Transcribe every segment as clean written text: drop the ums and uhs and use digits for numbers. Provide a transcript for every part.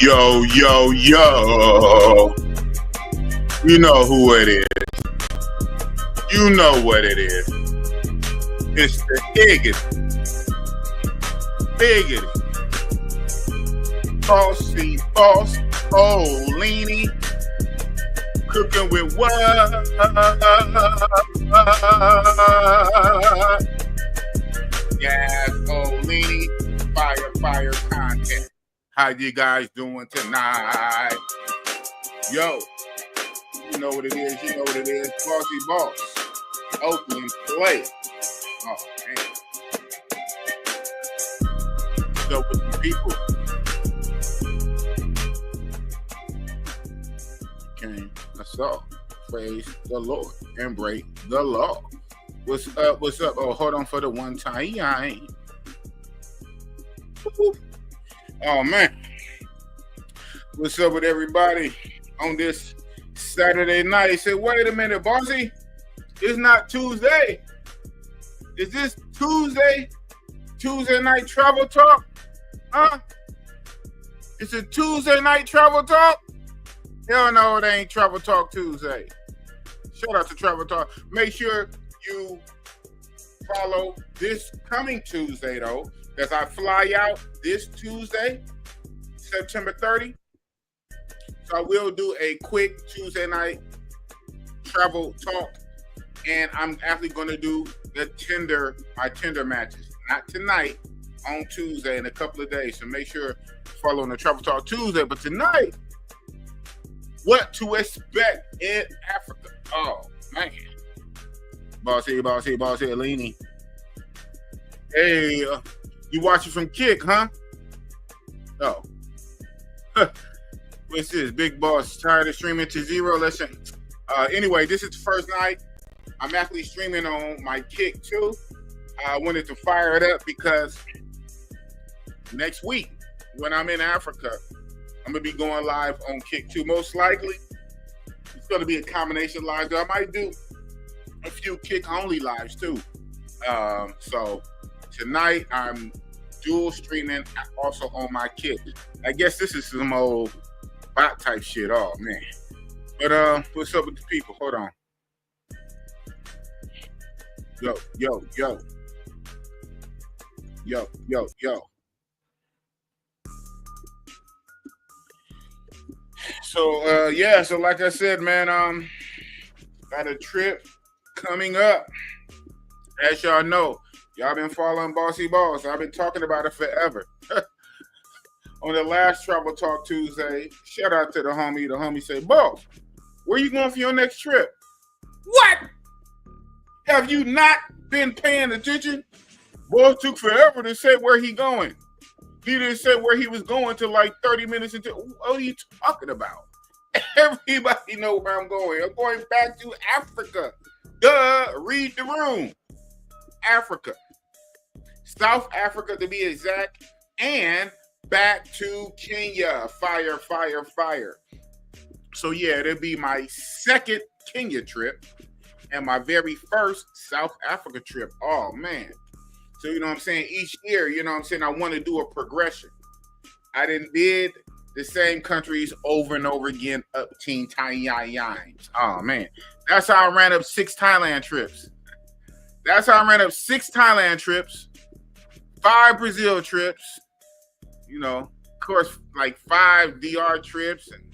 Yo, yo, yo. You know who it is. You know what it is. It's the Biggitty. Bossy, boss, oh, leany. Cooking with what? Yes, oh, leany. Fire content. How you guys doing tonight? Yo, you know what it is. Bossy boss. Oakland play. Oh, man. What's up with the people? Okay, that's all. Praise the Lord and break the law. What's up? Oh, hold on for the one time. Oh, man. What's up with everybody on this Saturday night? He said, wait a minute, Bossy. It's not Tuesday. Is this Tuesday? Tuesday night travel talk? Huh? It's a Tuesday night travel talk? Hell no, it ain't Travel Talk Tuesday. Shout out to Travel Talk. Make sure you follow this coming Tuesday, though, as I fly out this Tuesday, September 30. So I will do a quick Tuesday night travel talk, and I'm actually going to do my Tinder matches. Not tonight, on Tuesday in a couple of days. So make sure follow on the Travel Talk Tuesday. But tonight, what to expect in Africa? Oh, man. Bossy, leany. Hey, you watching from Kick, huh? Oh. What's this? Big Boss tired of streaming to zero? Listen. Anyway, this is the first night. I'm actually streaming on my Kick, too. I wanted to fire it up because next week, when I'm in Africa, I'm going to be going live on Kick, too. Most likely, it's going to be a combination live. I might do a few Kick-only lives, too. So tonight, I'm dual streaming also on my Kick. I guess this is some old bot type shit. Oh, man. But what's up with the people? Hold on. Yo. So like I said, man, got a trip coming up. As y'all know, y'all been following Bossy Boss. I've been talking about it forever. On the last Travel Talk Tuesday, shout out to the homie. The homie said, Boss, where you going for your next trip? What? Have you not been paying attention? Boss took forever to say where he going. He didn't say where he was going till like 30 minutes into. What are you talking about? Everybody know where I'm going. I'm going back to Africa. Duh, read the room. Africa. South Africa to be exact. And back to Kenya. Fire. So yeah, it'll be my second Kenya trip and my very first South Africa trip. Oh, man. So, you know what I'm saying? Each year, you know what I'm saying? I want to do a progression. I done did the same countries over and over again up teen tiny times. Oh, man. That's how I ran up 6 Thailand trips. 5 Brazil trips. You know, of course, like 5 DR trips and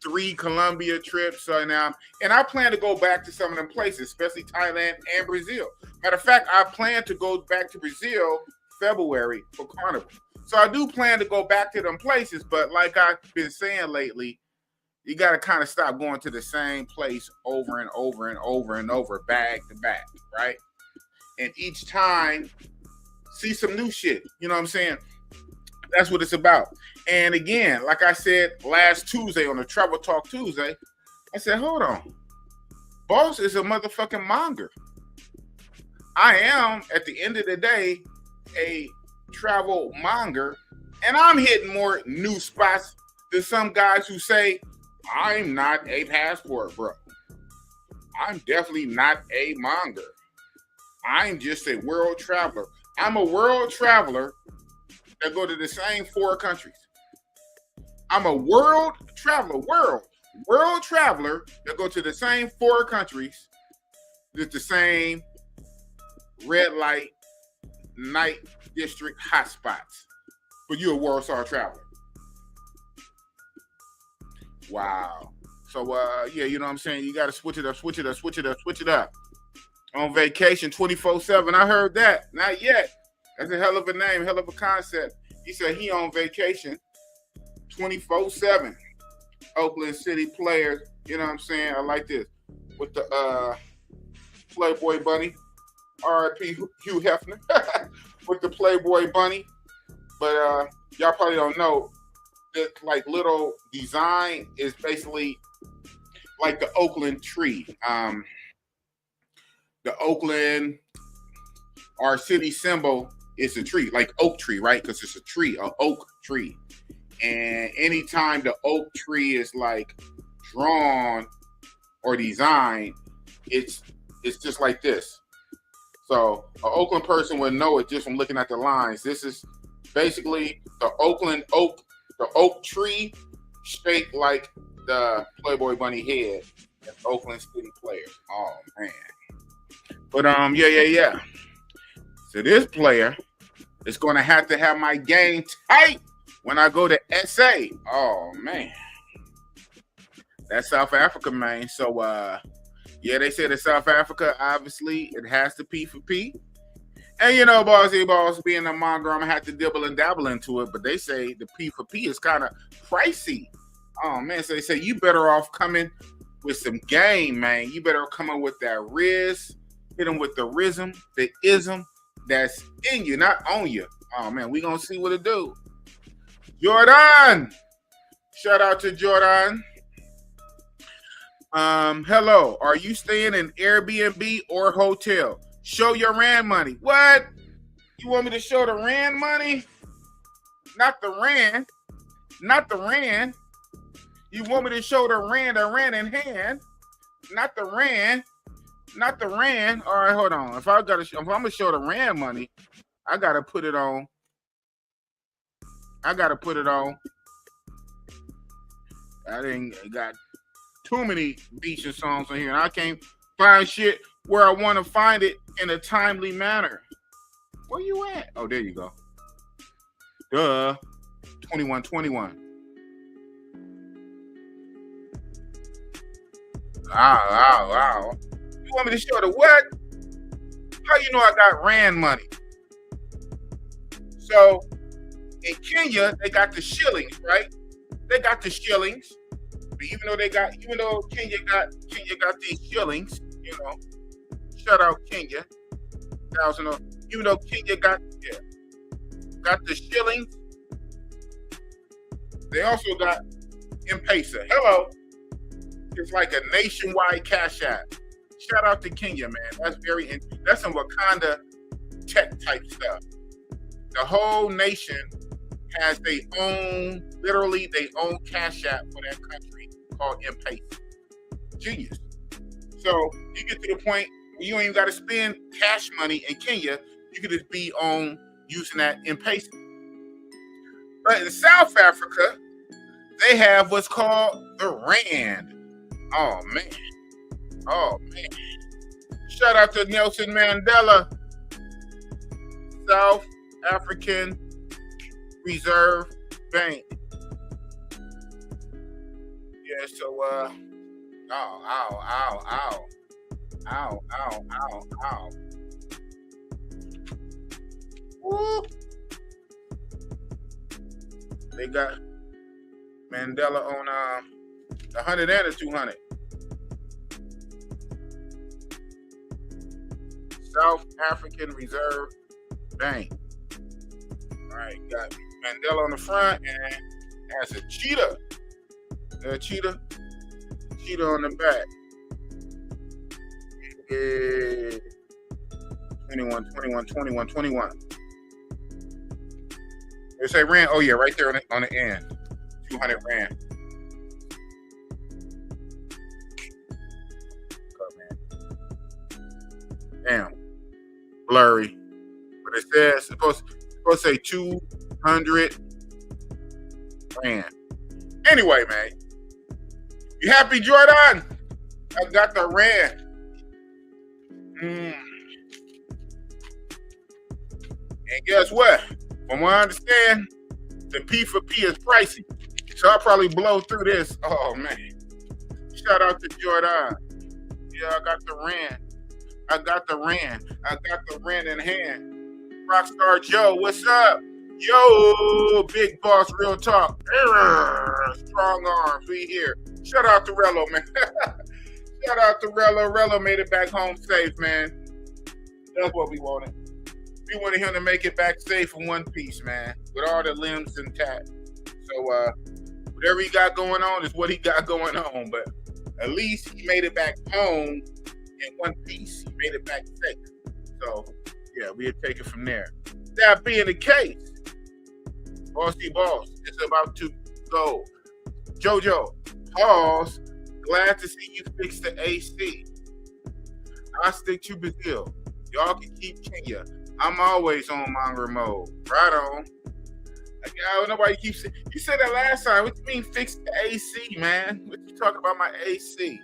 3 Colombia trips. So now, and I plan to go back to some of them places, especially Thailand and Brazil. Matter of fact, I plan to go back to Brazil February for Carnival. So I do plan to go back to them places, but like I've been saying lately, you got to kind of stop going to the same place over and over, back to back, right? And each time, see some new shit. You know what I'm saying? That's what it's about. And again, like I said last Tuesday on the Travel Talk Tuesday, I said, hold on. Boss is a motherfucking monger. I am, at the end of the day, a travel monger, and I'm hitting more new spots than some guys who say, I'm not a passport bro. I'm definitely not a monger. I'm just a world traveler. I'm a world traveler that go to the same 4 countries. I'm a world traveler, world traveler that go to the same 4 countries with the same red light night district hotspots. But you're a world star traveler. Wow. So yeah, you know what I'm saying? You gotta switch it up. On vacation 24/7. I heard that. Not yet. That's a hell of a name, hell of a concept. He said he on vacation 24/7. Oakland City players, you know what I'm saying? I like this. With the Playboy Bunny, R.I.P. Hugh Hefner, with the Playboy Bunny. But y'all probably don't know that like little design is basically like the Oakland tree. The Oakland, our city symbol is a tree, like oak tree, right? Because it's a tree, an oak tree. And anytime the oak tree is like drawn or designed, it's just like this. So an Oakland person would know it just from looking at the lines. This is basically the Oakland oak, the oak tree shaped like the Playboy Bunny head of Oakland City players. Oh man. But yeah. So this player is gonna have to have my game tight when I go to SA. Oh man. That's South Africa, man. So yeah, they said in South Africa, obviously, it has to P for P. And you know, Bossy Boss being a monger, I'm gonna have to dibble and dabble into it. But they say the P for P is kind of pricey. Oh man, so they say you better off coming with some game, man. You better come up with that Riz, hit them with the rhythm, the ism that's in you, not on you. Oh man, we gonna see what it do. Jordan, shout out to Jordan. Hello, are you staying in Airbnb or hotel? Show your rand money. What? You want me to show the rand money? Not the rand. Not the rand. You want me to show the rand in hand? Not the rand. Not the rand. All right, hold on. If I'm gonna show the rand money, I gotta put it on. I didn't got too many beats and songs on here, and I can't find shit where I want to find it in a timely manner. Where you at? Oh, there you go. Duh. 2121. Wow. You want me to show the what? How you know I got rand money? So in Kenya, they got the shillings, right? They got the shillings. But even though Kenya got these shillings, you know, shout out Kenya. Even though Kenya got the shillings, they also got M-Pesa. Hello. It's like a nationwide cash app. Shout out to Kenya, man. That's some Wakanda tech type stuff. The whole nation has their own cash app for that country called M-Pesa. Genius. So you get to the point where you ain't even got to spend cash money in Kenya. You could just be on using that M-Pesa. But in South Africa, they have what's called the rand. Oh man. Shout out to Nelson Mandela. South African Reserve Bank. Yeah, so ow. Woo. They got Mandela on the 100 and the 200. South African Reserve Bank. All right, got Mandela on the front and has a cheetah. Cheetah on the back. Yeah. 21. They say rand. Oh yeah, right there on the end. 200 rand. Damn. Blurry. But it says supposed to say 200 rand. Anyway, man, you happy, Jordan? I got the rant. And guess what? From what I understand, the P for P is pricey. So I'll probably blow through this. Oh, man. Shout out to Jordan. Yeah, I got the rant. I got the rant in hand. Rockstar Joe, what's up? Yo, big boss, real talk. Strong arms, we here. Shout out to Rello, man. Shout out to Rello. Rello made it back home safe, man. That's what we wanted. We wanted him to make it back safe in one piece, man, with all the limbs intact. So whatever he got going on is what he got going on. But at least he made it back home in one piece. He made it back safe. So yeah, we'll take it from there. That being the case, Bossy Boss is about to go. Jojo, pause. Glad to see you fix the AC. I stick to Brazil. Y'all can keep Kenya. I'm always on manga mode. Right on. Like, nobody keeps saying. You said that last time. What do you mean fix the AC, man? What you talking about my AC?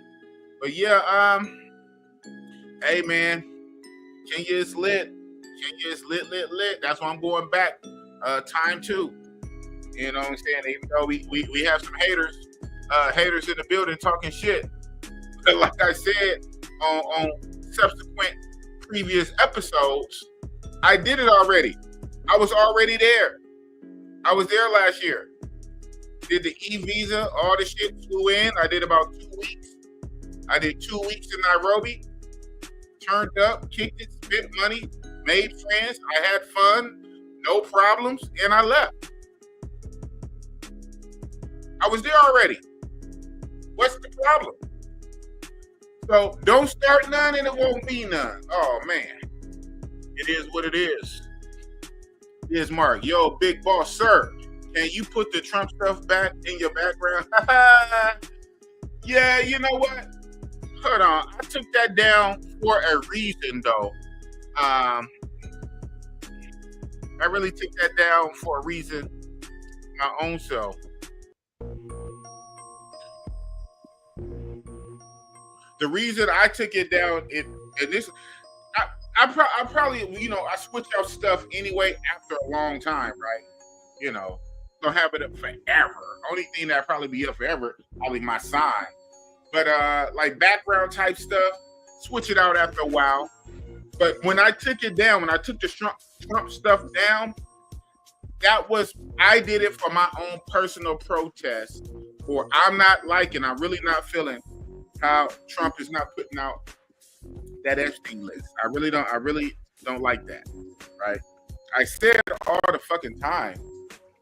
But yeah, hey man, Kenya is lit. Kenya is lit. That's why I'm going back. Time 2. You know what I'm saying? Even though we have some haters in the building talking shit. But like I said on subsequent previous episodes, I did it already. I was already there. I was there last year. Did the e-visa, all the shit flew in. I did about 2 weeks. I did 2 weeks in Nairobi. Turned up, kicked it, spent money, made friends. I had fun, no problems, and I left. I was there already. What's the problem? So don't start none and it won't be none. Oh, man. It is what it is. Here's Mark. Yo, big boss, sir. Can you put the Trump stuff back in your background? Yeah, you know what? Hold on. I took that down for a reason, though. I really took that down for a reason, my own self. The reason I took it down, and this, I probably, you know, I switch out stuff anyway after a long time, right? You know, don't have it up forever. Only thing that probably be up forever, probably my sign. But like background type stuff, switch it out after a while. But when I took it down, when I took the Trump stuff down, I did it for my own personal protest. Or I'm really not feeling how Trump is not putting out that Epstein list. I really don't like that, right? I said all the fucking time,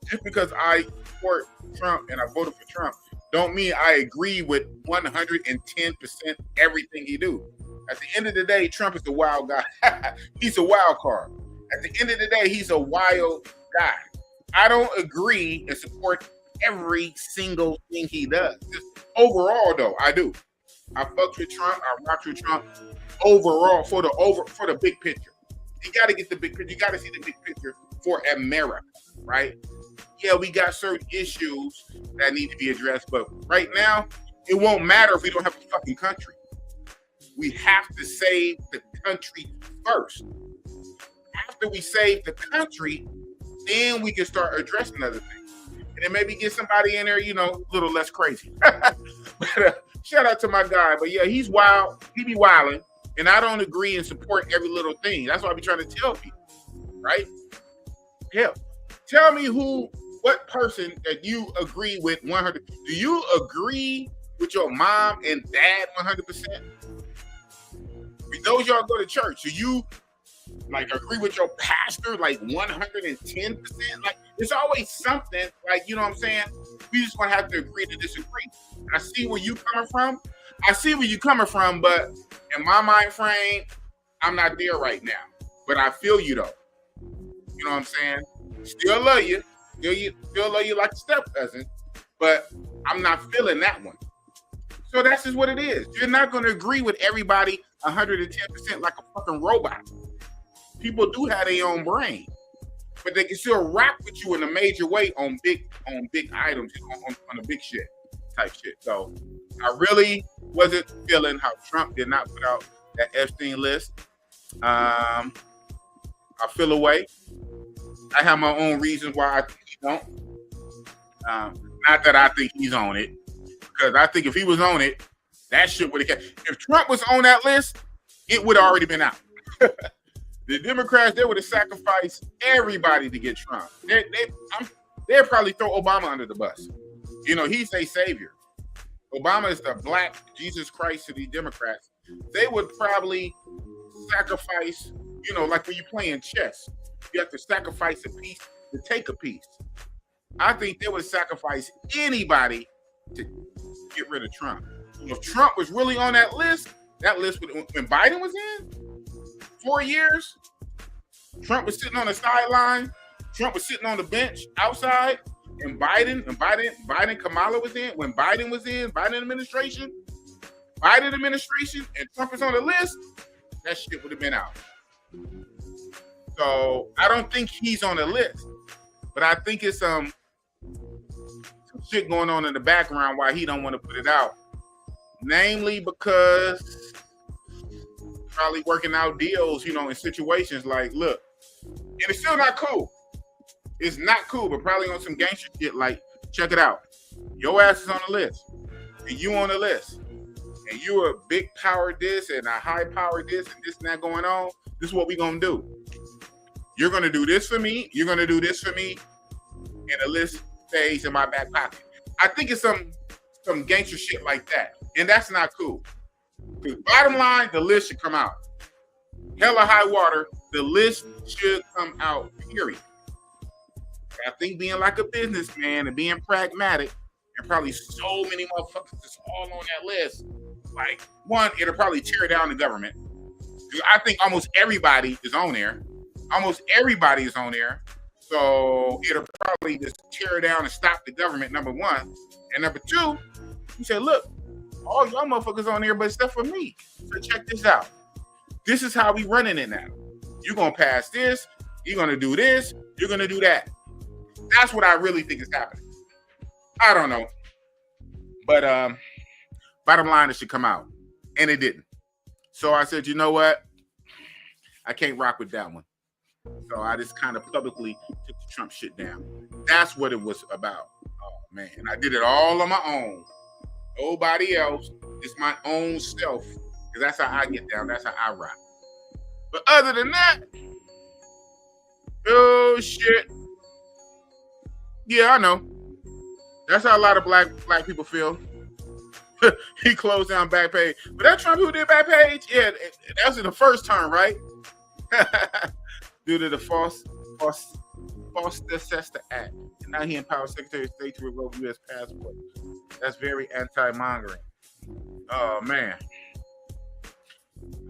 just because I support Trump and I voted for Trump, don't mean I agree with 110% everything he do. At the end of the day, Trump is a wild guy. He's a wild card. At the end of the day, he's a wild guy. I don't agree and support every single thing he does. Just overall, though, I do. I fucked with Trump. I rocked with Trump. Overall, for the big picture, you got to get the big picture. You got to see the big picture for America, right? Yeah, we got certain issues that need to be addressed, but right now, it won't matter if we don't have a fucking country. We have to save the country first. After we save the country, then we can start addressing other things. And then maybe get somebody in there, you know, a little less crazy. But, shout out to my guy. But yeah, he's wild. He be wilding. And I don't agree and support every little thing. That's why I be trying to tell people, right? Hell, tell me what person that you agree with 100%. Do you agree with your mom and dad 100%? Those y'all go to church, do you like agree with your pastor like 110%? Like it's always something, like, you know what I'm saying? We just gonna have to agree to disagree. I see where you coming from, but in my mind frame, I'm not there right now. But I feel you though. You know what I'm saying? Still love you. Still love you like a step cousin, but I'm not feeling that one. So that's just what it is. You're not going to agree with everybody 110% like a fucking robot. People do have their own brain. but they can still rock with you in a major way on big items, on the big shit type shit. So I really wasn't feeling how Trump did not put out that Epstein list. I feel away. I have my own reasons why I think he don't. Not that I think he's on it, because I think if he was on it, that shit would have kept. If Trump was on that list, it would have already been out. The Democrats, they would have sacrificed everybody to get Trump. They'd probably throw Obama under the bus. You know, he's a savior. Obama is the black Jesus Christ to the Democrats. They would probably sacrifice, you know, like when you're playing chess, you have to sacrifice a piece to take a piece. I think they would sacrifice anybody to get rid of Trump. If Trump was really on that list would, when Biden was in 4 years, Trump was sitting on the sideline, Trump was sitting on the bench outside, and Biden, Kamala was in, when Biden was in, Biden administration, and Trump is on the list, that shit would have been out. So I don't think he's on the list, but I think it's some shit going on in the background why he don't want to put it out. Namely because probably working out deals, you know, in situations like, look, and it's still not cool. It's not cool, but probably on some gangster shit like, check it out. Your ass is on the list, and you on the list, and you a big power this and a high power this and this and that going on. This is what we gonna do. You're gonna do this for me. You're gonna do this for me, and the list stays in my back pocket. I think it's some gangster shit like that, and that's not cool. Because bottom line, the list should come out. Hell or high water, the list should come out, period. I think being like a businessman and being pragmatic, and probably so many motherfuckers that's all on that list, like, one, it'll probably tear down the government. I think almost everybody is on there. So it'll probably just tear down and stop the government, number one. And number two, you say, look, all y'all motherfuckers on there, but stuff for me. So check this out. This is how we running it now. You're going to pass this. You're going to do this. You're going to do that. That's what I really think is happening. I don't know. But bottom line, it should come out. And it didn't. So I said, you know what? I can't rock with that one. So I just kind of publicly took the Trump shit down. That's what it was about. Oh, man. And I did it all on my own. Nobody else. It's my own self. Because that's how I get down. That's how I rock. But other than that, oh, shit. Yeah, I know. That's how a lot of black people feel. He closed down Backpage. But that Trump who did Backpage, yeah, that was in the first term, right? Due to the false Ancestor Act. And now he empowered Secretary of State to revoke U.S. passport. That's very anti-mongering. Oh, man.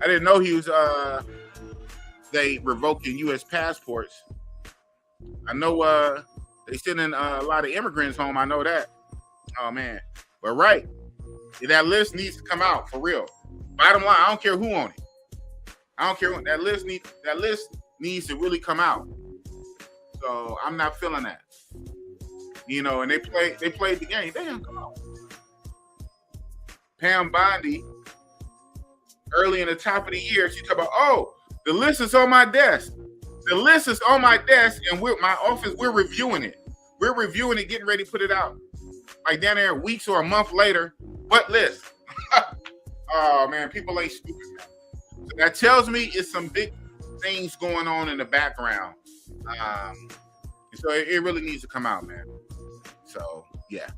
I didn't know he was, they revoking U.S. passports. I know they sending a lot of immigrants home. I know that. Oh, man. But right. That list needs to come out for real. Bottom line, I don't care who on it. I don't care. That list needs to really come out. So I'm not feeling that. You know, and they played the game. Damn, come on. Pam Bondi, early in the top of the year, she talked about, oh, the list is on my desk. The list is on my desk, and my office, we're reviewing it. We're reviewing it, getting ready to put it out. Like down there weeks or a month later, what list? Oh, man, people ain't stupid. So that tells me it's some big things going on in the background. So it really needs to come out, man. So, yeah.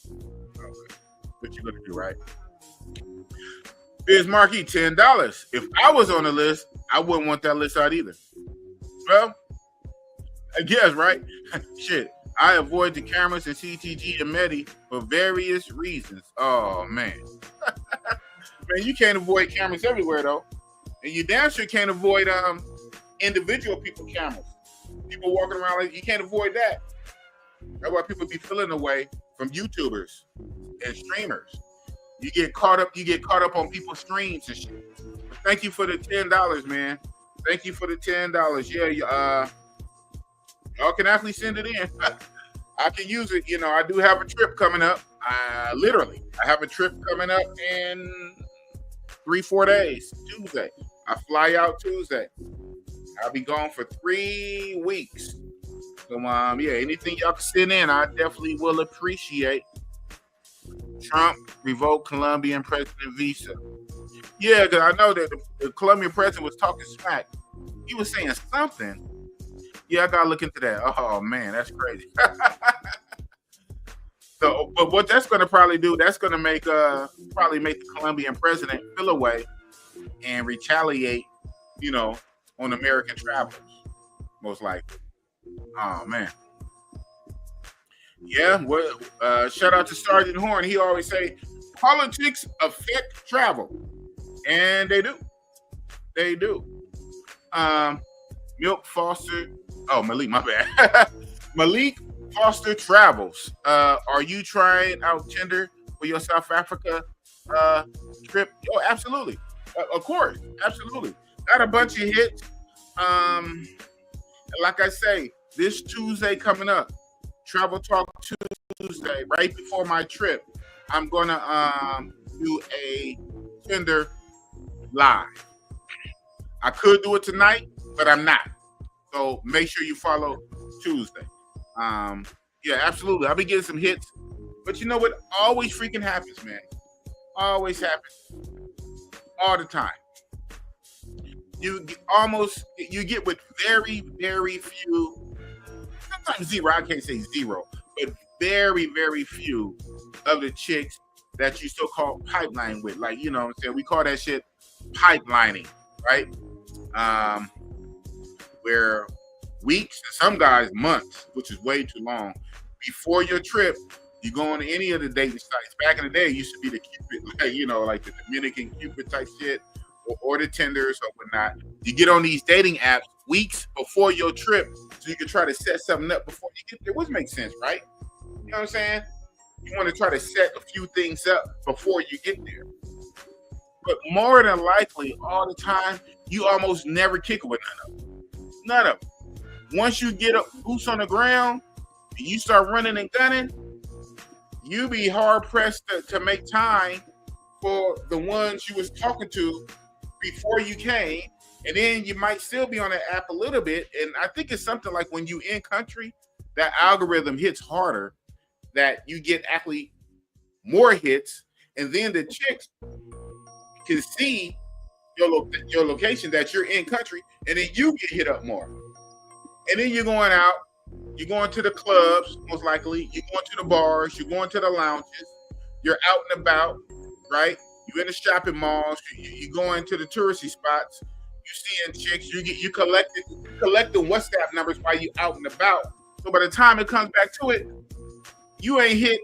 Okay. What you gonna do, right? Biz Marquis, $10. If I was on the list, I wouldn't want that list out either. Well, I guess, right? Shit. I avoid the cameras and CTG and Medi for various reasons. Oh, man. Man, you can't avoid cameras everywhere, though. And you damn sure can't avoid individual people cameras. People walking around, like you can't avoid that. That's why people be feeling away from YouTubers and streamers. You get caught up on people's streams and shit. But thank you for the $10, man. Thank you for the $10. Yeah, Y'all can actually send it in. I can use it. I do have a trip coming up. Literally, I have a trip coming up in 3-4 days. Tuesday, I fly out Tuesday. I'll be gone for 3 weeks. So yeah, anything y'all can send in, I definitely will appreciate. Trump revoked Colombian president visa. Yeah, because I know that the Colombian president was talking smack. He was saying something. Yeah, I gotta look into that. Oh man, that's crazy. So, but what that's going to probably do, that's going to make probably make the Colombian president feel away and retaliate, on American travelers, most likely. Oh man, yeah. Well, shout out to Sergeant Horn. He always say politics affect travel, and they do. They do. Milk Foster. Oh, Malik, my bad. Malik Foster travels. Are you trying out Tinder for your South Africa trip? Oh, absolutely. Of course, absolutely. Got a bunch of hits. Like I say, this Tuesday coming up, Travel Talk Tuesday, right before my trip, I'm gonna do a Tinder live. I could do it tonight, but I'm not. So make sure you follow Tuesday. Yeah, absolutely. I'll be getting some hits. But you know what always freaking happens, man? Always happens. All the time. You get with very, very few, sometimes zero, I can't say zero, but very, very few of the chicks that you so-called pipeline with. Like, what I'm saying? We call that shit pipelining, right? Where weeks, and some guys months, which is way too long, before your trip, you go on any of the dating sites. Back in the day, it used to be the Cupid, like the Dominican Cupid type shit, or the Tinders or whatnot. You get on these dating apps weeks before your trip, so you can try to set something up before you get there, which makes sense, right? You know what I'm saying? You want to try to set a few things up before you get there. But more than likely, all the time, you almost never kick it with none of them. None of them. Once you get boots on the ground and you start running and gunning, you be hard pressed to make time for the ones you was talking to before you came. And then you might still be on the app a little bit. And I think it's something like when you in country, that algorithm hits harder, that you get actually more hits. And then the chicks can see your location that you're in country, and then you get hit up more. And then you're going out, you're going to the clubs, most likely, you're going to the bars, you're going to the lounges, you're out and about, right? You're in the shopping malls, you're going to the touristy spots, you're seeing chicks, you collecting WhatsApp numbers while you out and about. So by the time it comes back to it, you ain't hit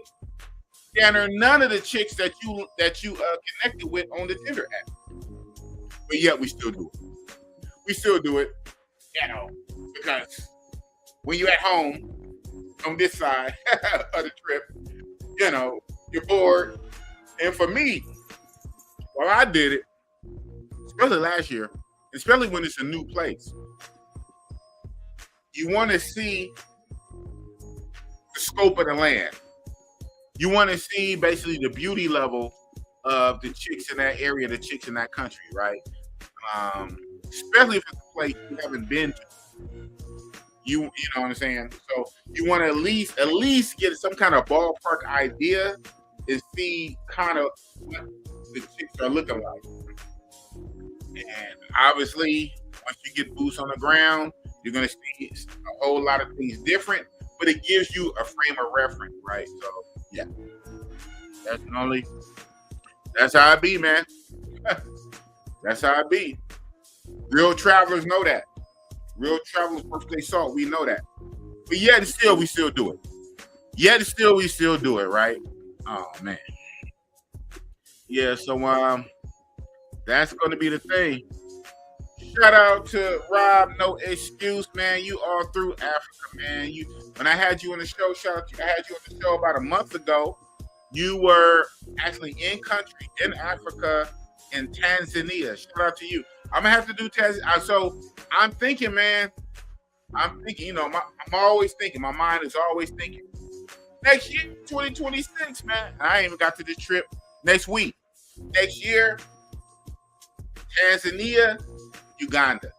none of the chicks that you connected with on the Tinder app. But yet we still do it. We still do it, because when you're at home on this side of the trip, you're bored. And for me, while I did it, especially last year, especially when it's a new place, you want to see the scope of the land. You want to see basically the beauty level of the chicks in that area, the chicks in that country, right? Especially if it's a place you haven't been to. You know what I'm saying? So you want to at least get some kind of ballpark idea and see kind of what the chicks are looking like. And obviously, once you get boots on the ground, you're going to see a whole lot of things different, but it gives you a frame of reference, right? So, yeah. That's how I be, man. That's how I be. Real travelers know that. Real travelers, birthday salt, we know that. But yet still, we still do it. We still do it, right? Oh, man. Yeah, so that's going to be the thing. Shout out to Rob, no excuse, man. You all through Africa, man. When I had you on the show, I had you on the show about a month ago. You were actually in country in Africa, in Tanzania. Shout out to you. I'm gonna have to do Tanzania. So I'm thinking, man, I'm thinking, I'm always thinking. My mind is always thinking. Next year, 2026, man. I ain't even got to this trip next week. Next year, Tanzania, Uganda.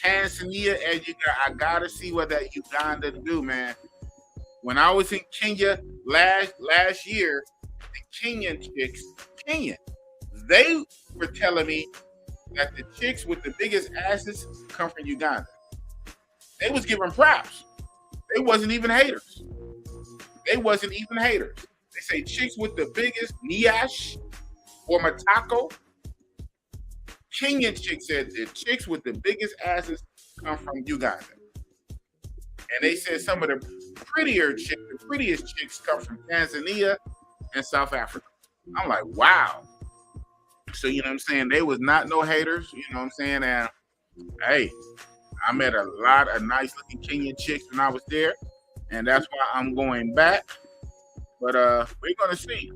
Tanzania and Uganda. I gotta see what that Uganda do, man. When I was in Kenya last year, the Kenyan chicks, they were telling me that the chicks with the biggest asses come from Uganda. They was giving props. They wasn't even haters. They say chicks with the biggest niash or matako. Kenyan chicks said the chicks with the biggest asses come from Uganda. And they said some of the prettiest chicks come from Tanzania and South Africa. I'm like, wow. So, you know what I'm saying? They was not no haters, you know what I'm saying? And hey, I met a lot of nice looking Kenyan chicks when I was there. And that's why I'm going back. But we're gonna see.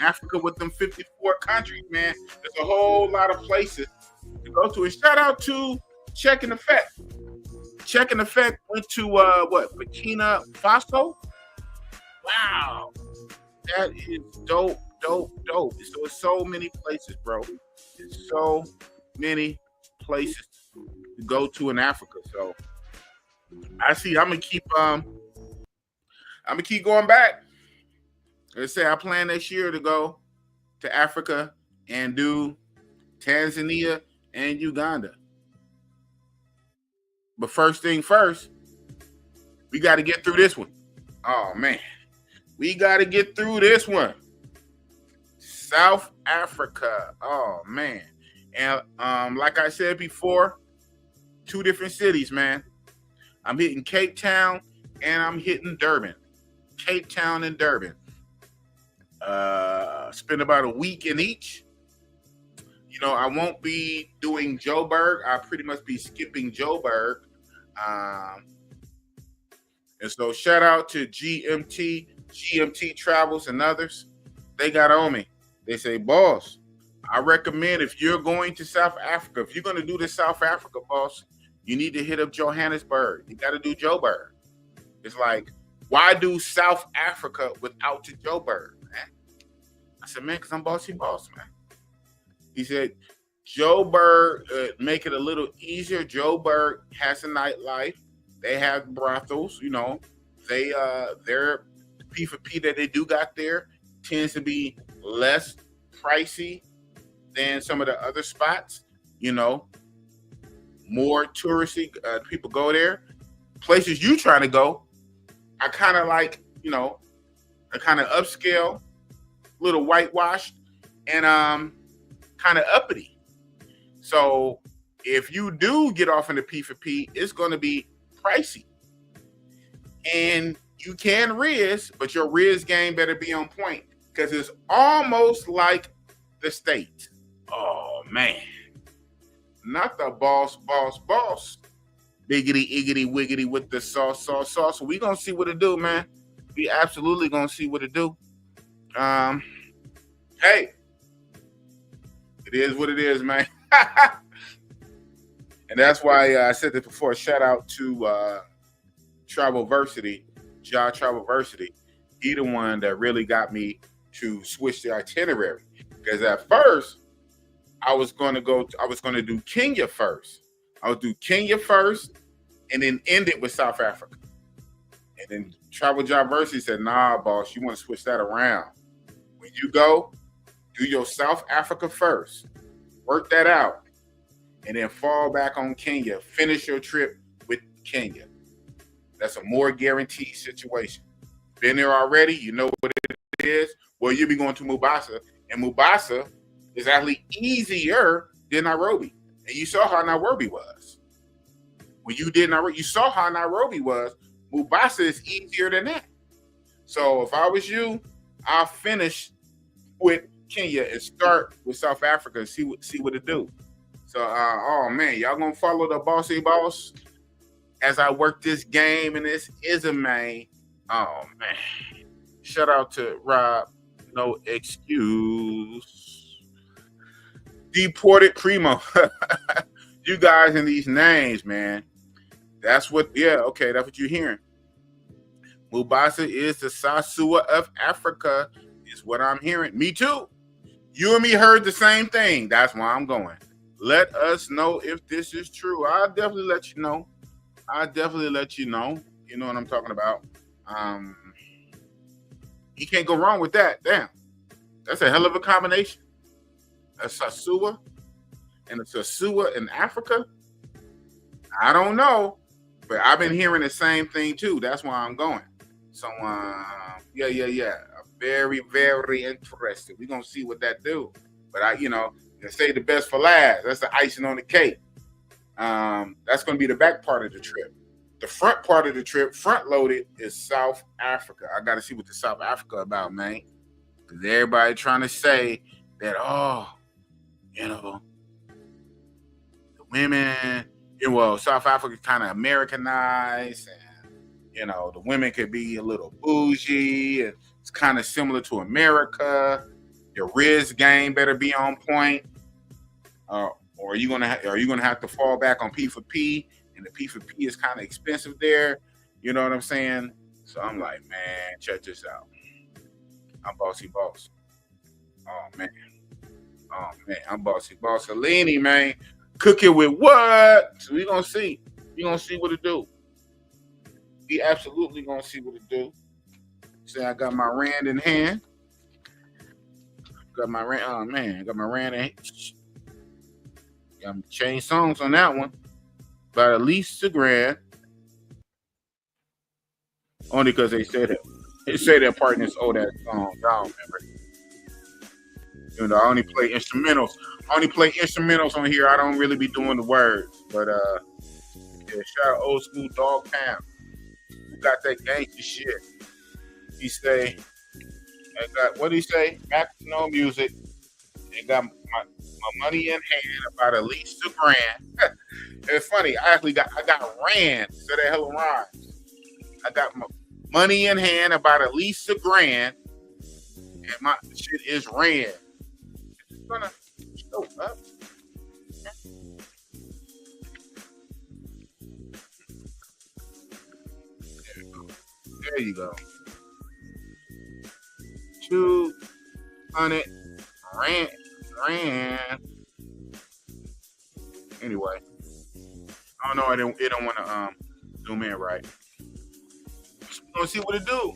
Africa with them 54 countries, man. There's a whole lot of places to go to. And shout out to Check in Effect. Check in Effect went to Burkina Faso. Wow, that is dope. So it's so many places, bro. There's so many places to go to in Africa. So I see. I'm gonna keep going back. Let's say I plan this year to go to Africa and do Tanzania and Uganda. But first thing first, we got to get through this one. Oh, man. We got to get through this one. South Africa. Oh, man. And like I said before, 2 different cities, man. I'm hitting Cape Town and I'm hitting Durban. Cape Town and Durban. Spend about a week in each. I won't be doing Joburg. I'll pretty much be skipping Joburg. And so shout out to GMT Travels and others. They got on me. They say, boss, I recommend if you're going to South Africa, if you're going to do this South Africa, boss, you need to hit up Johannesburg. You got to do Joburg. It's like, why do South Africa without the Joburg, man? I said, man, because I'm bossy boss, man. He said, Joburg, make it a little easier. Joburg has a nightlife. They have brothels, their P4P that they do got there tends to be less pricey than some of the other spots, more touristy people go there. Places you trying to go, I kind of like, a kind of upscale, little whitewashed, and kind of uppity. So if you do get off in the P4P, it's going to be pricey. And you can Riz, but your Riz game better be on point because it's almost like the States. Oh, man. Not the boss. Biggitty, Iggitty, Wiggity with the sauce. So we going to see what it do, man. We absolutely going to see what it do. Hey, it is what it is, man. And that's why I said this before. Shout out to Travelversity, Travelversity. He the one that really got me to switch the itinerary. Because at first, I was going to do Kenya first. I would do Kenya first and then end it with South Africa. And then Travelversity said, nah, boss, you want to switch that around. When you go, do your South Africa first. Work that out. And then fall back on Kenya. Finish your trip with Kenya. That's a more guaranteed situation. Been there already. You know what it is. Well, you'll be going to Mombasa. And Mombasa is actually easier than Nairobi. And you saw how Nairobi was. When you did Nairobi, you saw how Nairobi was. Mombasa is easier than that. So if I was you, I'll finish with Kenya and start with South Africa and see what it do. So, oh man, y'all gonna follow the bossy boss as I work this game, and this is a main. Oh man, shout out to Rob, no excuse. Deported Primo, you guys in these names, man. That's what, yeah, okay, that's what you're hearing. Mombasa is the Sasua of Africa, is what I'm hearing. Me too. You and me heard the same thing. That's why I'm going. Let us know if this is true. I'll definitely let you know. You know what I'm talking about. You can't go wrong with that. Damn. That's a hell of a combination. A Sasua and a Sasua in Africa. I don't know, but I've been hearing the same thing too. That's why I'm going. So, yeah. Very, very interested. We're gonna see what that do. But they say the best for last. That's the icing on the cake. That's gonna be the back part of the trip. The front part of the trip, front loaded, is South Africa. I gotta see what the South Africa about, man. Because everybody trying to say that, the women, South Africa kind of Americanized, and the women could be a little bougie, and it's kind of similar to America. Your Riz game better be on point, or are you gonna have to fall back on P for P, and the P for P is kind of expensive there. You know what I'm saying? So I'm like, man, check this out. I'm Bossy Boss. Oh man, I'm Bossy Bossalini, man. Cooking with what? So we gonna see. We gonna see what it do. We absolutely gonna see what it do. Say I got my rand in hand. Got my rand. Oh man, got my rand in hand. Got me change songs on that one. About at least $1,000. Only because they said it. They say their partners owe that song. I don't remember. I only play instrumentals. On here. I don't really be doing the words. But shout out old school Dog Pound. Who got that gangster shit? He say, what did he say? Back to no music. And got my money in hand, about at least $1,000. It's funny. I got rand. So that hell rhymes. I got my money in hand, about at least $1,000. And my shit is rand. It's gonna show up. There you go. 200 rand. Anyway, I don't know. It don't want to zoom in right. We're gonna see what it do.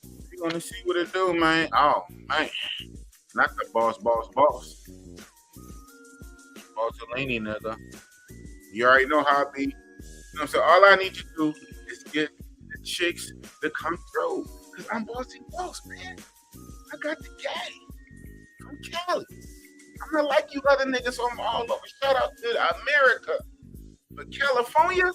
We're gonna see what it do, man. Oh man, not the boss. Bossalini, nigga. You already know how it be. You know what I'm saying? All I need to do is get the chicks to come through. Cause I'm Bossy Boss, man. I got the game. I'm Cali. I'm not like you other niggas from all over. Shout out to America. But California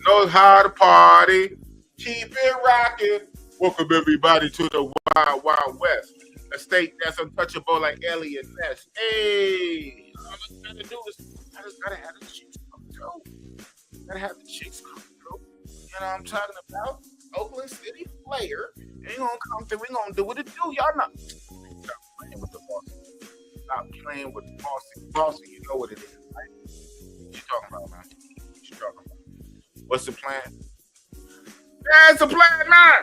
knows how to party. Keep it rocking. Welcome everybody to the Wild Wild West. A state that's untouchable like Elliot Ness. Hey, all I gotta do is I just gotta have the chicks come through. Gotta have the chicks come through. You know what I'm talking about? Oakland City Flair. They gonna come through. We gonna do what it do. Y'all know. Stop playing with the boss. Stop playing with the bossy. You know what it is, right? What you talking about, man? What you talking about? What's the plan? There's a plan, man.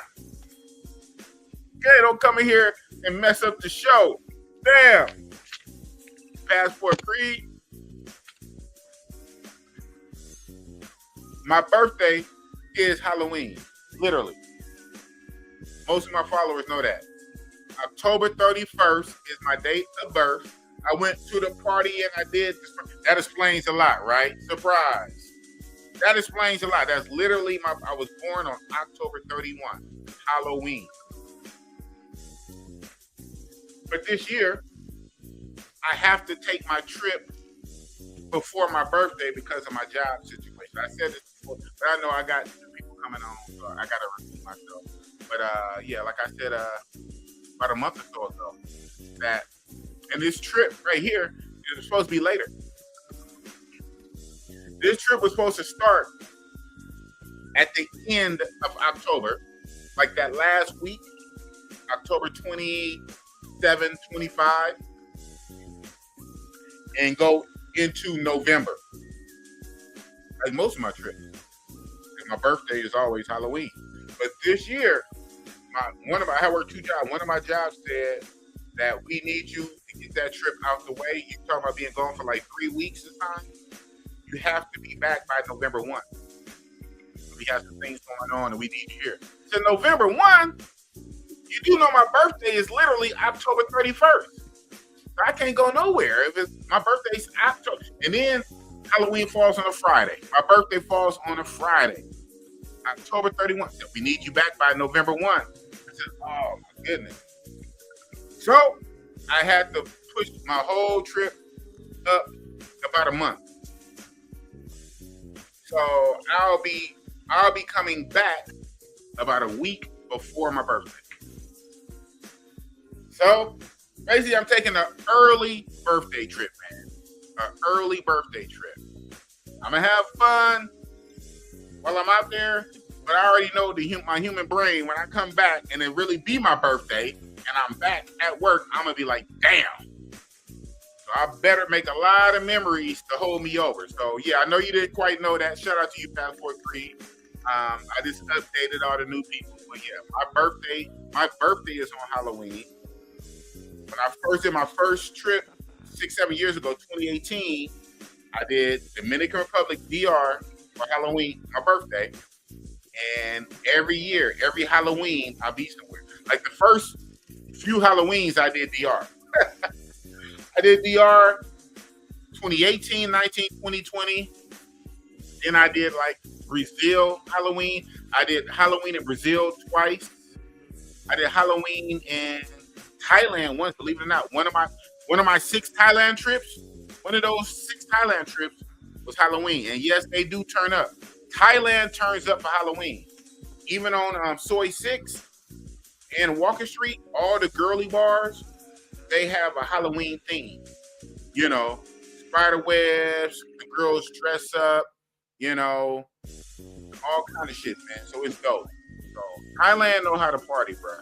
Okay, don't come in here and mess up the show. Damn. Passport Creed. My birthday is Halloween. Literally. Most of my followers know that. October 31st is my date of birth. I went to the party and I did this. That explains a lot, right? Surprise. That explains a lot. That's literally I was born on October 31, Halloween. But this year, I have to take my trip before my birthday because of my job situation. I said this before, but I know I got people coming on, so I got to repeat myself. But like I said, about a month or so ago, and this trip right here is supposed to be later. This trip was supposed to start at the end of October, like that last week, October 27, 25, and go into November. like most of my trips. And my birthday is always Halloween. But this year, I work 2 jobs. One of my jobs said that we need you to get that trip out the way. You talking about being gone for like 3 weeks this time? You have to be back by November 1. We have some things going on and we need you here. So November 1, you do know my birthday is literally October 31st. So I can't go nowhere if my birthday's October. And then Halloween falls on a Friday. My birthday falls on a Friday. October 31. So we need you back by November 1. I said, oh my goodness. So I had to push my whole trip up about a month. So I'll be coming back about a week before my birthday. So basically I'm taking an early birthday trip, man. An early birthday trip. I'm gonna have fun while I'm out there, but I already know my human brain, when I come back and it really be my birthday and I'm back at work, I'm gonna be like, damn. So I better make a lot of memories to hold me over. So yeah, I know you didn't quite know that. Shout out to you, Passport 3. I just updated all the new people. But yeah, my birthday is on Halloween. When I first did my first trip 6-7 years ago, 2018, I did Dominican Republic, DR for Halloween, my birthday. And every year, every Halloween, I'll be somewhere. Like the first few Halloweens, I did DR. I did DR 2018, 19, 2020. Then I did like Brazil Halloween. I did Halloween in Brazil twice. I did Halloween in Thailand once, believe it or not. One of my 6 Thailand trips, one of those 6 Thailand trips was Halloween. And yes, they do turn up. Thailand turns up for Halloween. Even on Soy 6 and Walker Street, all the girly bars, they have a Halloween theme. You know, spider webs, the girls dress up, you know, all kind of shit, man. So it's dope. So Thailand know how to party, bro.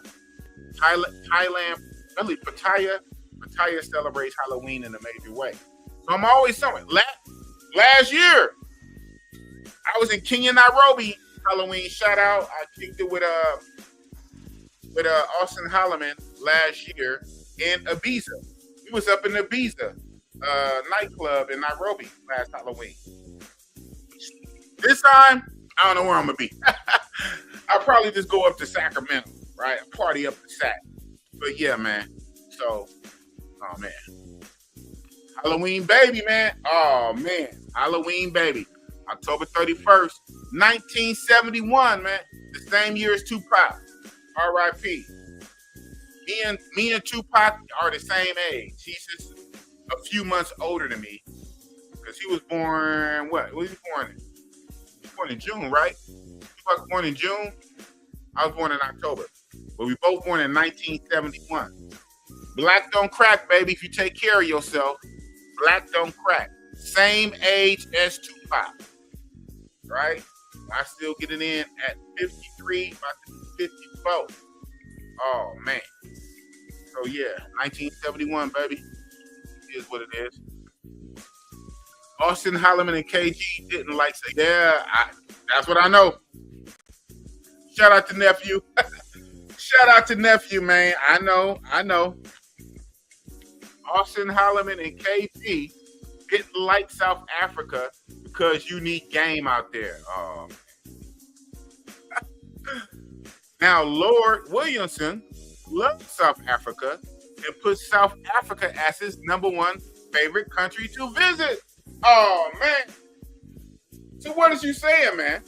Thailand, really, Pattaya celebrates Halloween in a major way. So I'm always somewhere. Last year, I was in Kenya, Nairobi, Halloween. Shout out. I kicked it with Austin Holloman last year in Ibiza. We was up in Ibiza nightclub in Nairobi last Halloween. This time, I don't know where I'm gonna be. I'll probably just go up to Sacramento, right? Party up to Sac. But yeah, man. So, oh man. Halloween baby, man. Oh man. Halloween baby. October 31st, 1971, man. The same year as Tupac. R.I.P. Me and Tupac are the same age. He's just a few months older than me. Because he was born, what was he born in? He was born in June, right? Tupac was born in June. I was born in October. But we both born in 1971. Black don't crack, baby, if you take care of yourself. Black don't crack. Same age as Tupac. Right? I still get it in at 53, about to be 54. Oh, man. So, yeah, 1971, baby. It is what it is. Austin Holloman and KG didn't like say, yeah, that's what I know. Shout out to nephew. Shout out to nephew, man. I know. Austin Holloman and KG didn't like South Africa because you need game out there. Now, Lord Williamson loves South Africa and puts South Africa as his #1 favorite country to visit. Oh, man. So what is you saying, man?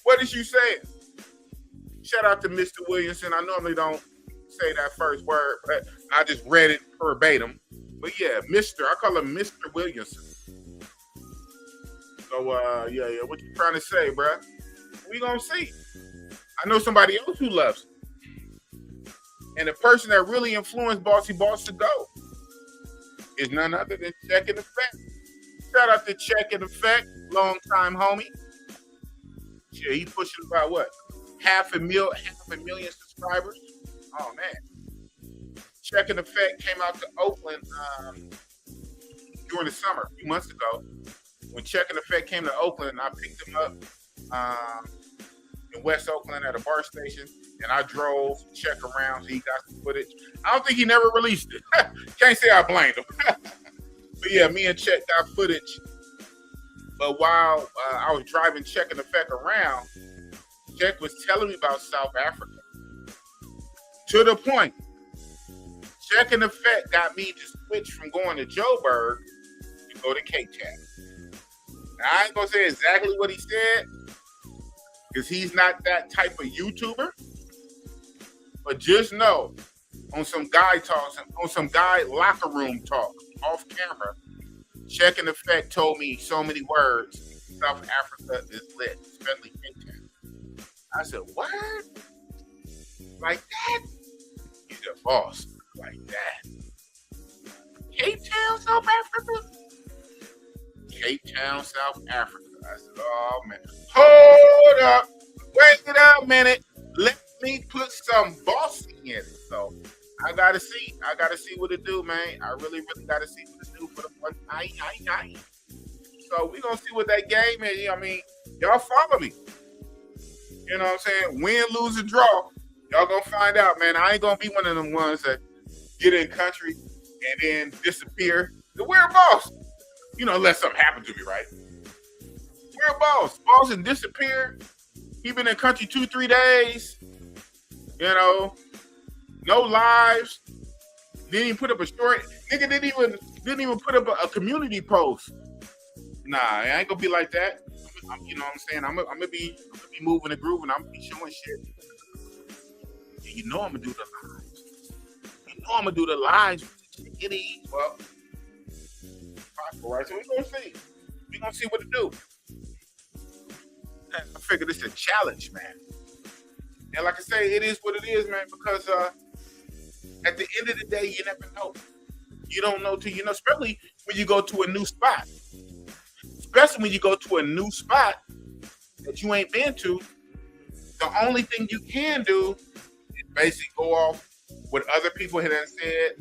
What is you saying? Shout out to Mr. Williamson. I normally don't say that first word, but I just read it verbatim. But yeah, I call him Mr. Williamson. So, yeah, what you trying to say, bruh? We gonna see. I know somebody else who loves him. And the person that really influenced Bossy Boss to go is none other than Check in Effect. Shout out to Check in Effect, long time homie. Yeah, he's pushing about what? Half a million subscribers. Oh man. Check in Effect came out to Oakland during the summer a few months ago. when Check in Effect came to Oakland, I picked him up in West Oakland at a bar station, and I drove Check around so he got some footage. I don't think he never released it. Can't say I blamed him. But yeah, me and Check got footage. But while I was driving Check in Effect around, Check was telling me about South Africa. To the point, Check in Effect got me to switch from going to Joburg to go to Cape Town. Now, I ain't gonna say exactly what he said, because he's not that type of YouTuber. But just know, on some guy talk, on some guy locker room talk, off camera, Check in Effect told me so many words. South Africa is lit, especially Cape Town. I said, what? Like that? He's a boss. Like that. Cape Town, South Africa? Cape Town, South Africa. I said, oh man. Hold up. Wait a minute. Let me put some Bossy in it. So I gotta see. I gotta see what it do, man. I really gotta see what it do for the one night. So we gonna see what that game is. I mean, y'all follow me. You know what I'm saying? Win, lose, or draw. Y'all gonna find out, man. I ain't gonna be one of them ones that get in country and then disappear. We're a boss. You know, unless something happened to me, right? We're a boss. Boss and disappeared. He been in country 2-3 days. You know, no lives. Didn't even put up a story. Nigga didn't even put up a community post. Nah, I ain't gonna be like that. You know what I'm saying? I'm gonna be moving and grooving. I'm gonna be showing shit. And you know I'm gonna do the lives. You know I'm gonna do the lives. Iggitty. Well, possible, right? So we're gonna see. We're gonna see what to do. I figured it's a challenge, man. And like I say, it is what it is, man, because at the end of the day, you never know. You don't know till you know, especially when you go to a new spot. Especially when you go to a new spot that you ain't been to, the only thing you can do is basically go off what other people had said,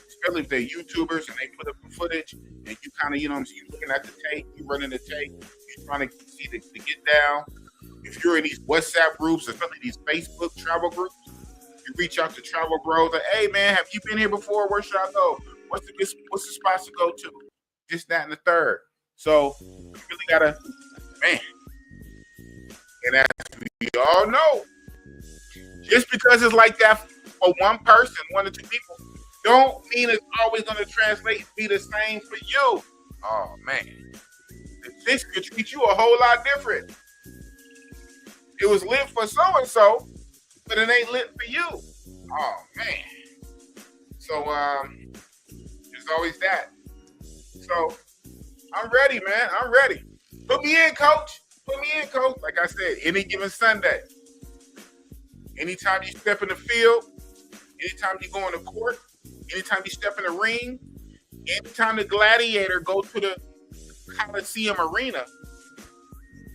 especially if they're YouTubers and they put up the footage and you kind of, you know what I'm saying, you're looking at the tape, you're running the tape, you're trying to see the get down. If you're in these WhatsApp groups, especially these Facebook travel groups, you reach out to travel bros like, hey man, have you been here before? Where should I go? What's the spots to go to? This, that, and the third. So you really gotta, man. And as we all know, just because it's like that for one person, 1 or 2 people, don't mean it's always gonna translate and be the same for you. Oh man, this could treat you a whole lot different. It was lit for so and so, but it ain't lit for you. Oh man. So there's always that. So I'm ready, man. I'm ready. Put me in, coach. Put me in, coach. Like I said, any given Sunday. Anytime you step in the field, anytime you go on the court, anytime you step in the ring, anytime the gladiator go to the Coliseum arena,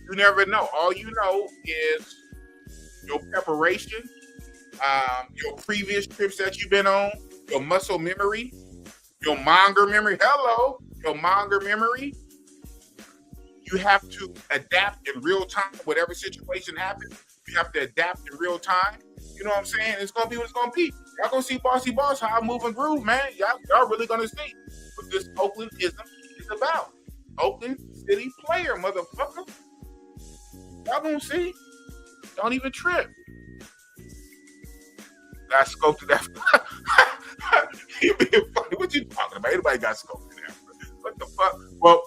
you never know. All you know is your preparation, your previous trips that you've been on, your muscle memory, your monger memory. Hello, your monger memory. You have to adapt in real time. Whatever situation happens, you have to adapt in real time. You know what I'm saying? It's gonna be what it's gonna be. Y'all gonna see Bossy Boss how I move and groove, man. Y'all really gonna see what this Oaklandism is about. Oakland City player, motherfucker. Y'all gonna see. Don't even trip. Got scoped to that. You being funny. What you talking about? Anybody got scoped to that? What the fuck? Well,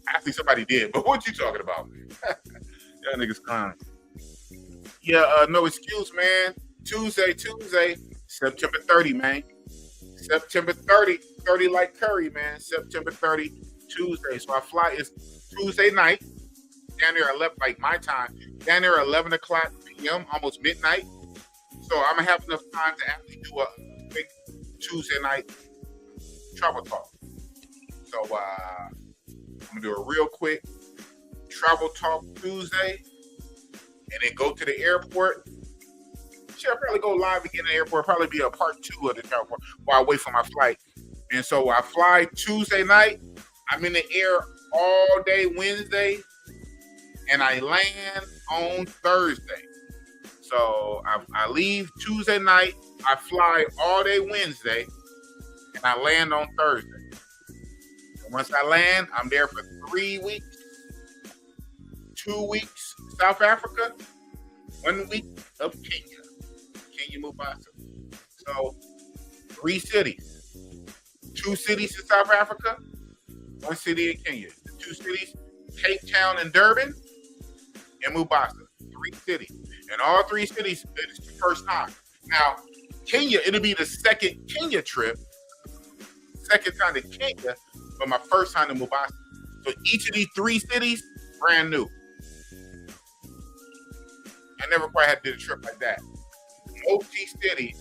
actually somebody did, but what you talking about? Y'all niggas clowning. Yeah, no excuse, man. Tuesday, September 30, man. September 30 like Curry, man. September 30, Tuesday. So I fly, it's Tuesday night, down there 11, like my time, down there 11 o'clock p.m., almost midnight. So I'm going to have enough time to actually do a big Tuesday night travel talk. So I'm going to do a real quick travel talk Tuesday and then go to the airport. I'll probably go live again in the airport. Probably be a part 2 of the airport while I wait for my flight. And so I fly Tuesday night. I'm in the air all day Wednesday, and I land on Thursday. So I leave Tuesday night, I fly all day Wednesday, and I land on Thursday. And once I land, I'm there for 3 weeks. 2 weeks South Africa, 1 week of Kenya, Mombasa. So 3 cities. 2 cities in South Africa, 1 city in Kenya. The 2 cities, Cape Town and Durban, and Mombasa. 3 cities. And all 3 cities, it's the first time. Now, Kenya, it'll be the second Kenya trip. Second time to Kenya, but my first time to Mombasa. So each of these 3 cities, brand new. I never quite had to do a trip like that. Multi-city,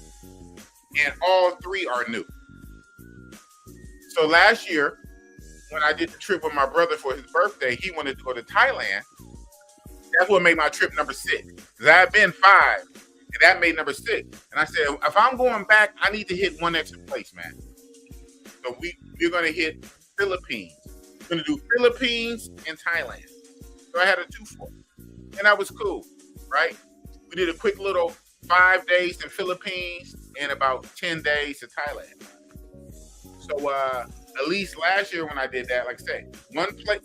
and all 3 are new. So last year, when I did the trip with my brother for his birthday, he wanted to go to Thailand. That's what made my trip number 6. Because I had been 5, and that made number 6. And I said, if I'm going back, I need to hit 1 extra place, man. So we're going to hit Philippines. We're going to do Philippines and Thailand. So I had a 2-for. And that was cool, right? We did a quick little 5 days in Philippines and about 10 days to Thailand. So at least last year when I did that, like I said,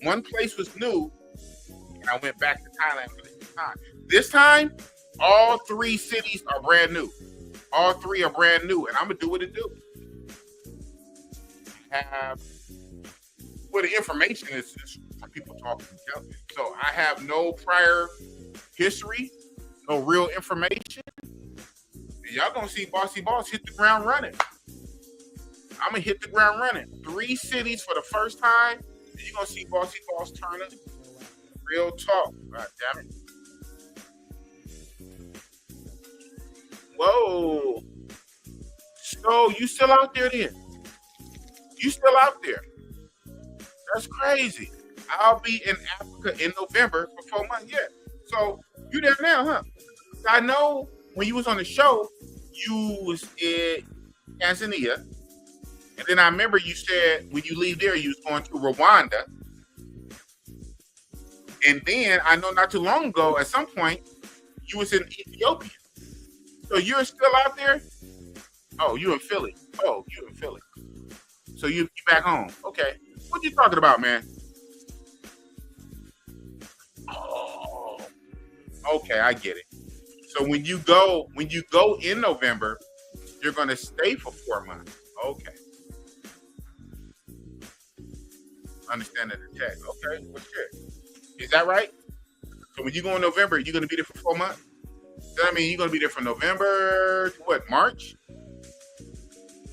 one place was new, and I went back to Thailand for this time. This time, all 3 cities are brand new. All 3 are brand new, and I'm gonna do what it do. The information is from people talking. So I have no prior history, no real information. And y'all gonna see Bossy Boss hit the ground running. I'm gonna hit the ground running. 3 cities for the first time, and you're gonna see Bossy Boss turn up. Real talk. God damn it. Whoa. So you still out there then? You still out there? That's crazy. I'll be in Africa in November for 4 months. Yeah. So you there now, huh? I know when you was on the show, you was in Tanzania. And then I remember you said when you leave there, you was going to Rwanda. And then I know not too long ago, at some point, you was in Ethiopia. So you're still out there? Oh, you in Philly. Oh, you in Philly. So you back home. Okay. What you talking about, man? Oh, okay, I get it. So when you go in November, you're gonna stay for 4 months. Okay. Understanding the text. Okay, well shit. Is that right? So when you go in November, you're gonna be there for 4 months? Does that mean you're gonna be there from November to what, March?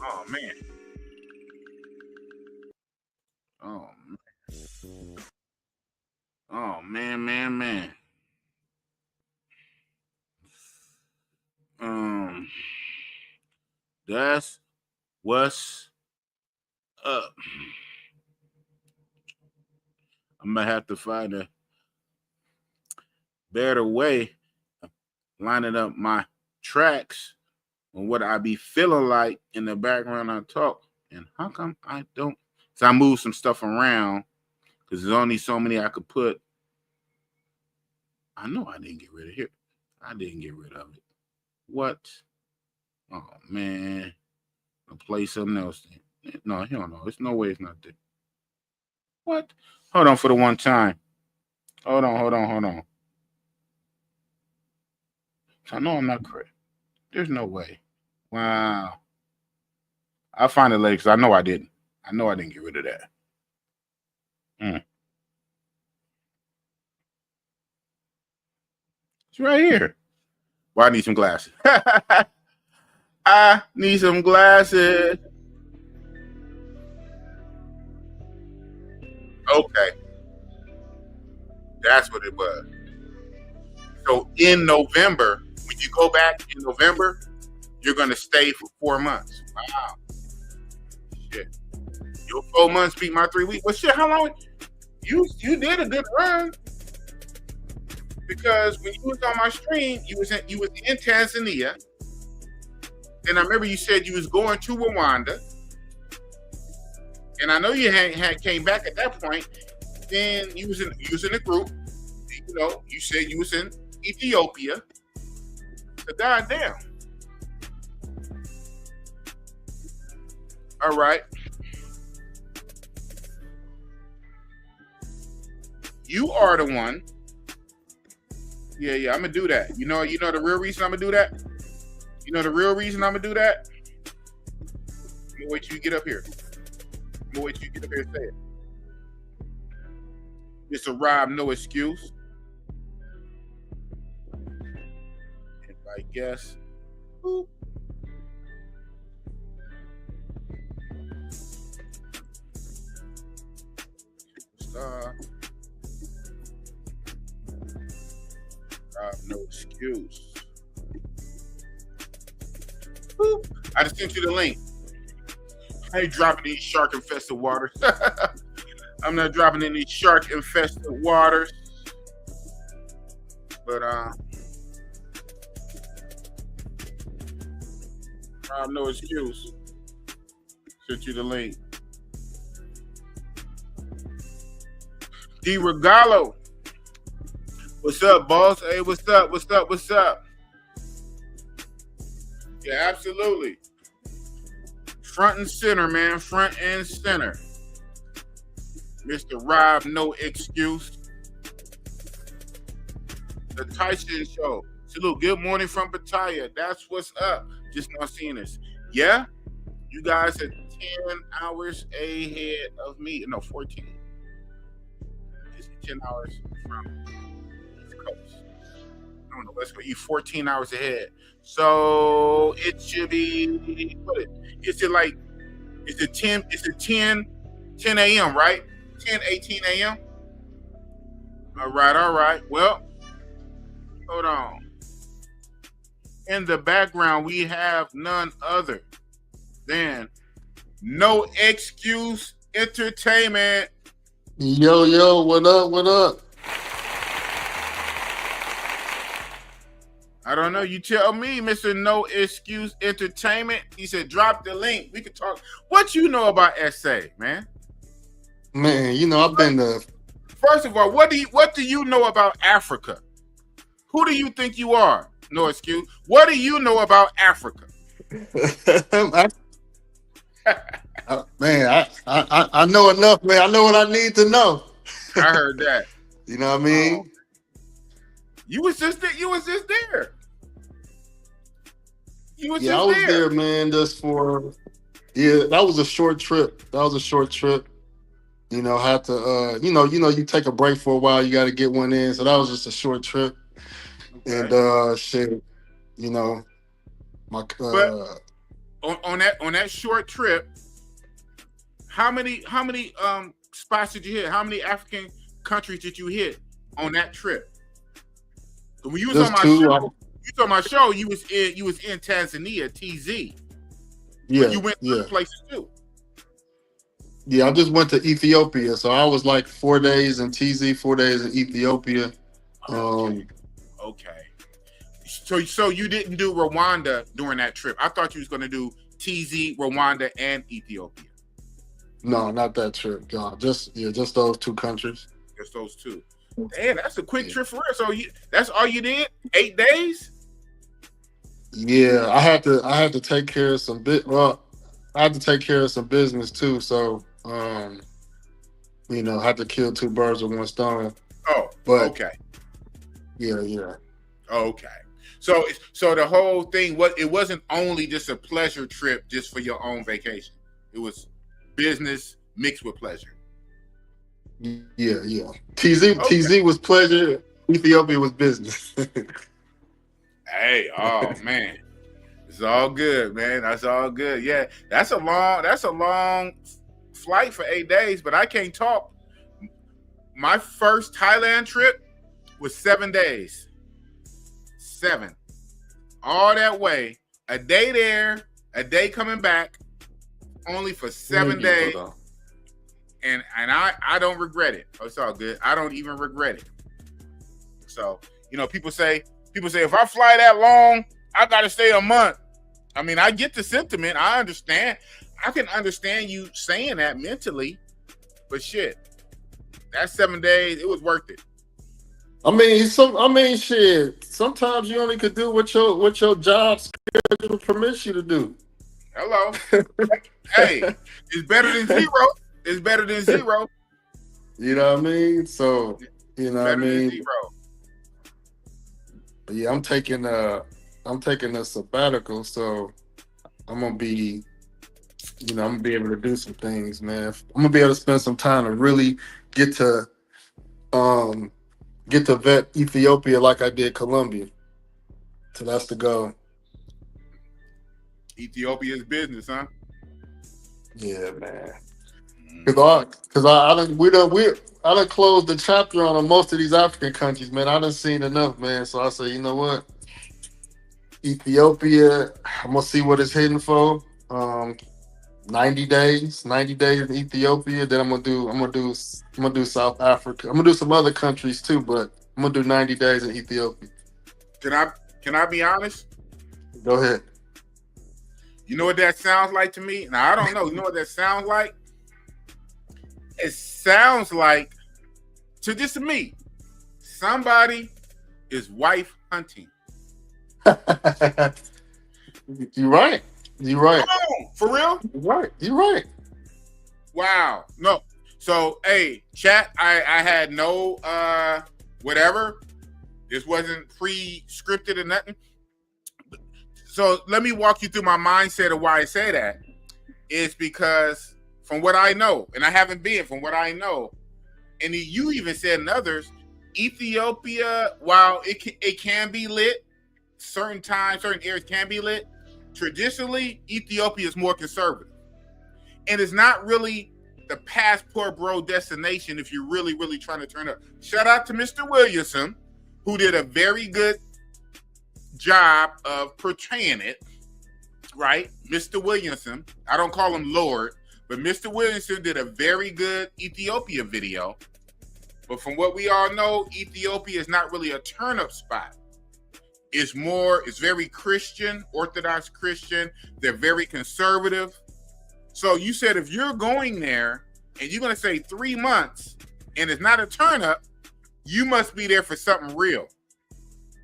Oh man. Oh man. That's what's up. I'm gonna have to find a better way of lining up my tracks and what I be feeling like in the background I talk. And how come I don't? So I move some stuff around because there's only so many I could put. I know I didn't get rid of it. I didn't get rid of it. What? Oh man, I'll play something else. No, he don't know. There's no way it's not there. What? Hold on for the one time. Hold on. I know I'm not correct. There's no way. Wow. I'll find it later because I know I didn't. I know I didn't get rid of that. It's right here. Well, I need some glasses. I need some glasses. Okay. That's what it was. So in November, when you go back in November, you're going to stay for 4 months. Wow. Shit. Your 4 months beat my 3 weeks. Well, shit, how long? You did a good run. Because when you was on my stream, you was in Tanzania. And I remember you said you was going to Rwanda. And I know you had came back at that point. then you was in a group. You know, you said you was in Ethiopia. So goddamn. All right. You are the one. Yeah, I'm gonna do that. You know the real reason I'm gonna do that? You know the real reason I'm gonna do that? I'm gonna wait till you get up here. I'm gonna wait till you get up here and say it. It's a rhyme, no excuse. And I guess. Boop. No excuse. Boop. I just sent you the link. I ain't dropping these shark infested waters. I'm not dropping in these shark infested waters. But no excuse. Sent you the link. D Regalo. What's up, boss? Hey, what's up? What's up? What's up? Yeah, absolutely. Front and center, man. Front and center. Mr. Rob, no excuse. The Tyson Show. Salute. Good morning from Pattaya. That's what's up. Just not seeing this. Yeah? You guys are 10 hours ahead of me. No, 14. It's 10 hours from East Coast. I don't know. Let's go. You 14 hours ahead. So it should be, it's at 10 a.m., right? 10:18 a.m. All right. Well, hold on. In the background, we have none other than No Excuse Entertainment. Yo, what up? I don't know. You tell me, Mr. No Excuse Entertainment. He said, drop the link. We could talk. What you know about SA, man? Man, you know, I've been to... First of all, what do you know about Africa? Who do you think you are? No excuse. What do you know about Africa? Man, I know enough, man. I know what I need to know. I heard that. You know what I mean? You was just there. You was just there. I was there, man, just for... Yeah, that was a short trip. You know, had to, you take a break for a while. You got to get one in. So that was just a short trip. Okay. And shit, you know, my. But on that short trip, how many spots did you hit? How many African countries did you hit on that trip? When you was on my show, you was in Tanzania, TZ. Yeah, but you went to other places too. Yeah, I just went to Ethiopia, so I was like 4 days in TZ, 4 days in Ethiopia. Okay. So you didn't do Rwanda during that trip. I thought you was going to do TZ, Rwanda, and Ethiopia. No, not that trip. God, just those two countries. Just those two. Damn, that's a quick trip for real. So that's all you did? 8 days? Yeah, I had to take care of some I had to take care of some business too. So, had to kill two birds with one stone. Oh, but okay. Yeah. Okay. So the whole thing it wasn't only just a pleasure trip just for your own vacation. It was business mixed with pleasure. Yeah. TZ was pleasure. Ethiopia was business. Hey, oh man. It's all good, man. That's all good. Yeah, that's a long flight for 8 days, but I can't talk. My first Thailand trip was 7 days. 7. All that way. A day there, a day coming back, only for 7 days. And I don't regret it. It's all good. I don't even regret it. So, people say if I fly that long, I gotta stay a month. I mean, I get the sentiment. I understand. I can understand you saying that mentally, but shit, that 7 days, it was worth it. I mean, shit. Sometimes you only could do what your job schedule permits you to do. Hello. Hey, it's better than zero. It's better than zero. You know what I mean? So, you know what I Better than mean? zero. But yeah, I'm taking a sabbatical, so I'm gonna be, I'm gonna be able to do some things, man. I'm gonna be able to spend some time to really get to um get to vet Ethiopia like I did Colombia. So that's the goal. Ethiopia's business, huh? Yeah, man. Cause I done closed the chapter on most of these African countries, man. I done seen enough, man. So I say, you know what? Ethiopia, I'm gonna see what it's hitting for. 90 days in Ethiopia. Then I'm gonna do South Africa. I'm gonna do some other countries too, but I'm gonna do 90 days in Ethiopia. Can I be honest? Go ahead. You know what that sounds like to me? Now I don't know. You know what that sounds like? It sounds like to me, somebody is wife hunting. You're right. You're right. Come on, for real? You're right. You're right. Wow. No. So, hey, chat, I had no whatever. This wasn't pre-scripted or nothing. So let me walk you through my mindset of why I say that. It's because from what I know, and I haven't been, from what I know, and you even said in others, Ethiopia, while it can be lit, certain times, certain areas can be lit, traditionally, Ethiopia is more conservative. And it's not really the passport bro destination if you're really, really trying to turn up. Shout out to Mr. Williamson, who did a very good job of portraying it, right? Mr. Williamson, I don't call him Lord, but Mr. Williamson did a very good Ethiopia video. But from what we all know, Ethiopia is not really a turn-up spot. It's very Christian, Orthodox Christian. They're very conservative. So you said if you're going there and you're going to say 3 months and it's not a turn-up, you must be there for something real.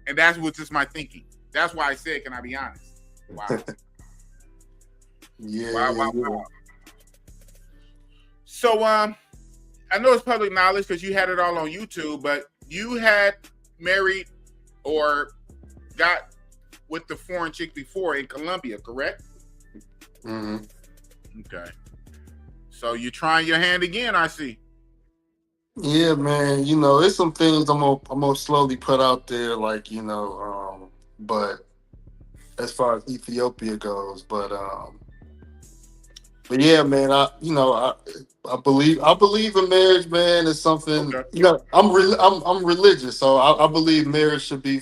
And that's what's just my thinking. That's why I said, can I be honest? Wow. Yeah. Wow. So, I know it's public knowledge because you had it all on YouTube, but you had married or got with the foreign chick before in Colombia, correct? Mm-hmm. Okay. So you're trying your hand again, I see. Yeah, man. There's some things I'm gonna slowly put out there, like but as far as Ethiopia goes, but yeah, man. I believe in marriage, man. It's something. Okay. I'm religious, so I believe marriage should be.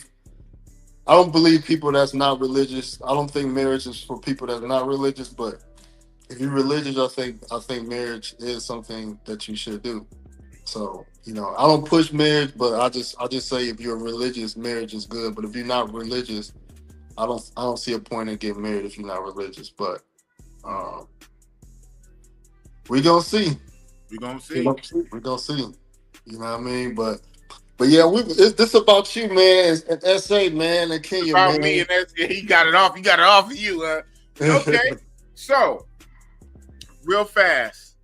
I don't believe people that's not religious. I don't think marriage is for people that's not religious, but if you're religious, I think marriage is something that you should do. So, I don't push marriage, but I just say if you're religious, marriage is good. But if you're not religious, I don't see a point in getting married if you're not religious. But we gonna see. We're gonna see. We're gonna see. You know what I mean? But yeah, this about you, man. And SA, man, and Kenya, about man. me, and he got it off. He got it off of you. Okay. So, real fast,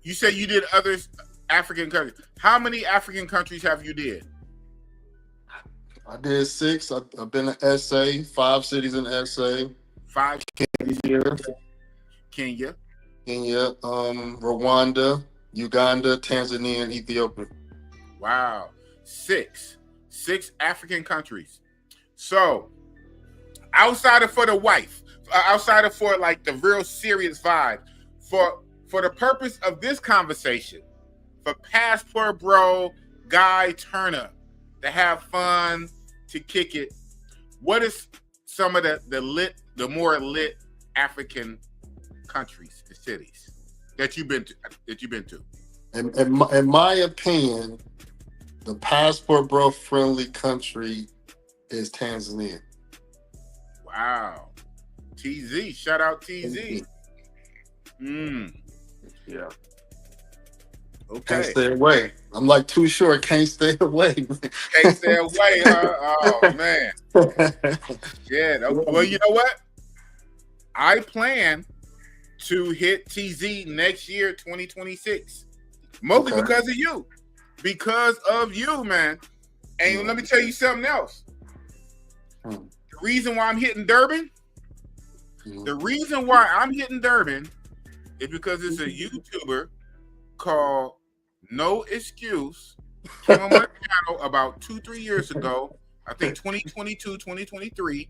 you said you did other African countries. How many African countries have you did? I did 6. I've been in SA, 5 cities in SA. 5 Kenya, Rwanda, Uganda, Tanzania, and Ethiopia. Wow. 6 African countries. So, outside of for the wife, outside of for like the real serious vibe, for the purpose of this conversation, for passport bro, guy turn up, to have fun, to kick it, what is some of the more lit African countries and cities that you've been to? In my opinion, the passport bro friendly country is Tanzania. Wow. TZ, shout out TZ. Yeah. Can't Okay. stay away. I'm like too short. Can't stay away. Can't stay away, huh? Oh man. Yeah. Well, you know what? I plan to hit TZ next year, 2026. Mostly Okay. because of you. Because of you, man. And let me tell you something else. The reason why I'm hitting Durban, the reason why I'm hitting Durban is because it's a YouTuber called No Excuse. Came on my channel about 2-3 years ago, I think 2022, 2023,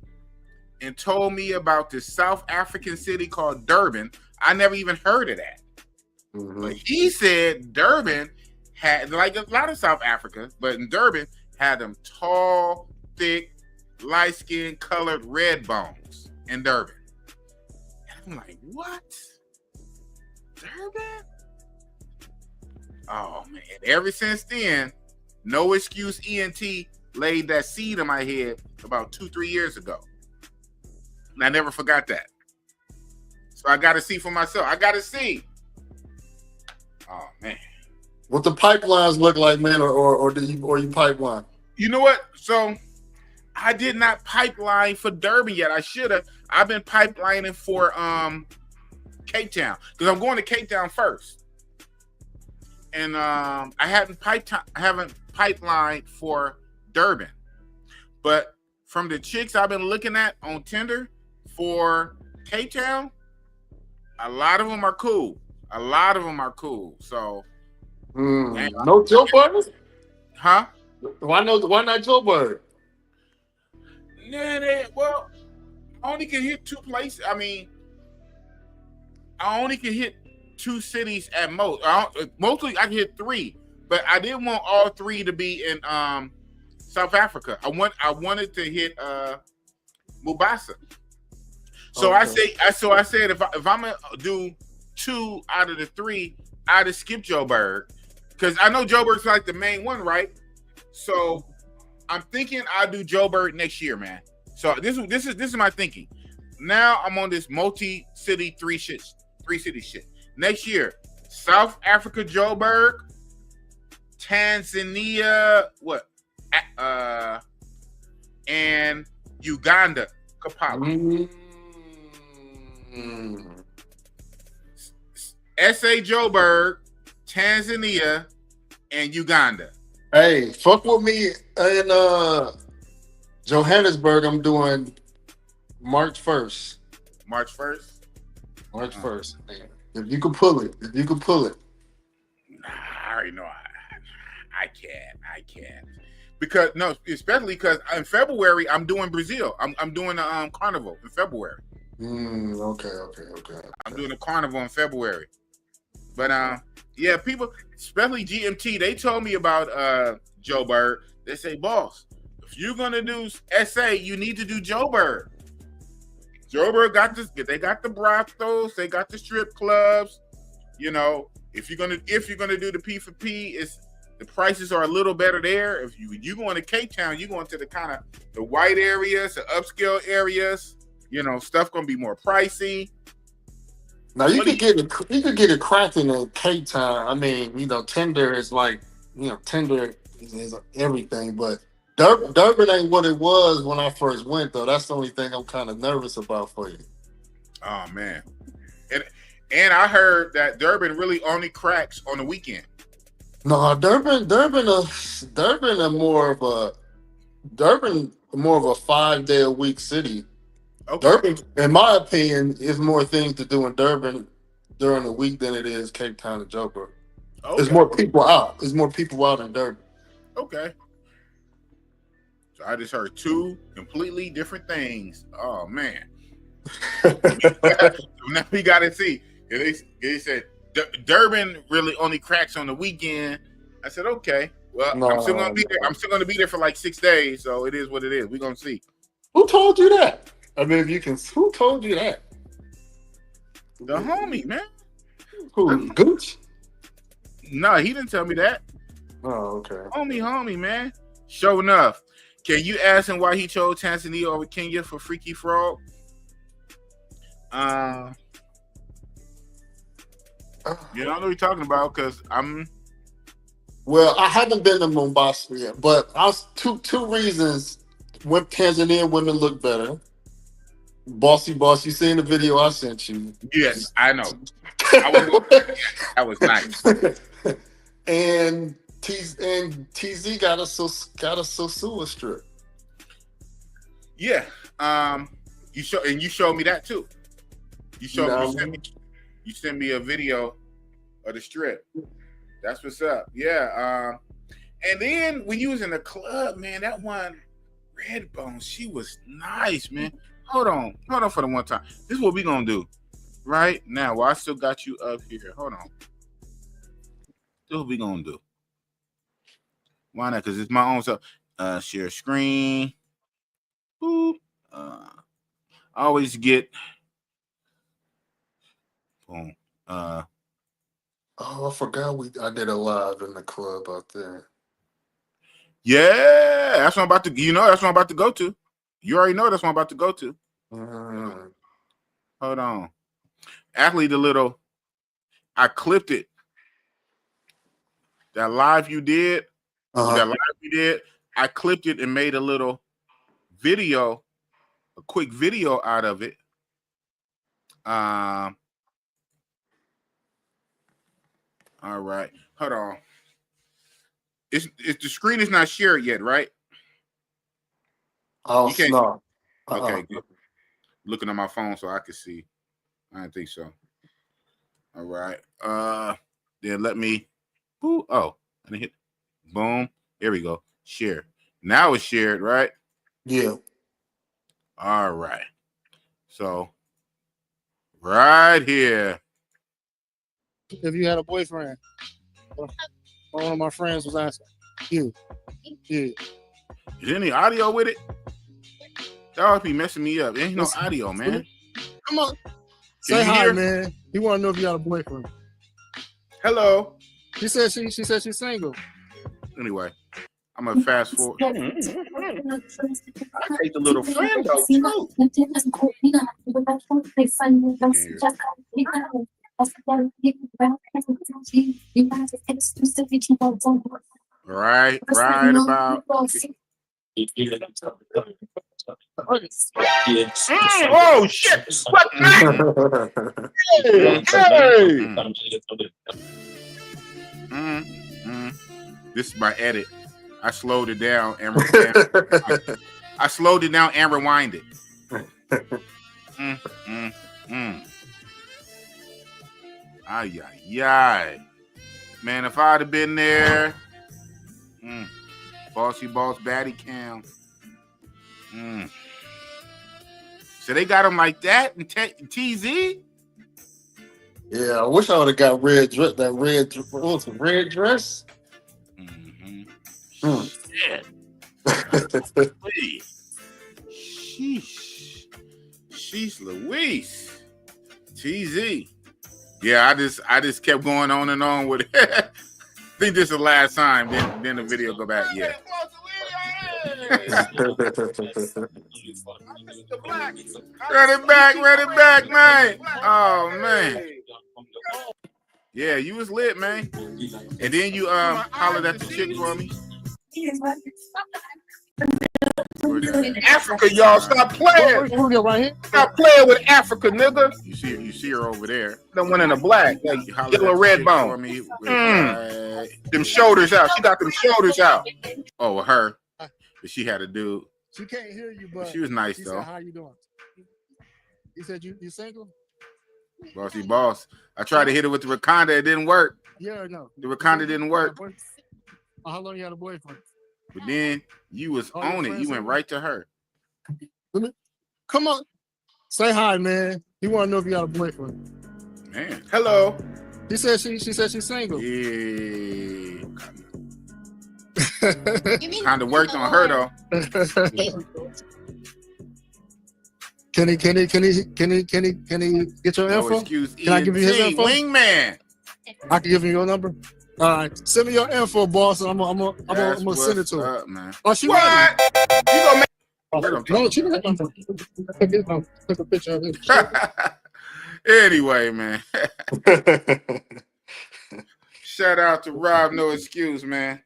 and told me about this South African city called Durban. I never even heard of that. But he said Durban had, like a lot of South Africa, but in Durban, had them tall, thick, light-skinned, colored red bones in Durban. And I'm like, what? Durban? Oh, man. Ever since then, No Excuse ENT laid that seed in my head about 2-3 years ago. And I never forgot that. So I got to see for myself. I got to see. Oh, man. What the pipelines look like, man, or you pipeline? You know what? So I did not pipeline for Durban yet. I should have. I've been pipelining for Cape Town because I'm going to Cape Town first, and I haven't pipelined for Durban. But from the chicks I've been looking at on Tinder for Cape Town, a lot of them are cool. So, no Joe Bird? huh? Why not Joe Bird? Nah, well, I only can hit 2 places. I mean, I only can hit 2 cities at most. Mostly I can hit 3, but I didn't want all 3 to be in South Africa. I wanted to hit Mombasa. So okay. I said if I'm gonna do 2 out of the 3, I'd have skipped Joburg because I know Joburg's like the main one, right? So I'm thinking I'll do Joburg next year, man. So this is my thinking. Now I'm on this multi-city 3 city shit. Next year, South Africa, Joburg, Tanzania, and Uganda, Kampala. SA Joburg, Tanzania, and Uganda. Hey, fuck with me in Johannesburg. I'm doing March 1st. March 1st? March 1st. If you can pull it. I already know I can't. Because especially because in February I'm doing Brazil. I'm doing a carnival in February. Okay. I'm doing a carnival in February. But yeah, people, especially GMT, they told me about Joburg. They say, boss, if you're gonna do SA, you need to do Joburg. Joburg got this. They got the brothels. They got the strip clubs. You know, if you're gonna do the P for P, the prices are a little better there. If you going to Cape Town, you going to the kind of the white areas, the upscale areas. You know, stuff gonna be more pricey. Now you could get it cracking in Cape Town. I mean, Tinder is like, Tinder is everything, but Durban ain't what it was when I first went, though. That's the only thing I'm kind of nervous about for you. Oh man, and I heard that Durban really only cracks on the weekend. No, Durban more of a 5-day-a-week city. Okay. Durban, in my opinion, is more things to do in Durban during the week than it is Cape Town and Joburg. Okay. There's more people out. There's more people out in Durban. Okay. So I just heard 2 completely different things. Oh man. Now we gotta see. They said Durban really only cracks on the weekend. I said, okay. Well, I'm still gonna be there. I'm still gonna be there for like 6 days, so it is what it is. We're gonna see. Who told you that? I mean, if you can, who told you that? The homie, man. Who? Gooch? No, he didn't tell me that. Oh, okay. Homie, man. Sure enough. Can you ask him why he chose Tanzania over Kenya for Freaky Frog? You don't know what you're talking about because I'm Well, I haven't been to Mombasa yet, but I was two reasons. When Tanzanian women look better. Bossy boss, you seen the video I sent you? Yes, I know. I was that was nice. and TZ got a Sosua strip. Yeah. You showed me that too. You sent me a video of the strip. That's what's up. Yeah. And then when you was in the club, man, that one Redbone, she was nice, man. Hold on for the one time. This is what we gonna do right now. Well, I still got you up here. Hold on. This is what we gonna do. Why not? Because it's my own stuff. Share screen. Boop. I always get boom. Oh, I forgot I did a live in the club out there. Yeah, that's what I'm about to. That's what I'm about to go to. You already know that's what I'm about to go to. Hold on. Actually, I clipped it. That live you did. I clipped it and made a little video, a quick video out of it. All right. Hold on. It's the screen is not shared yet, right? Oh, no. Okay, good. Looking at my phone so I can see. I don't think so. All right. Then let me. Ooh, I didn't hit. Boom. Here we go. Share. Now it's shared, right? Yeah. All right. So, right here. If you had a boyfriend, one of my friends was asking you. Yeah. Is there any audio with it? That would be messing me up. There ain't no audio, man. Come on. Say hi, man. He want to know if you got a boyfriend. Hello. She said she's single. Anyway, I'm gonna fast forward. I take the little friend though too. Right about. Oh shit! What? This is my edit. I slowed it down and I slowed it down and rewind it. Ay, ay, ay. Man, if I'd have been there, Bossy Boss Baddie Cam. So they got him like that in TZ? Yeah, I wish I would have got red dress. That red, what was it, red dress? Shit. Sheesh Louise. TZ. Yeah, I just kept going on and on with it. I think this is the last time. Then the video go back. Yeah. Run it back, man. Oh man. Yeah, you was lit, man. And then you hollered at the chick for me. Africa, y'all, stop playing. Stop playing with Africa, nigga. You see her over there. The one in the black, yellow red bone. Them shoulders out. She got them shoulders out. Oh, her. But she had a dude. She can't hear you, but she was nice though. Said, how you doing? He said you single? Bossy boss. I tried to hit it with the Wakanda. It didn't work. Yeah, no. The Wakanda didn't work. How long you had a boyfriend? But then you was on it. You went right to her. Come on. Say hi, man. He want to know if you got a boyfriend. Man. Hello. She said she's single. Yeah. Kind of worked on her though. Can he get your info? Can I give you his info? Wingman. I can give you your number. All right, send me your info, boss, and I'm gonna send it to her. Man. Oh, she what? Ready? You gonna make? No, she took a picture of it. Anyway, man. Shout out to Rob No Excuse, man.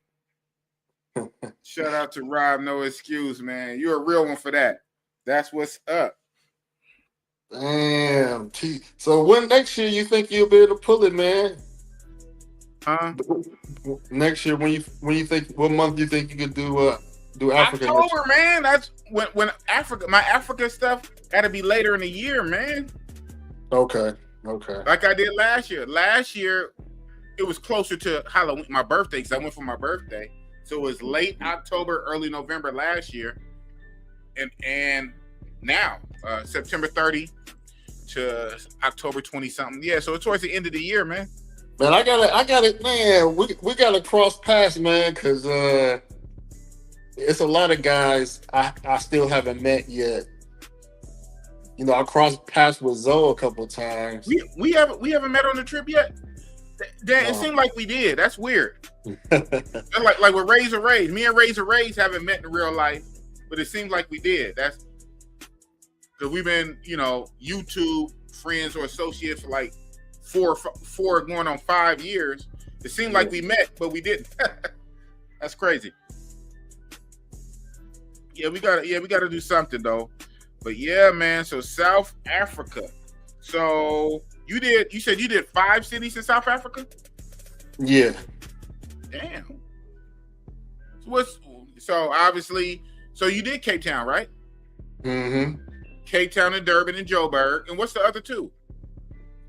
Shout out to Rob No Excuse, man. You're a real one for that. That's what's up. Damn. So when next year you think you'll be able to pull it, man? Huh? Next year, when you think, what month do you think you could do Africa? October, man. That's when my Africa stuff got to be later in the year, man. Okay. Like I did last year. Last year, it was closer to Halloween, my birthday, because I went for my birthday. So it was late October, early November last year, and now September 30 to October 20 something. Yeah, so it's towards the end of the year, man. Man, I got it, man. We got to cross paths, man, because it's a lot of guys I still haven't met yet. You know, I crossed paths with Zoe a couple times. We haven't met on the trip yet. Dan, it seemed like we did. That's weird. like with Razor Rays. Me and Razor Rays haven't met in real life, but it seems like we did. That's because we've been, YouTube friends or associates for like four going on 5 years. It seemed like we met, but we didn't. That's crazy. Yeah, we gotta do something though. But yeah, man. So South Africa. So you said you did 5 cities in South Africa? Yeah. Damn. So obviously, so you did Cape Town, right? Mm-hmm. Cape Town and Durban and Joburg. And what's the other two?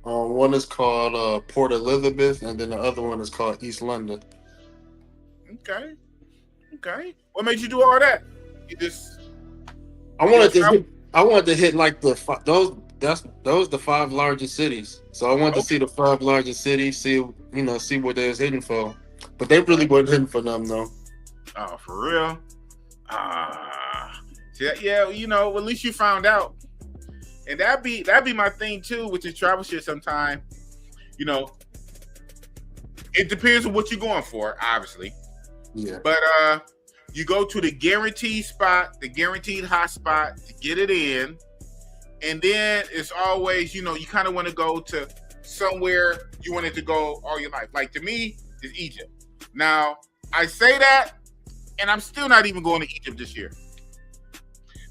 One is called Port Elizabeth, and then the other one is called East London. Okay. What made you do all that? You just I wanted to hit like the 5 largest cities. So I wanted to see the 5 largest cities, see what they was hitting for. But they really weren't hitting for them though. Oh, for real? Yeah, at least you found out. And that'd be my thing too with the travel shit sometime. It depends on what you're going for, obviously. Yeah. But you go to the guaranteed spot, the guaranteed hot spot to get it in. And then it's always, you kind of want to go to somewhere you wanted to go all your life. Like to me, it's Egypt. Now, I say that, and I'm still not even going to Egypt this year.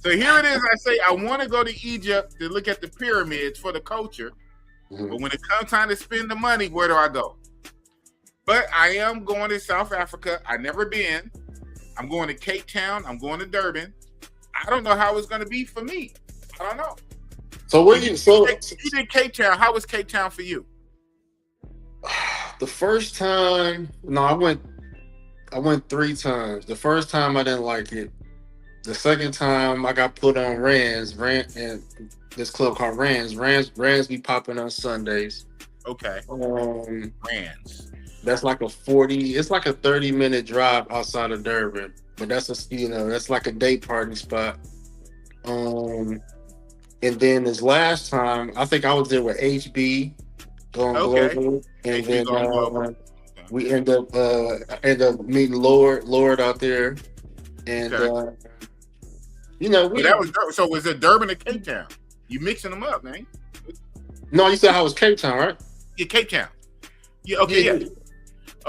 So here it is. I say I want to go to Egypt to look at the pyramids for the culture. Mm-hmm. But when it comes time to spend the money, where do I go? But I am going to South Africa. I've never been. I'm going to Cape Town. I'm going to Durban. I don't know how it's going to be for me. I don't know. So when you did Cape Town, how was Cape Town for you? The first time, no, I went 3 times. The first time I didn't like it. The second time I got put on Rands, and this club called Rands. Rands be popping on Sundays. Okay. Rands. That's like it's like a 30-minute drive outside of Durban. But that's like a day party spot. And then this last time, I think I was there with HB going global. And then we end up meeting Lord out there. And was it Durban or Cape Town? You mixing them up, man. No, you said how was Cape Town, right? Yeah, Cape Town. Yeah, okay, yeah. Okay.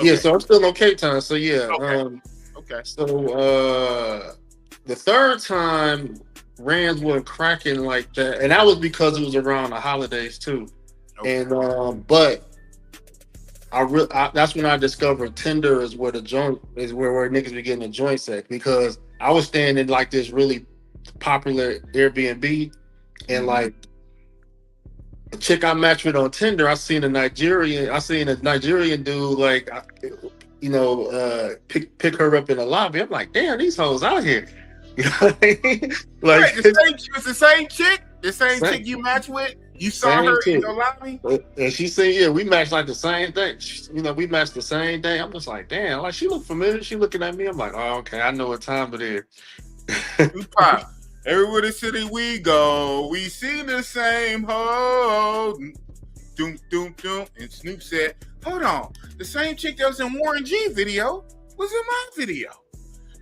Yeah, so I'm still on Cape Town. So yeah. Okay. So the third time Rands wasn't cracking like that, and that was because it was around the holidays too. Okay. And but that's when I discovered Tinder is where the joint is where niggas be getting the joints at, because I was staying in like this really popular Airbnb, and like the chick I matched with on Tinder, I seen a Nigerian dude like pick her up in the lobby. I'm like, damn, these hoes out here. You know what I mean? Like it's the same chick? The same chick you matched with? You saw her in your lobby? And she said, yeah, we matched like the same day. We matched the same day. I'm just like, damn, like she look familiar. She looking at me. I'm like, oh, okay, I know what time it is. Tupac, everywhere the city we go, we see the same hoe. Doom, doom, doom. And Snoop said, hold on, the same chick that was in Warren G video was in my video.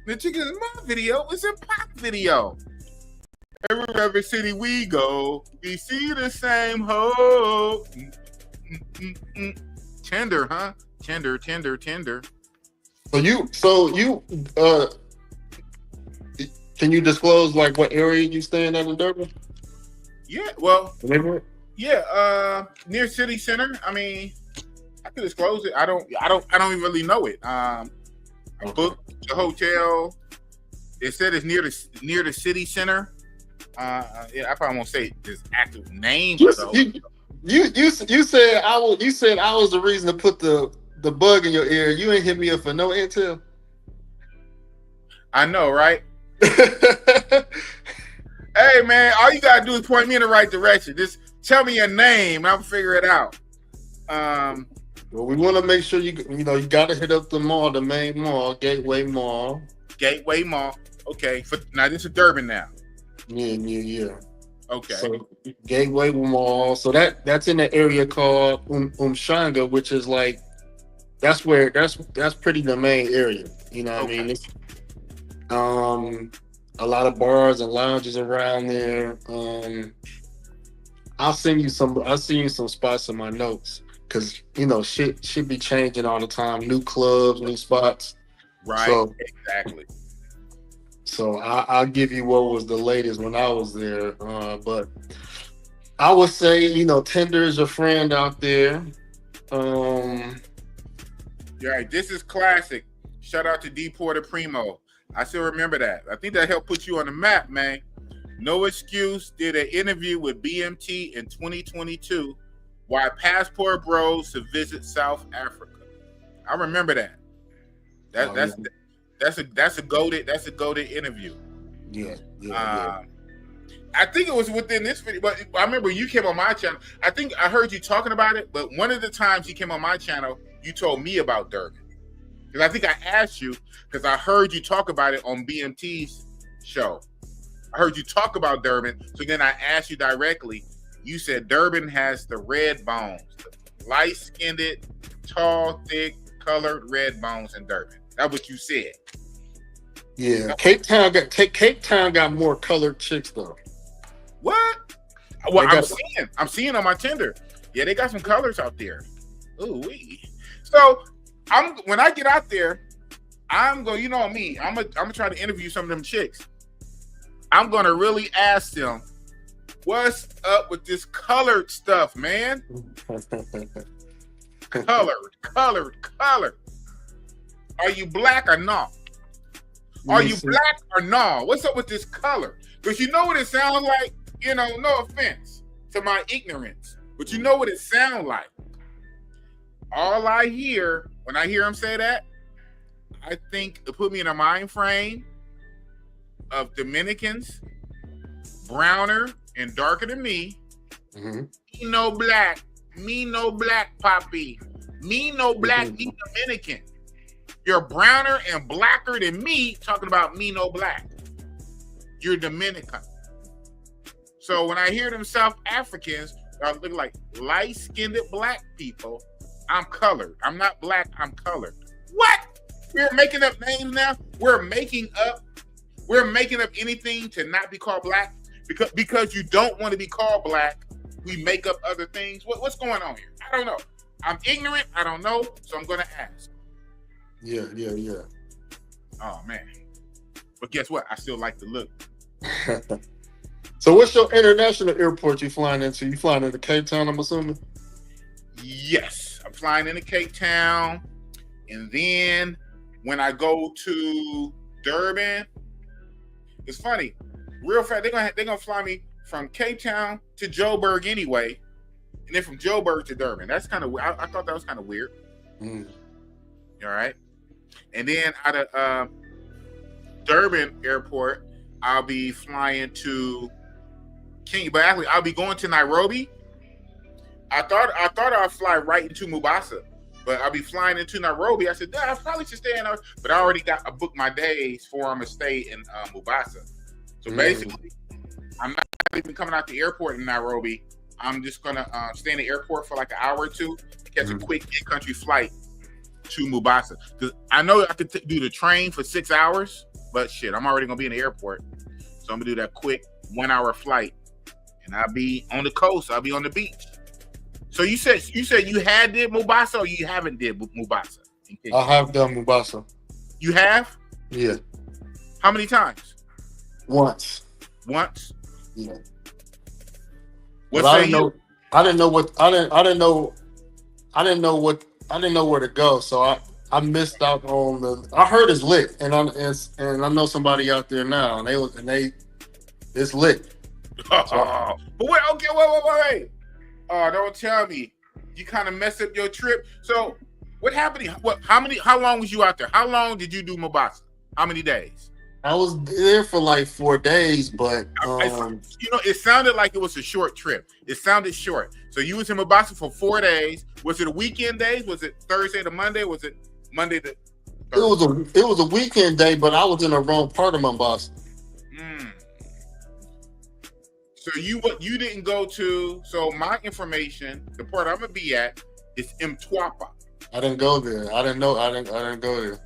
The chick in my video was in Pac video. Every city we go, we see the same hoe. Tender, huh? Tender. So you can you disclose like what area you staying at in Durban? Yeah, well, Neighborhood? yeah, near city center. I mean, I could disclose it. I don't even really know it. I booked the hotel. They said it's near the city center. Yeah, I probably won't say this active name. You said I was the reason to put the bug in your ear. You ain't hit me up for no intel. I know, right? Hey man, all you gotta do is point me in the right direction. Just tell me your name, and I'll figure it out. Well, we want to make sure you got to hit up the mall, the main mall, Gateway Mall. Gateway Mall. Okay, now this is Durban now. Yeah. Okay. So Gateway Mall. So that's in the area called Umshanga, which is like that's pretty the main area. You know what I mean? It's, a lot of bars and lounges around there. I'll send you some spots in my notes because shit be changing all the time. New clubs, new spots. Right. So, exactly. So I'll give you what was the latest when I was there. But I would say, Tinder is a friend out there. Yeah, this is classic. Shout out to D Porter Primo. I still remember that. I think that helped put you on the map, man. No Excuse did an interview with BMT in 2022. Why Passport Bros to visit South Africa. I remember that. That's a goated interview. Yeah. I think it was within this video, but I remember you came on my channel. I think I heard you talking about it, but one of the times you came on my channel, you told me about Durban. Because I think I asked you, because I heard you talk about it on BMT's show. I heard you talk about Durban, so then I asked you directly. You said Durban has the red bones, the light-skinned, tall, thick, colored red bones in Durban. That's what you said. Yeah, Cape Town got more colored chicks though. What? Well, I'm seeing on my Tinder. Yeah, they got some colors out there. Ooh wee. So when I get out there, I'm going. You know me. I'm gonna try to interview some of them chicks. I'm gonna really ask them, what's up with this colored stuff, man? Colored. Are you black or not? Are you black or no? What's up with this color? Because you know what it sounds like? No offense to my ignorance, but you know what it sounds like. All I hear when I hear him say that, I think it put me in a mind frame of Dominicans, browner and darker than me. Mm-hmm. Me no black, poppy. Me no black, me Dominican. You're browner and blacker than me, talking about me no black. You're Dominican. So when I hear them South Africans look like light-skinned black people, I'm colored. I'm not black, I'm colored. What? We're making up names now? We're making up anything to not be called black? Because you don't want to be called black, we make up other things. What's going on here? I don't know. I'm ignorant, I don't know, so I'm gonna ask. Yeah. Oh man. But guess what? I still like the look. So what's your international airport you flying into? You flying into Cape Town, I'm assuming? Yes. I'm flying into Cape Town. And then when I go to Durban, it's funny. Real fast, they're gonna fly me from Cape Town to Joburg anyway. And then from Joburg to Durban. That's kind of weird. I thought that was kind of weird. All right. And then out of Durban Airport, I'll be flying to Kenya, but actually I'll be going to Nairobi. I thought I'd fly right into Mombasa, but I'll be flying into Nairobi. I said, I probably should stay in Nairobi, but I already booked my days for I'm gonna stay in Mombasa. So basically, I'm not even coming out the airport in Nairobi. I'm just gonna stay in the airport for like an hour or two, catch a quick in-country flight to Mombasa. Because I know I could do the train for 6 hours, but shit, I'm already gonna be in the airport, so I'm gonna do that quick 1 hour flight, and I'll be on the coast. I'll be on the beach. So you said you had did Mombasa or you haven't did Mombasa? I have done Mombasa. You have? Yeah. How many times? Once. Once? Yeah. What But I say didn't you? know. I didn't know where to go. So I missed out on the. I heard it's lit, and I know somebody out there now, and it's lit. But wait, okay, wait. Don't tell me you kind of messed up your trip. So what happened? How long was you out there? How long did you do Mombasa? How many days? I was there for like 4 days, but it sounded like it was a short trip. It sounded short. So you was in Mombasa for 4 days. Was it a weekend days? Was it Thursday to Monday? Was it Monday to Thursday? It was a weekend day, but I was in the wrong part of Mombasa. So you didn't go to. So my information, the part I'm gonna be at is Mtwapa. I didn't go there. I didn't go there.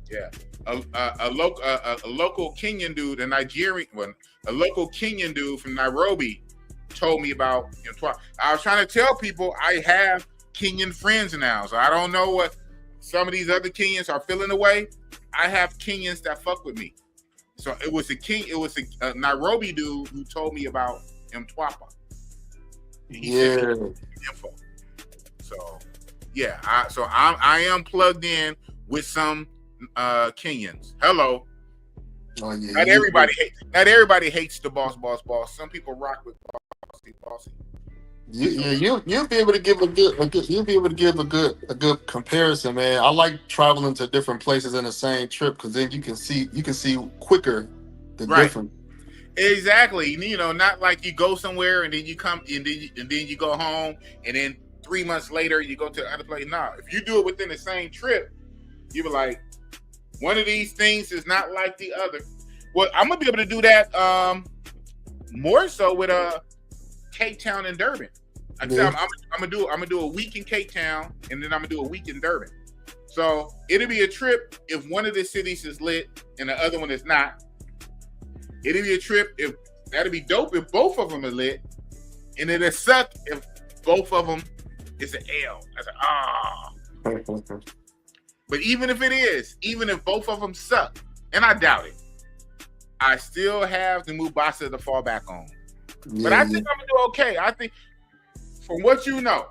Yeah, a local Kenyan dude, a local Kenyan dude from Nairobi told me about Mtwapa. I was trying to tell people I have Kenyan friends now, so I don't know what some of these other Kenyans are feeling away. I have Kenyans that fuck with me. So it was a Nairobi dude who told me about Mtwapa. Yeah. Info. So yeah, I am plugged in with some Kenyans. Hello. Oh, yeah. Not everybody hates the boss. Some people rock with bossy. You'll be able to give a good comparison, man. I like traveling to different places in the same trip because then you can see quicker the difference. Exactly. Not like you go somewhere and then you come and then you go home and then 3 months later you go to the other place. Nah, if you do it within the same trip, you be like, one of these things is not like the other. Well, I'm gonna be able to do that more so with Cape Town and Durban. I'm gonna do a week in Cape Town and then I'm gonna do a week in Durban. So it'll be a trip if one of the cities is lit and the other one is not. It'll be a trip if that'll be dope if both of them are lit, and it'll suck if both of them is an L. I said, But even if both of them suck, and I doubt it, I still have the Mombasa to fall back on. But I think I'm gonna do okay. I think from what you know,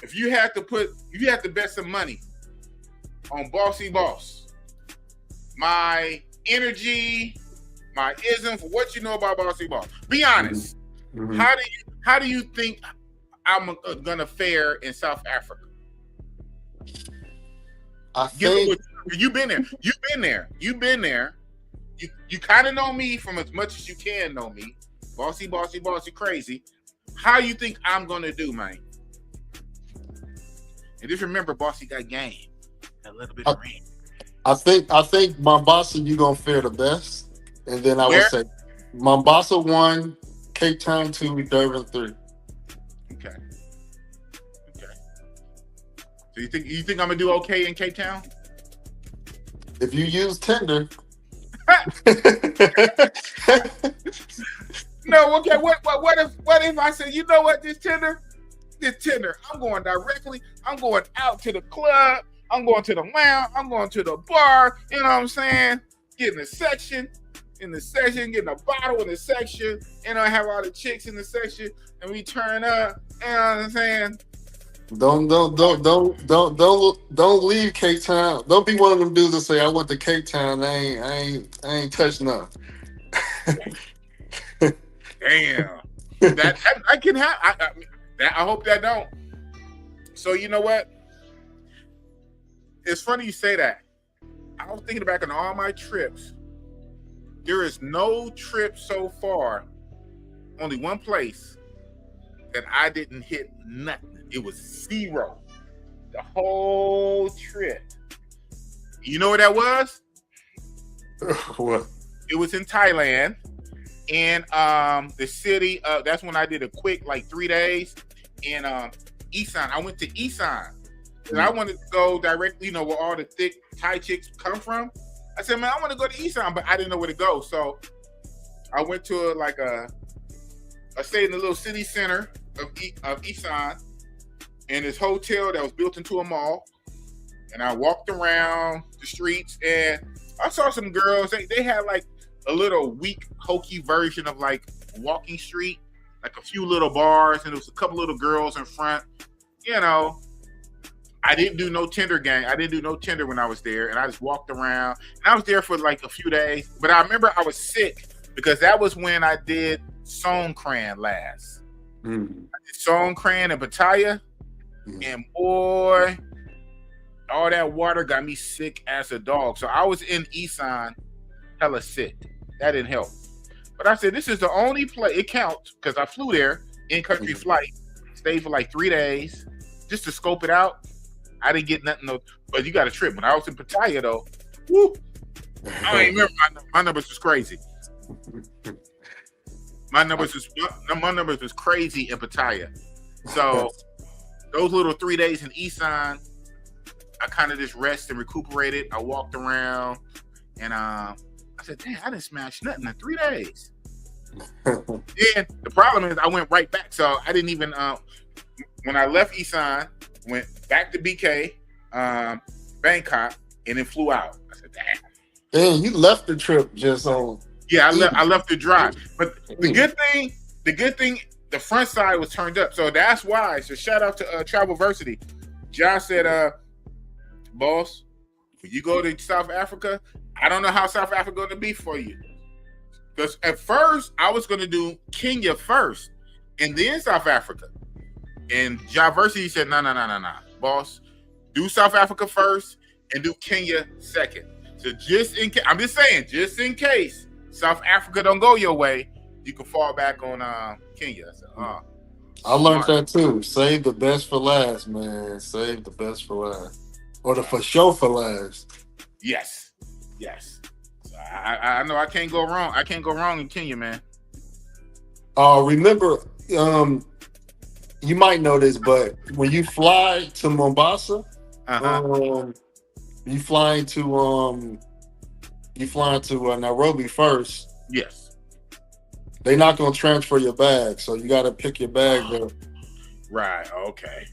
if you had to bet some money on Bossy Boss, my energy, my ism, for what you know about Bossy Boss, be honest. Mm-hmm. How do you think I'm gonna fare in South Africa? I think you've been there. You kind of know me from as much as you can know me. Bossy, crazy. How you think I'm gonna do, man? And just remember, Bossy got game. A little bit of rain. I think Mombasa you gonna fare the best, and then I would say Mombasa 1, Cape Town 2, Durban 3. Okay. So you think I'm gonna do okay in Cape Town? If you use Tinder. No, okay. What if I say, you know what, this Tinder, I'm going directly. I'm going out to the club. I'm going to the lounge. I'm going to the bar. You know what I'm saying? Getting a section in the section, getting a bottle in the section, and I have all the chicks in the section, and we turn up. You know what I'm saying? Don't leave Cape Town. Don't be one of them dudes that say I went to Cape Town. I ain't touched nothing. Damn. that I can have. I hope that don't. So you know what? It's funny you say that. I was thinking back on all my trips. There is no trip so far, only one place that I didn't hit nothing. It was 0. The whole trip. You know what that was? What? It was in Thailand. And the city, that's when I did a quick 3 days. And Isan, I went to Isan. And I wanted to go directly, where all the thick Thai chicks come from. I said, man, I want to go to Isan, but I didn't know where to go. So I went to I stayed in the little city center of Isan in this hotel that was built into a mall. And I walked around the streets and I saw some girls. They had like a little weak, hokey version of like walking street, like a few little bars, and there was a couple little girls in front. You know, I didn't do no Tinder gang. I didn't do no Tinder when I was there, and I just walked around. And I was there for like a few days, but I remember I was sick because that was when I did Songkran last. I did Songkran and Pattaya, and boy, all that water got me sick as a dog. So I was in Isan, hella sick. That didn't help. But I said, this is the only place, it counts, because I flew there, in-country flight, stayed for like 3 days, just to scope it out. I didn't get nothing, but you got a trip. When I was in Pattaya, though, whoo, I don't even remember, my numbers was crazy. My numbers was crazy in Pattaya. So those little 3 days in Isan, I kind of just rested and recuperated. I walked around, and I said, damn, I didn't smash nothing in 3 days. Then the problem is I went right back. So I didn't even, when I left Isan, went back to BK, Bangkok, and then flew out. I said, damn. Damn, you left the trip just on. Yeah, I left the drive. But the good thing, the front side was turned up. So that's why. So shout out to Travelversity. Josh said, boss, when you go to South Africa, I don't know how South Africa going to be for you. Because at first, I was going to do Kenya first and then South Africa. And Travelversity said, no. Boss, do South Africa first and do Kenya second. So just in case, I'm just saying, just in case South Africa don't go your way, you can fall back on Kenya. So, I learned that too. Save the best for last, man. Save the best for last. Or the for sure for last. Yes. So I know I can't go wrong. I can't go wrong in Kenya, man. Remember, you might know this, but when you fly to Mombasa, you flying to Nairobi first. Yes. They're not gonna transfer your bag, so you gotta pick your bag up. Right. Okay.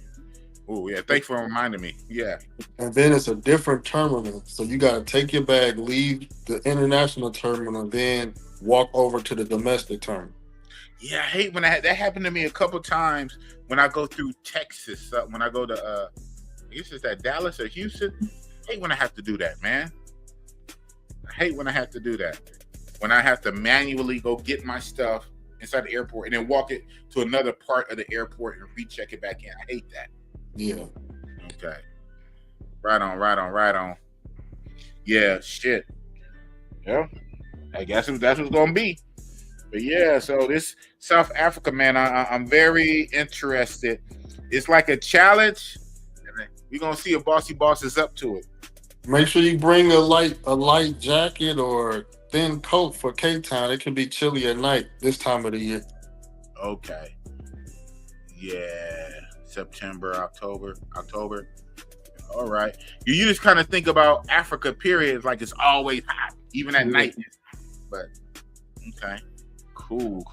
Oh yeah. Thanks for reminding me. Yeah. And then it's a different terminal, so you gotta take your bag, leave the international terminal, then walk over to the domestic terminal. Yeah, I hate when that happened to me a couple times when I go through Texas. When I go to I guess it's that Dallas or Houston. I hate when I have to do that, man. I hate when I have to do that. When I have to manually go get my stuff inside the airport and then walk it to another part of the airport and recheck it back in. I hate that. Yeah. Okay. Right on. Yeah, shit. Yeah. I guess that's what's gonna be. But yeah, so this South Africa, man, I'm very interested. It's like a challenge, and we're gonna see if Bossy Boss is up to it. Make sure you bring a light jacket or thin coat for Cape Town. It can be chilly at night this time of the year. Okay. Yeah. September, October. All right. You just kind of think about Africa, period, like it's always hot, even at night. But okay. Cool.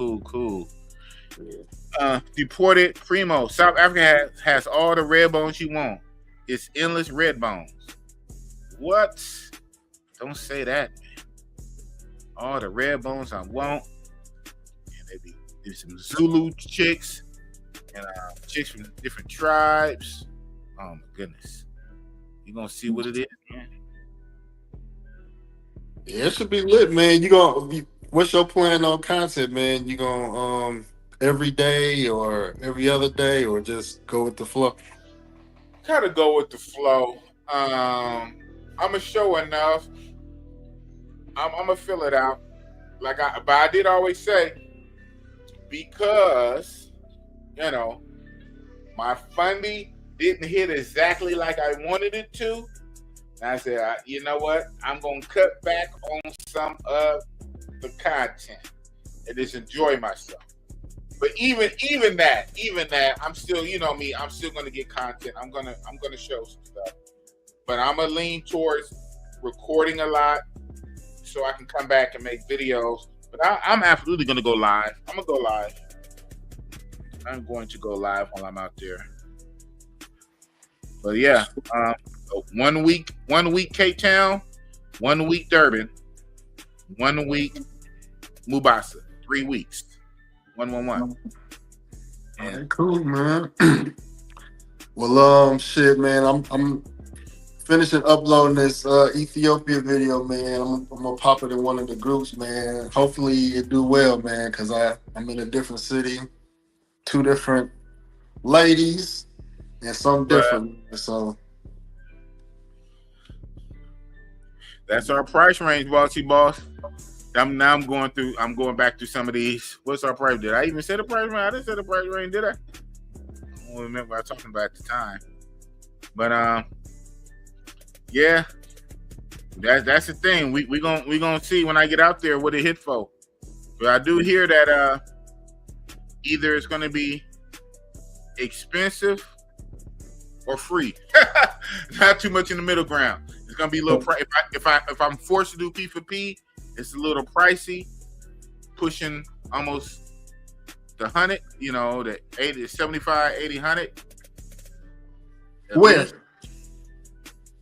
Deported Primo. South Africa has all the red bones you want. It's endless red bones. What? Don't say that, man. All the red bones I want. And there's some Zulu chicks and chicks from different tribes. Oh my goodness. You're gonna see what it is, man. Yeah, it should be lit, man. What's your plan on content, man? You gonna every day or every other day or just go with the flow? Gotta go with the flow. I'm a show enough. I'm gonna fill it out. But I did always say, because my funding didn't hit exactly like I wanted it to. And I said, you know what? I'm gonna cut back on some of the content and just enjoy myself. But even that, I'm still, me, I'm still gonna get content. I'm gonna show some stuff. But I'm gonna lean towards recording a lot so I can come back and make videos. But I'm absolutely gonna go live. I'm gonna go live. I'm going to go live while I'm out there. But yeah, 1 week Cape Town, 1 week Durban, 1 week Mubasa, 3 weeks, 111. All right, cool, man. Well, shit, man. I'm finishing uploading this Ethiopia video, man. I'm gonna pop it in one of the groups, man. Hopefully it do well, man, because I'm in a different city, 2 different ladies, and some different. So that's our price range, Bossy Boss. I'm going back through some of these. What's our price? Did I even say the price range? I didn't say the price range, did I? I don't remember what I was talking about at the time. But yeah, that's the thing. We gonna see when I get out there what it hit for. But I do hear that either it's gonna be expensive or free. Not too much in the middle ground. It's gonna be a little price. If I'm forced to do P for P, it's a little pricey, pushing almost the 100. You know, the 80, 75, 80, 100. where?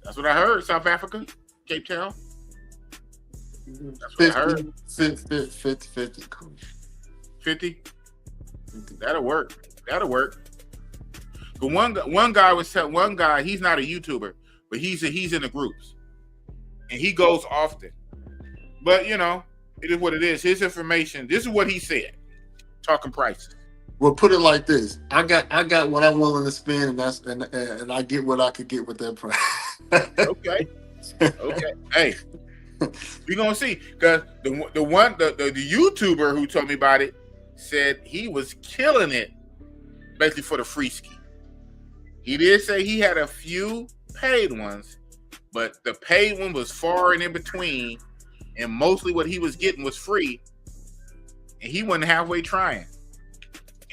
That's what I heard. South Africa, Cape Town. That's what I heard. 50. Cool. 50. That'll work. But one guy was telling one guy, he's not a YouTuber, but he's in the groups, and he goes often. But you know, it is what it is. His information. This is what he said. Talking prices. Well, put it like this: I got what I'm willing to spend, and I get what I could get with that price. Okay. Hey, we gonna see, because the YouTuber who told me about it said he was killing it, basically for the free ski. He did say he had a few paid ones, but the paid one was far and in between, and mostly what he was getting was free, and he wasn't halfway trying.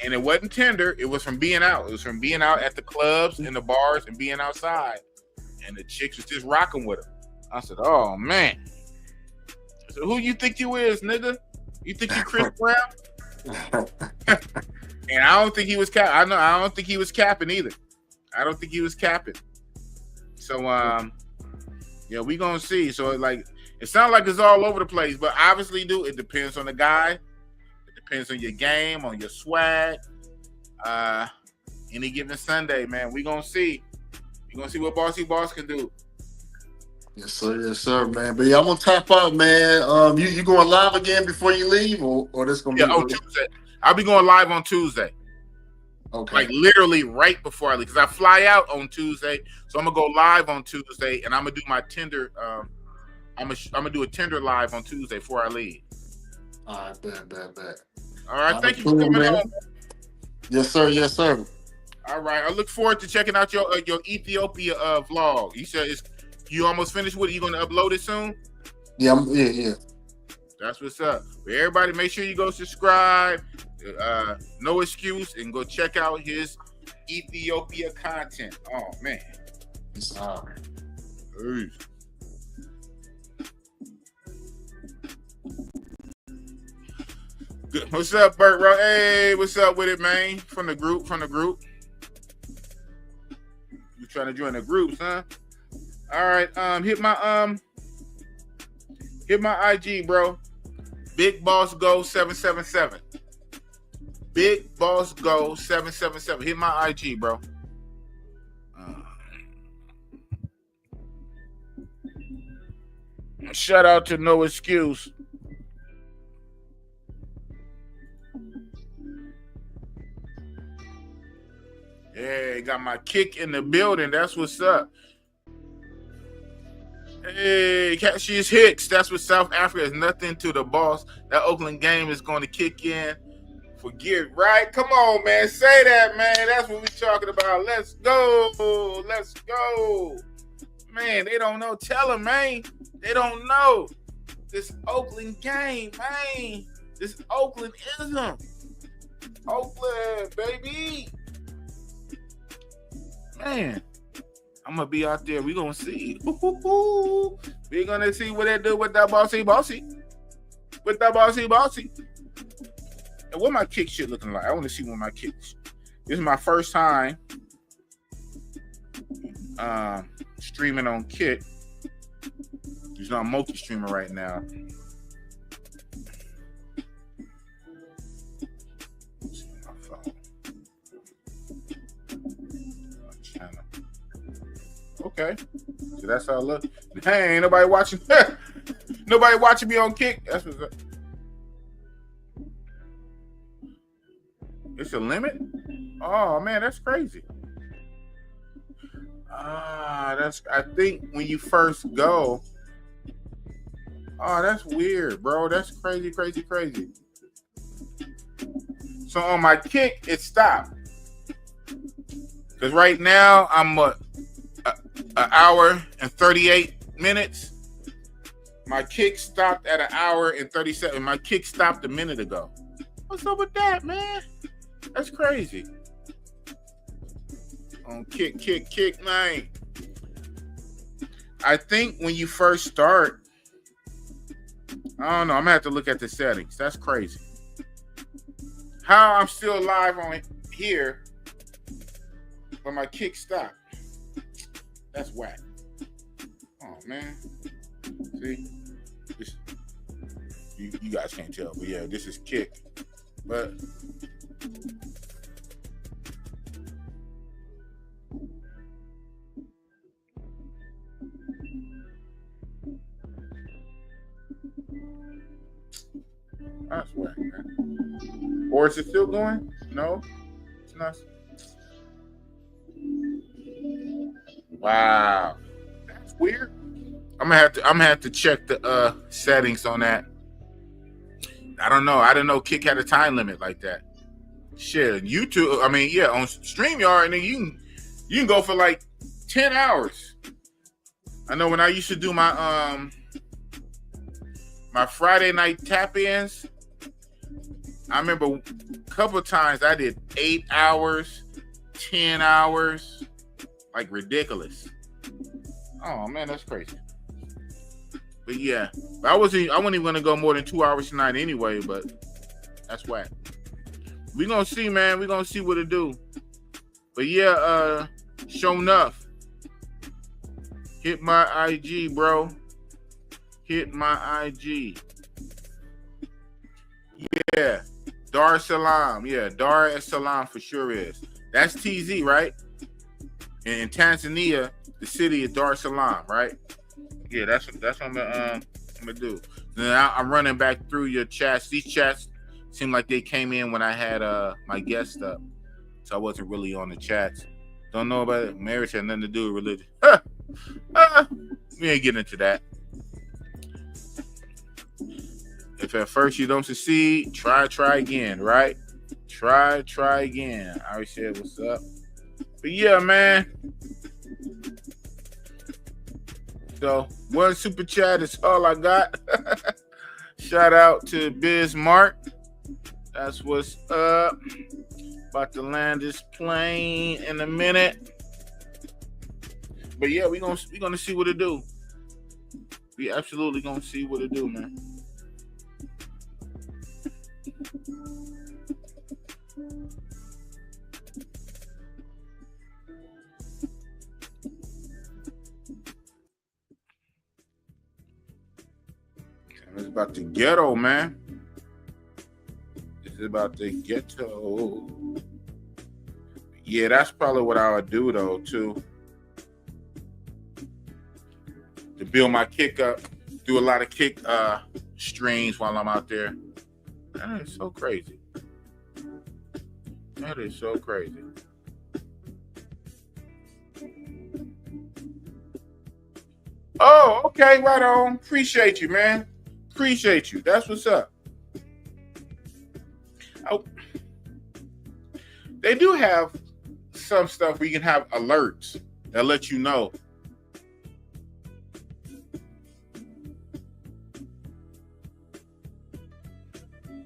And it wasn't tender. It was from being out. It was from being out at the clubs and the bars and being outside. And the chicks was just rocking with him. I said, oh, man. I said, who you think you is, nigga? You think you Chris Brown? And I don't think he was I don't think he was capping either. I don't think he was capping. So, yeah, we gonna see. So, it sounds like it's all over the place. But obviously, it depends on the guy. Depends on your game, on your swag. Any given Sunday, man, we gonna see. We gonna see what Bossy Boss can do. Yes, sir, man. But yeah, I'm gonna tap out, man. You going live again before you leave, or this gonna be on Tuesday? I'll be going live on Tuesday. Okay. Like literally right before I leave, because I fly out on Tuesday, so I'm gonna go live on Tuesday, and I'm gonna do my tender. I'm gonna do a tender live on Tuesday before I leave. All right, bet. All right, thank you for coming on. Yes, sir. All right, I look forward to checking out your Ethiopia vlog. You said you almost finished with it. You gonna upload it soon? Yeah, yeah. That's what's up. But everybody, make sure you go subscribe. No excuse, and go check out his Ethiopia content. Oh man. It's all right. Peace. Good. What's up, Bert? Hey, what's up with it, man? From the group. You trying to join the groups, huh? All right. Hit my IG, bro. Big Boss Go 777. Big Boss Go 777. Hit my IG, bro. Shout out to No Excuse. Hey, got my kick in the building. That's what's up. Hey, Cassius Hicks. That's what South Africa is. Nothing to the boss. That Oakland game is going to kick in. Forget, right? Come on, man. Say that, man. That's what we're talking about. Let's go. Let's go. Man, they don't know. Tell them, man. They don't know. This Oakland game, man. This Oaklandism. Oakland, baby. Man, I'm going to be out there. We're going to see. We're going to see what they do with that bossy. With that bossy. And what my kick shit looking like? I want to see what my kick This is my first time streaming on Kick. He's not multi-streamer right now. My phone. Channel. Okay. So that's how I look. Hey, ain't nobody watching. Nobody watching me on Kick. That's what's up. It's a limit? Oh man, that's crazy. I think when you first go. Oh, that's weird, bro. That's crazy. So on my Kick, it stopped. Because right now, I'm an hour and 38 minutes. My Kick stopped at an hour and 37. My Kick stopped a minute ago. What's up with that, man? That's crazy. On Kick, man. I think when you first start, I don't know. I'm gonna have to look at the settings. That's crazy. How I'm still live on here, but my Kick stopped. That's whack. Oh man. See, you guys can't tell, but yeah, this is Kick. But that's whack, man. Or is it still going? No, it's not. Wow, that's weird. I'm gonna have to check the settings on that. I don't know. I didn't know Kick had a time limit like that. Shit, YouTube. I mean, yeah, on StreamYard, and then you can go for like 10 hours. I know when I used to do my Friday night tap-ins, I remember a couple of times I did 8 hours, 10 hours, like ridiculous. Oh man, that's crazy. But yeah, I wasn't even gonna go more than 2 hours tonight anyway. But that's whack. We gonna see, man. We gonna see what it do. But yeah, show enough. Hit my IG, bro. Hit my IG. Yeah, Dar es Salaam. Yeah, Dar es Salaam for sure is. That's TZ, right? In Tanzania, the city is Dar es Salaam, right? Yeah, that's what I'm gonna do. Then I'm running back through your chats. These chats seem like they came in when I had my guest up, so I wasn't really on the chats. Don't know about it. Marriage had nothing to do with religion. We ain't getting into that. If at first you don't succeed, try again, right? Try again. I already said what's up. But yeah, man. So one super chat is all I got. Shout out to Bismarck. That's what's up. About to land this plane in a minute. But yeah, we gonna see what it do. We absolutely gonna see what it do, man. It's about the ghetto, man. This is about the ghetto. Yeah, that's probably what I would do though, too. To build my Kick up, do a lot of Kick streams while I'm out there. That is so crazy. That is so crazy. Oh, okay, right on. Appreciate you, man. Appreciate you. That's what's up. Oh, they do have some stuff where you can have alerts that let you know.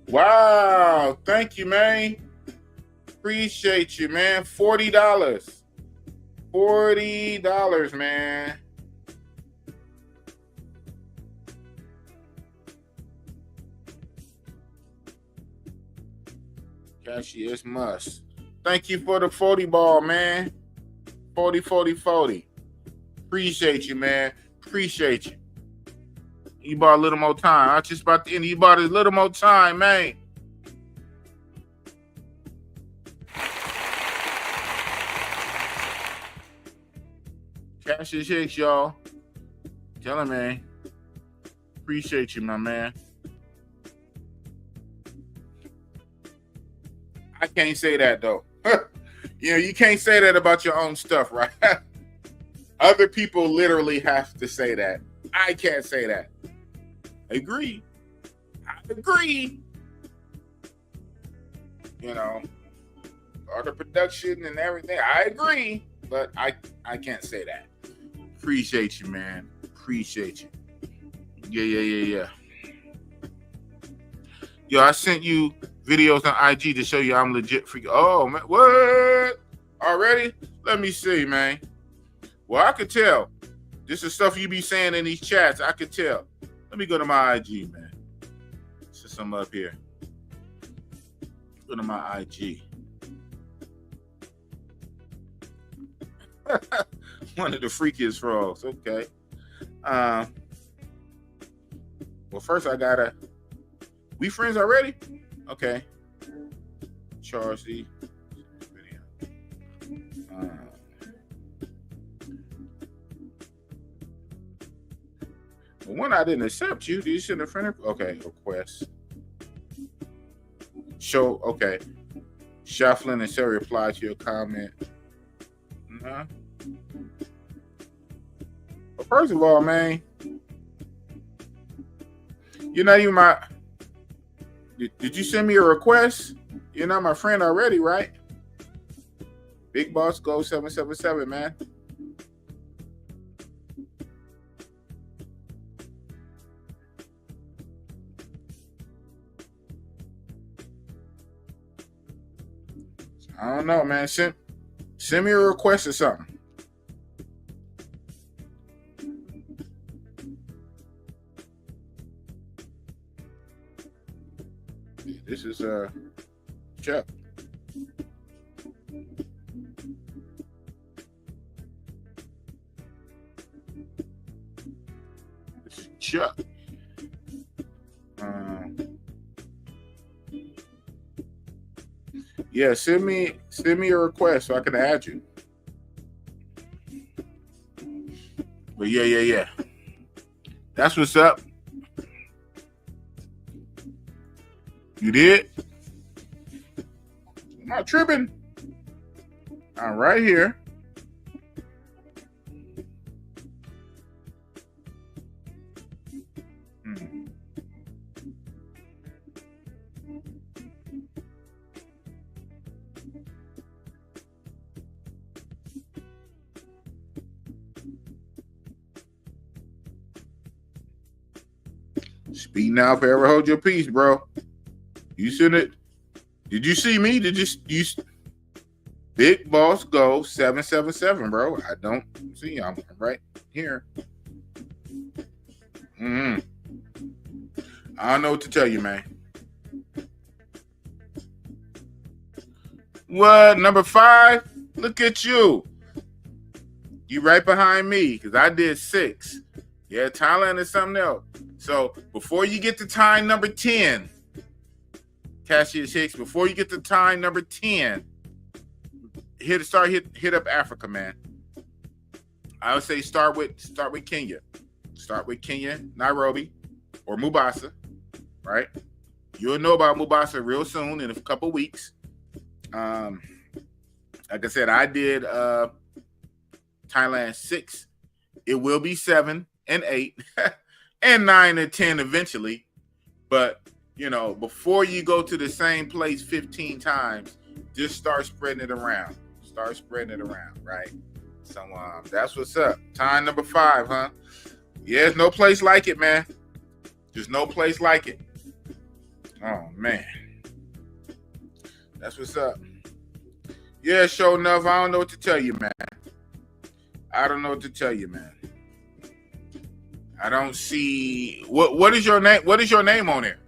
Wow. Thank you, man. Appreciate you, man. $40. $40, man. Cashier's must. Thank you for the 40 ball, man. 40, 40, 40. Appreciate you, man. Appreciate you. You bought a little more time. I was just about to end. You bought a little more time, man. Cash is Hicks, y'all. Tell him, man. Appreciate you, my man. I can't say that, though. You know, you can't say that about your own stuff, right? Other people literally have to say that. I can't say that. Agree. I agree. You know, all the production and everything. I agree, but I can't say that. Appreciate you, man. Appreciate you. Yeah. Yo, I sent you videos on IG to show you I'm legit for you. Oh, man. What? Already? Let me see, man. Well, I could tell. This is stuff you be saying in these chats. I could tell. Let me go to my IG, man. This is some up here. Go to my IG. One of the freakiest frogs. Okay. Well, first I gotta. We friends already? Okay. Charlie. One, I didn't accept you. Did you send a friend? Okay, request. Show, okay. Shuffling and show reply to your comment. Well, first of all, man, you're not even my. Did you send me a request? You're not my friend already, right? Big Boss Go 777, man. I don't know, man. Send me a request or something. This is Chuck. This is Chuck. Yeah, send me a request so I can add you. But yeah. That's what's up. You did? I'm not tripping. I'm right here. Speak now, forever hold your peace, bro. You seen it? Did you see me? Did you Big Boss Go 777, bro? I don't see you. I'm right here. I don't know what to tell you, man. What? Number 5? Look at you. You right behind me because I did 6. Yeah, Thailand is something else. So before you get to time number 10, Cassius Hicks, before you get to time number 10, hit up Africa, man. I would say start with Kenya. Start with Kenya, Nairobi, or Mombasa, right? You'll know about Mombasa real soon in a couple weeks. Like I said, I did Thailand 6. It will be 7 and 8 and 9 and 10 eventually. But, you know, before you go to the same place 15 times, just start spreading it around. Start spreading it around, right? So that's what's up. Time number 5, huh? Yeah, there's no place like it, man. There's no place like it. Oh, man. That's what's up. Yeah, sure enough, I don't know what to tell you, man. I don't know what to tell you, man. I don't see what is your name? What is your name on there?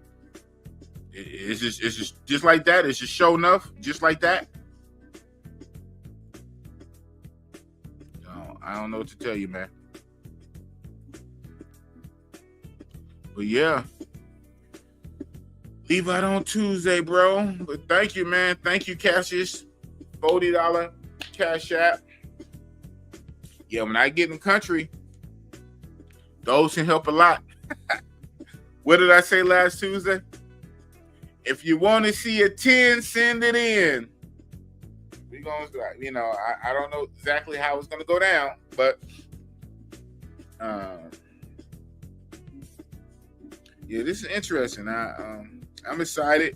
Is this just like that? Is just show enough? Just like that? I don't know what to tell you, man. But yeah, leave out on Tuesday, bro. But thank you, man. Thank you, Cassius. $40 Cash App. Yeah, when I get in the country, those can help a lot. What did I say last Tuesday? If you want to see a 10, send it in. We're going to, I don't know exactly how it's going to go down, but yeah, this is interesting. I'm excited.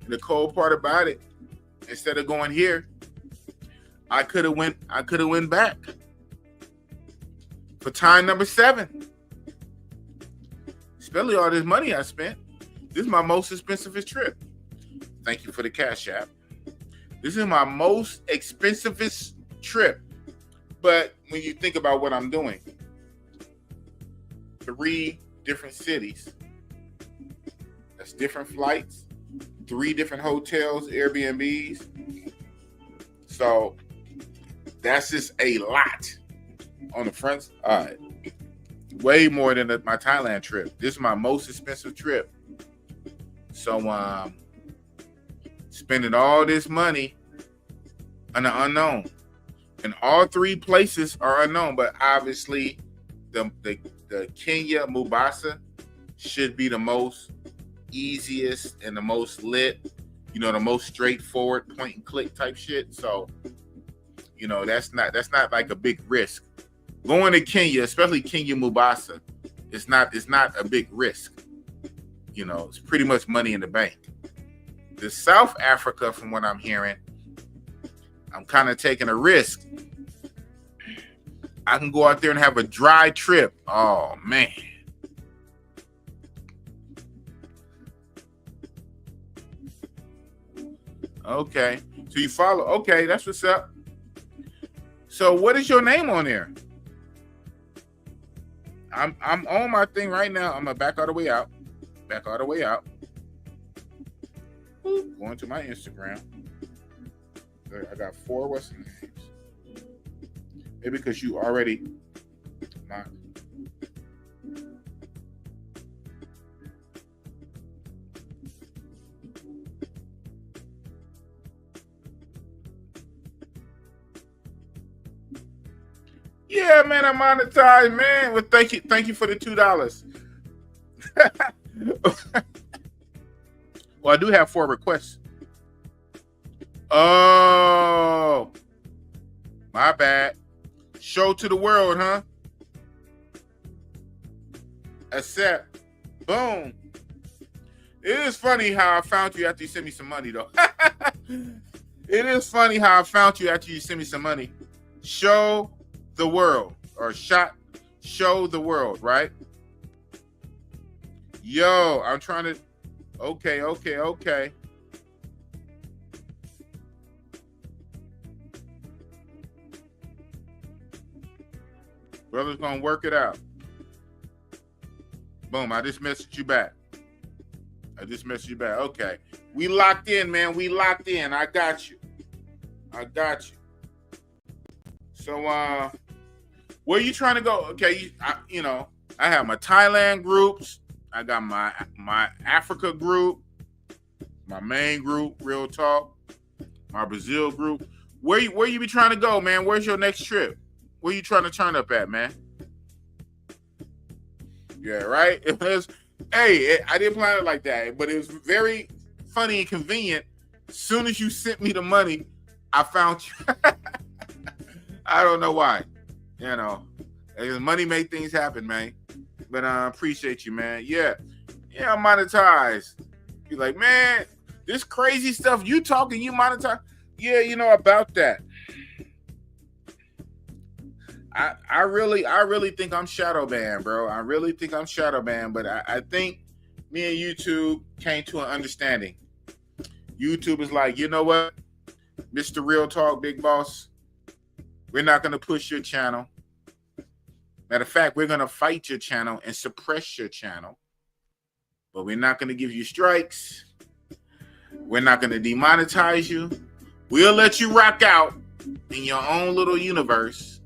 The cold part about it, instead of going here, I could have went back for time number 7. Especially all this money I spent. This is my most expensive trip. Thank you for the Cash App. This is my most expensivest trip. But when you think about what I'm doing, 3 different cities. That's different flights, 3 different hotels, Airbnbs. So that's just a lot on the front side. Way more than my Thailand trip. This is my most expensive trip. So spending all this money on the unknown. And all 3 places are unknown, but obviously the Kenya Mombasa should be the most easiest and the most lit, the most straightforward point and click type shit. So, that's not like a big risk. Going to Kenya, especially Kenya Mombasa, it's not a big risk. It's pretty much money in the bank. The South Africa, from what I'm hearing, I'm kind of taking a risk. I can go out there and have a dry trip. Oh, man. Okay. So you follow. Okay, that's what's up. So what is your name on there? I'm on my thing right now. I'm going to back all the way out. Going to my Instagram. I got 4 what's the names. Maybe because you already not. Yeah, man, I'm monetized, man. Well, thank you for the $2. Well, I do have 4 requests. Oh, my bad. Show to the world, huh? Accept. Boom. It is funny how I found you after you sent me some money, though. It is funny how I found you after you sent me some money. Show the world. Or show the world, right? Yo, I'm trying to... Okay. Brother's gonna work it out. Boom, I just messaged you back. Okay. We locked in, man. I got you. So, where you trying to go? Okay, I have my Thailand groups. I got my Africa group, my main group, Real Talk, my Brazil group. Where you be trying to go, man? Where's your next trip? Where you trying to turn up at, man? Yeah, right? I didn't plan it like that, but it was very funny and convenient. As soon as you sent me the money, I found you. I don't know why. Money make things happen, man. But I appreciate you, man. Yeah, I'm monetized. You're like, man, this crazy stuff you talking, you monetize. Yeah, about that. I really think I'm shadow banned, bro. I really think I'm shadow banned, but I think me and YouTube came to an understanding. YouTube is like, you know what, Mr. Real Talk, Big Boss, we're not going to push your channel. Matter of fact, we're going to fight your channel and suppress your channel. But we're not going to give you strikes. We're not going to demonetize you. We'll let you rock out, in your own little universe,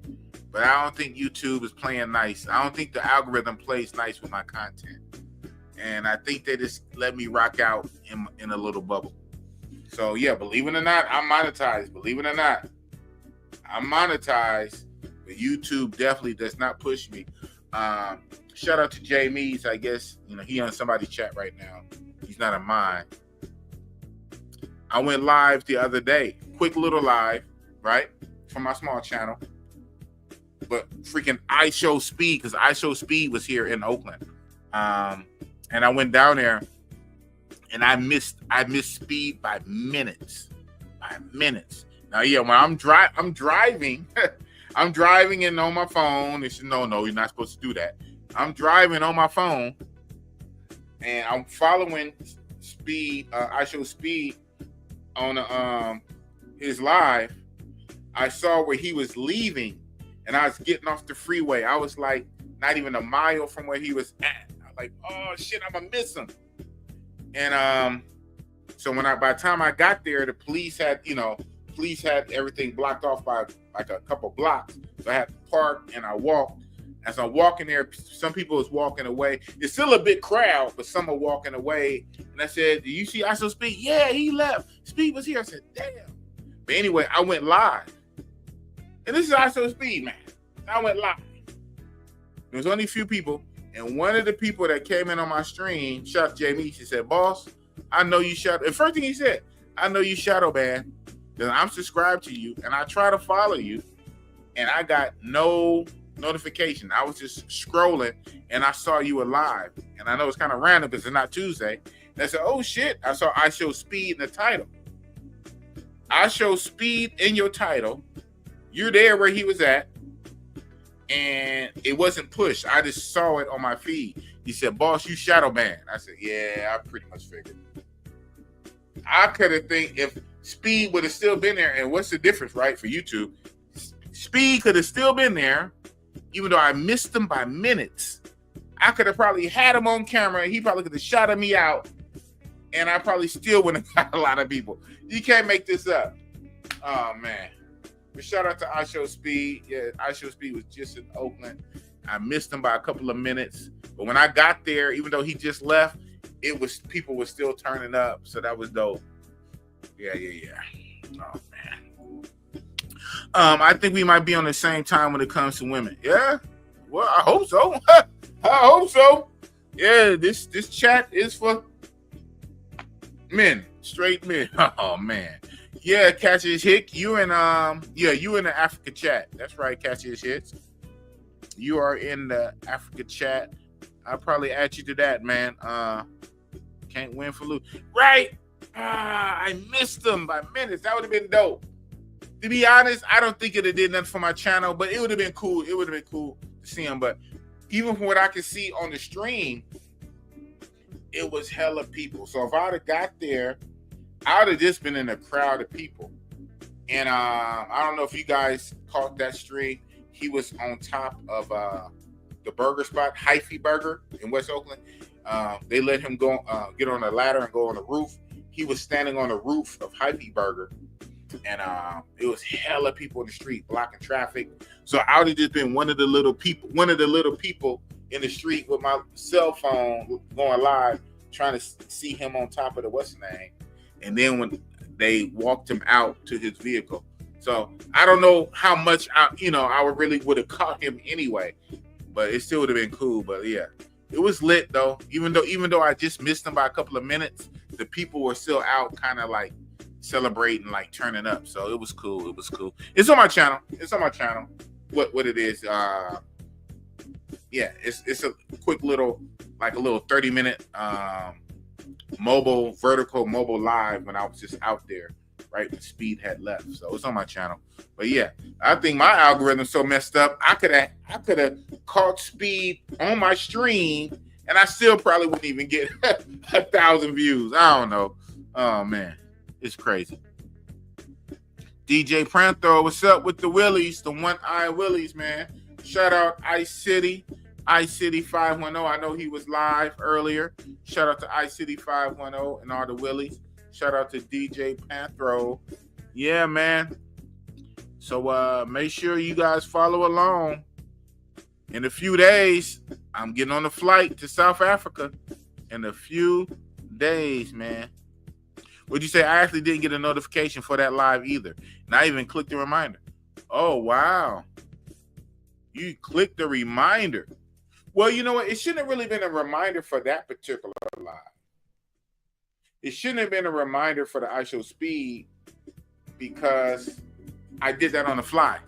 but I don't think YouTube is playing nice. I don't think the algorithm plays nice with my content. And I think they just let me rock out in a little bubble. So yeah, believe it or not, I'm monetized. Believe it or not, I'm monetized. But YouTube definitely does not push me. Shout out to Jay Mees. I guess he on somebody's chat right now. He's not in mine. I went live the other day. Quick little live, right? From my small channel. But freaking I Show Speed, because I Show Speed was here in Oakland. And I went down there and I missed Speed by minutes. Now, yeah, when I'm driving, I'm driving and on my phone. They said, no, you're not supposed to do that. I'm driving on my phone and I'm following Speed. I Show Speed on his live. I saw where he was leaving and I was getting off the freeway. I was like not even a mile from where he was at. I was like, oh shit, I'm gonna miss him. And so by the time I got there, the police had everything blocked off by like a couple blocks. So I had to park and I walked. As I'm walking there, some people was walking away. It's still a big crowd, but some are walking away. And I said, "Do you see I Show Speed?" Yeah, he left. Speed was here. I said, "Damn." But anyway, I went live. And this is I Show Speed, man. I went live. There was only a few people. And one of the people that came in on my stream, shout out to Jamie, she said, "Boss, I know you shadow." The first thing he said, "I know you shadow ban. Then I'm subscribed to you and I try to follow you." And I got no notification. I was just scrolling and I saw you alive. And I know it's kind of random because it's not Tuesday. And I said, oh shit, I saw I Show Speed in the title. I Show Speed in your title. You're there where he was at. And it wasn't pushed. I just saw it on my feed. He said, "Boss, you shadow banned." I said, yeah, I pretty much figured. I could have think if Speed would have still been there, and what's the difference, right, for YouTube? Speed could have still been there, even though I missed him by minutes. I could have probably had him on camera. He probably could have shouted me out, and I probably still wouldn't have got a lot of people. You can't make this up. Oh, man. But shout out to I Show Speed. Yeah, I Show Speed was just in Oakland. I missed him by a couple of minutes. But when I got there, even though he just left, people were still turning up. So that was dope. Yeah. Oh, man. I think we might be on the same time when it comes to women. Yeah? Well, I hope so. I hope so. Yeah, this chat is for men. Straight men. Oh, man. Yeah, Cassius Hick, you in the Africa chat. That's right, Cassius Hicks. You are in the Africa chat. I'll probably add you to that, man. Can't win for lose. Right. I missed them by minutes. That would have been dope. To be honest, I don't think it'd have did nothing for my channel, but it would have been cool. It would have been cool to see them. But even from what I could see on the stream, it was hella people. So if I'd have got there, I would have just been in a crowd of people. And I don't know if you guys caught that stream. He was on top of the burger spot, Hyphy Burger in West Oakland. They let him go get on a ladder and go on the roof. He was standing on the roof of Hyphy Burger. And it was hella people in the street blocking traffic. So I would have just been one of the little people in the street with my cell phone going live, trying to see him on top of the what's name. And then when they walked him out to his vehicle. So I don't know how much I really would have caught him anyway, but it still would have been cool. But yeah, it was lit though. Even though I just missed him by a couple of minutes, the people were still out kind of like celebrating, like turning up. So it was cool. It's on my channel. What it is. Yeah, it's a quick little, like a little 30-minute vertical mobile live when I was just out there, right when Speed had left. So it's on my channel. But yeah, I think my algorithm's so messed up. I could have caught Speed on my stream and I still probably wouldn't even get 1,000 views. I don't know. Oh man, it's crazy. DJ Pranthro, what's up with the Willies, the one-eye Willies, man? Shout out Ice City 510. I know he was live earlier. Shout out to Ice City 510 and all the Willies. Shout out to DJ Pranthro. Yeah, man. So make sure you guys follow along. In a few days, I'm getting on a flight to South Africa. In a few days, man. What'd you say? I actually didn't get a notification for that live either. And I even clicked the reminder. Oh, wow. You clicked the reminder. Well, you know what? It shouldn't have really been a reminder for that particular live. It shouldn't have been a reminder for the iShow Speed because I did that on the fly.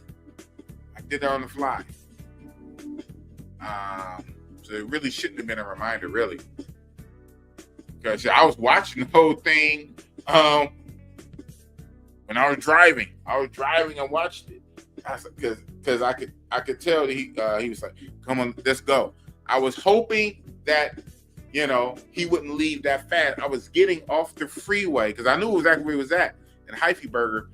So it really shouldn't have been a reminder, really. Because I was watching the whole thing when I was driving. And watched it. Because I could tell that he was like, come on, let's go. I was hoping that, you know, he wouldn't leave that fast. I was getting off the freeway because I knew exactly where he was at in Hyphy Burger,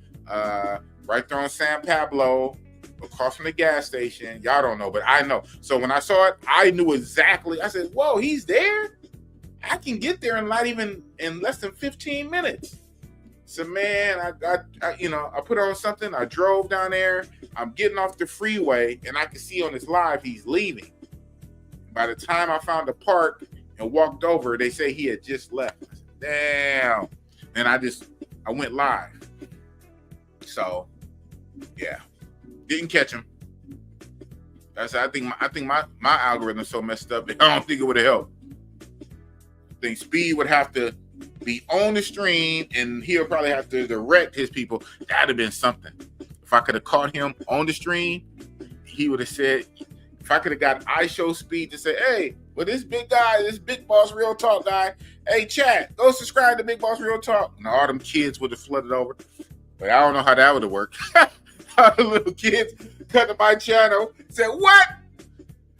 right there on San Pablo, across from the gas station. Y'all don't know, but I know. So when I saw it, I knew exactly. I said, whoa, he's there? I can get there in less than 15 minutes. So man, I put on something. I drove down there. I'm getting off the freeway, and I can see on his live he's leaving. By the time I found the park and walked over, they say he had just left. I said, damn. And I went live. So yeah, didn't catch him. I think my algorithm's so messed up that I don't think it would have helped. I think Speed would have to be on the stream, and he'll probably have to direct his people. That'd have been something. If I could have caught him on the stream, he would have said, if I could have got iShow Speed to say, hey, well, this big guy, this Big Boss Real Talk guy, hey, chat, go subscribe to Big Boss Real Talk. And all them kids would have flooded over. But I don't know how that would have worked. All the little kids cut to my channel, said, what?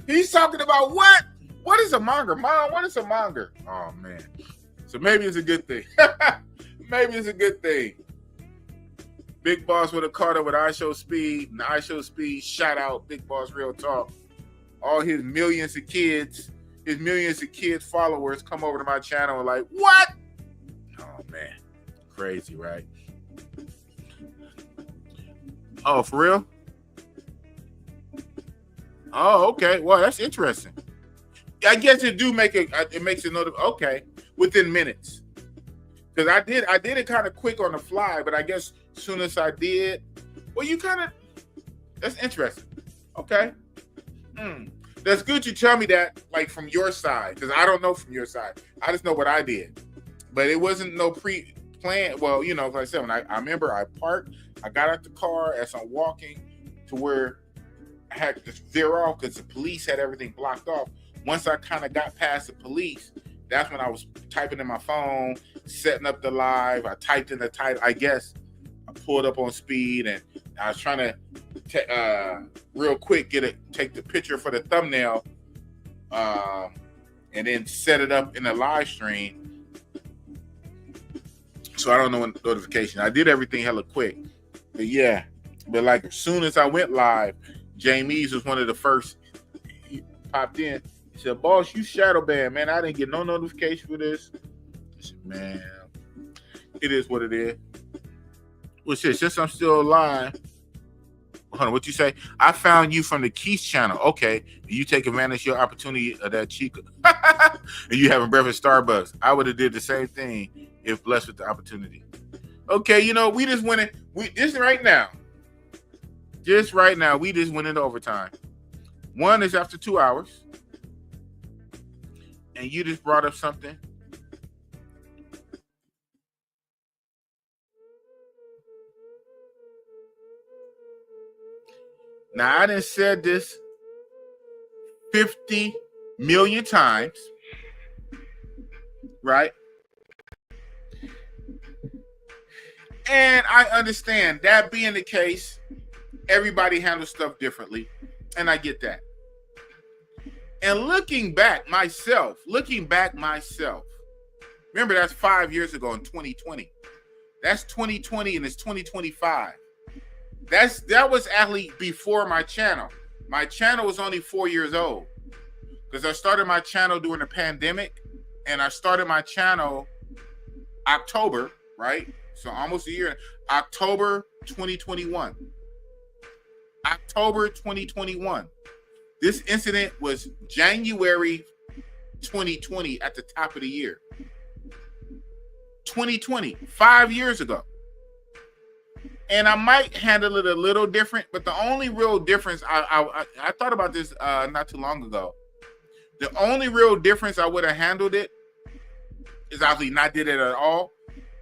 He's talking about what? What is a monger? Mom, what is a monger? Oh, man. So maybe it's a good thing. Maybe it's a good thing. Big Boss would have caught up with iShow Speed, and iShow Speed shout out Big Boss Real Talk. All his millions of kids followers come over to my channel and like, what? Oh, man. Crazy, right? Oh, for real? Oh, okay. Well, that's interesting. I guess it makes a note of, okay, within minutes. Because I did it kind of quick on the fly, but I guess as soon as I did, well, that's interesting. Okay. That's good you tell me that, like, from your side, because I don't know from your side. I just know what I did. But it wasn't no pre-planned. Well, you know, like I said, when I remember I parked, I got out the car as I'm walking to where I had to veer off because the police had everything blocked off. Once I kind of got past the police, that's when I was typing in my phone, setting up the live. I typed in the title. I guess I pulled up on Speed, and I was trying to real quick take the picture for the thumbnail, and then set it up in the live stream. So I don't know when notification. I did everything hella quick, but yeah. But like as soon as I went live, Jamie's was one of the first. He popped in. He said, boss, you shadow banned, man. I didn't get no notification for this. I said, man, it is what it is. Well, shit, since I'm still alive, hold on, what you say? I found you from the Keith channel. Okay, you take advantage of your opportunity of that chica. And you having breakfast at Starbucks. I would have did the same thing if blessed with the opportunity. Okay, you know, we just went in. Just right now, we just went into overtime. One is after 2 hours. And you just brought up something. Now, I done said this 50 million times, right? And I understand that being the case, everybody handles stuff differently. And I get that. And looking back myself, remember that's 5 years ago in 2020. That's 2020 and it's 2025. That was actually before my channel. My channel was only 4 years old because I started my channel during the pandemic, and I started my channel October, right? So almost a year, October 2021. October 2021. This incident was January 2020 at the top of the year. 2020, 5 years ago. And I might handle it a little different, but the only real difference, I thought about this not too long ago. The only real difference I would have handled it is obviously not did it at all.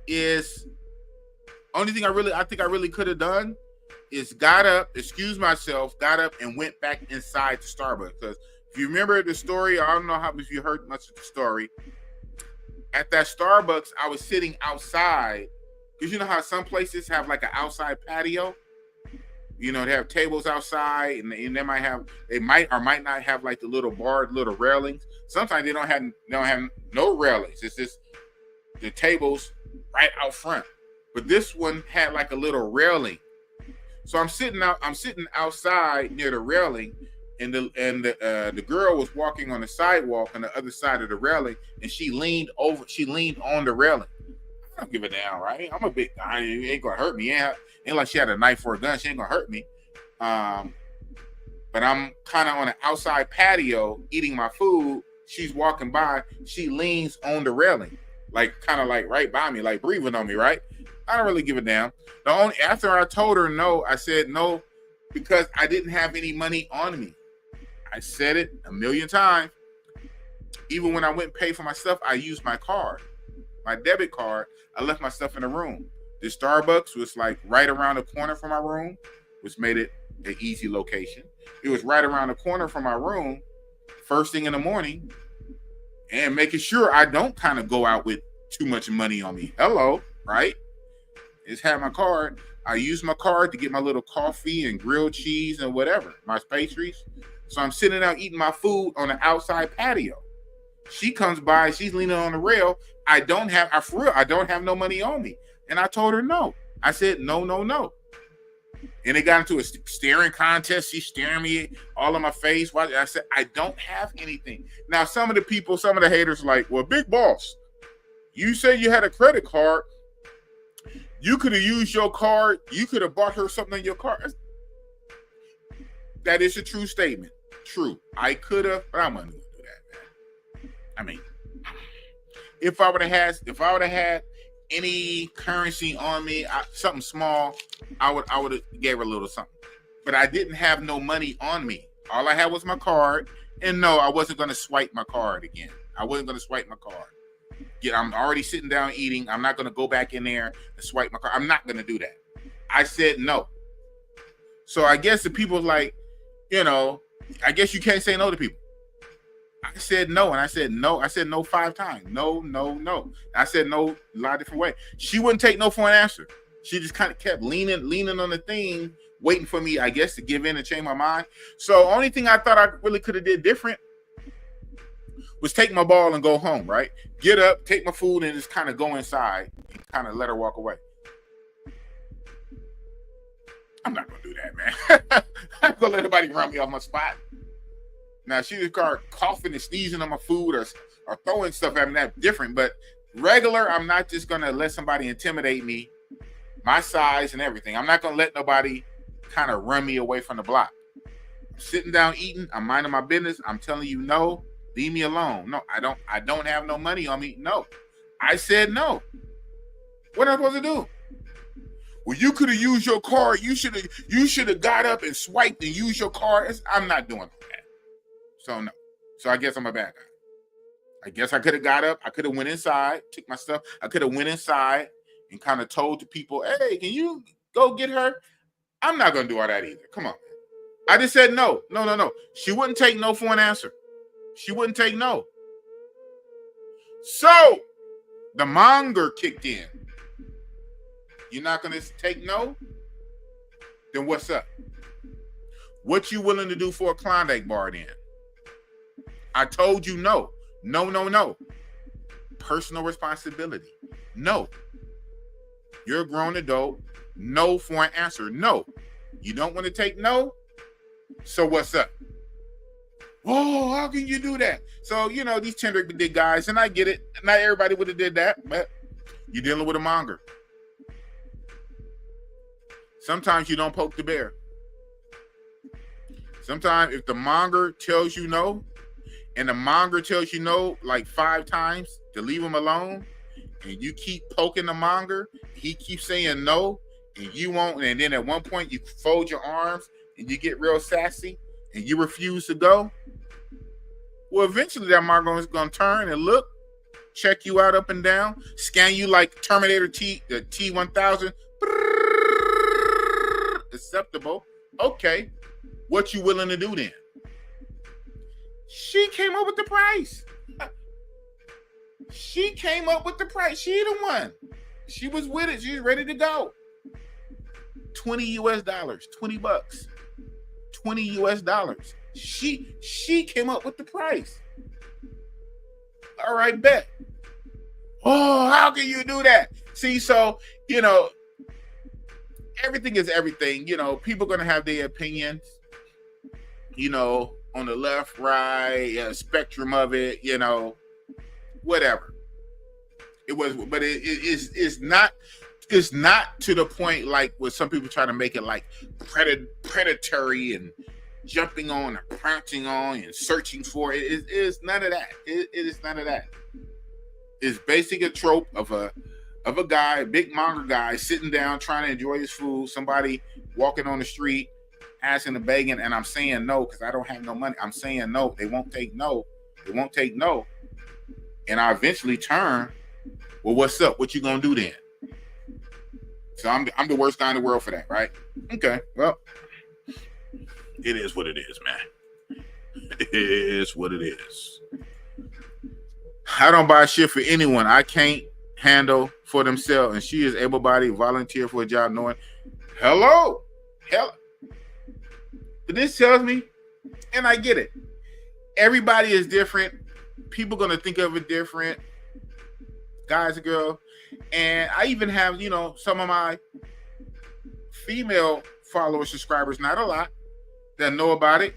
Is only thing I think I really could have done is got up, excused myself, got up and went back inside the Starbucks. Because if you remember the story, I don't know how if you heard much of the story. At that Starbucks, I was sitting outside because you know how some places have like an outside patio. You know, they have tables outside, and they might or might not have like the little barred little railings. Sometimes they don't have no railings. It's just the tables right out front. But this one had like a little railing. So I'm sitting outside near the railing, and the girl was walking on the sidewalk on the other side of the railing, and she leaned on the railing. I don't give a damn, right? I'm a big guy. It ain't gonna hurt me. Ain't like she had a knife or a gun. She ain't gonna hurt me. But I'm kind of on an outside patio eating my food. She's walking by. She leans on the railing, like kind of like right by me, like breathing on me, right? I don't really give a damn. After I told her no, I said no because I didn't have any money on me. I said it a million times. Even when I went and paid for my stuff, I used my card, my debit card. I left my stuff in the room. The Starbucks was like right around the corner from my room, which made it an easy location. It was right around the corner from my room, first thing in the morning, and making sure I don't kind of go out with too much money on me. Hello, right? Just had my card. I used my card to get my little coffee and grilled cheese and whatever, my pastries. So I'm sitting out eating my food on the outside patio. She comes by, she's leaning on the rail. I don't have no money on me. And I told her no. I said, no. And it got into a staring contest. She's staring me all in my face. I said, I don't have anything. Now, some of the haters are like, well, Big Boss, you said you had a credit card. You could have used your card. You could have bought her something on your card. That is a true statement. True. I could have, but I'm not going to do that, man. I mean, if I would have had any currency on me, something small, I would have gave her a little something. But I didn't have no money on me. All I had was my card. And no, I wasn't going to swipe my card again. I wasn't going to swipe my card. Yeah, I'm already sitting down eating. I'm not going to go back in there and swipe my card. I'm not going to do that. I said no. So I guess the people like, I guess you can't say no to people. I said no, and I said no. I said no 5 times. No. I said no a lot of different ways. She wouldn't take no for an answer. She just kind of kept leaning on the thing, waiting for me, I guess, to give in and change my mind. So only thing I thought I really could have did different was take my ball and go home, right? Get up, take my food, and just kind of go inside and kind of let her walk away. I'm not going to do that, man. I'm not going to let anybody run me off my spot. Now, she just started coughing and sneezing on my food or throwing stuff at me. That's different. But regular, I'm not just going to let somebody intimidate me, my size and everything. I'm not going to let nobody kind of run me away from the block. I'm sitting down eating. I'm minding my business. I'm telling you no. Leave me alone. No, I don't have no money on me. No. I said no. What am I supposed to do? Well, you could have used your card. You should have got up and swiped and used your card. I'm not doing that. So no. So I guess I'm a bad guy. I guess I could have got up. I could have went inside, took my stuff. I could have went inside and kind of told the people, hey, can you go get her? I'm not going to do all that either. Come on. I just said no. No. She wouldn't take no for an answer. She wouldn't take no. So the monger kicked in. You're not going to take no? Then what's up? What you willing to do for a Klondike bar then? I told you no. No. Personal responsibility. No. You're a grown adult. No for an answer. No. You don't want to take no? So what's up? Oh, how can you do that? So, these Kendrick big guys, and I get it. Not everybody would have did that, but you're dealing with a monger. Sometimes you don't poke the bear. Sometimes if the monger tells you no, and the monger tells you no like 5 times to leave him alone, and you keep poking the monger, he keeps saying no, and you won't, and then at one point you fold your arms and you get real sassy and you refuse to go, well, eventually that monger is going to turn and look, check you out up and down, scan you like Terminator the T-1000, acceptable. Okay, what you willing to do then? She came up with the price. She came up with the price. She the one. She was with it. She's ready to go. $20 US, $20, $20 US. She came up with the price. All right, bet. Oh, how can you do that? See, so, you know, everything is everything. You know, people are going to have their opinions, you know, on the left, right, spectrum of it, you know, whatever. It was, but it's not to the point like what some people try to make it like predatory and jumping on and pouncing on and searching for it. It is none of that. It is none of that. It's basically a trope of a guy, a big monger guy, sitting down trying to enjoy his food. Somebody walking on the street, asking and begging, and I'm saying no because I don't have no money. I'm saying no. They won't take no. They won't take no. And I eventually turn. Well, what's up? What you gonna do then? So I'm the worst guy in the world for that, right? Okay. Well, it is what it is, man. It is what it is. I don't buy shit for anyone I can't handle for themselves, and she is able-bodied, volunteer for a job, knowing. Hello. But this tells me, and I get it. Everybody is different. People gonna think of it different. Guys and girls. And I even have, you know, some of my female followers, subscribers, not a lot, that know about it.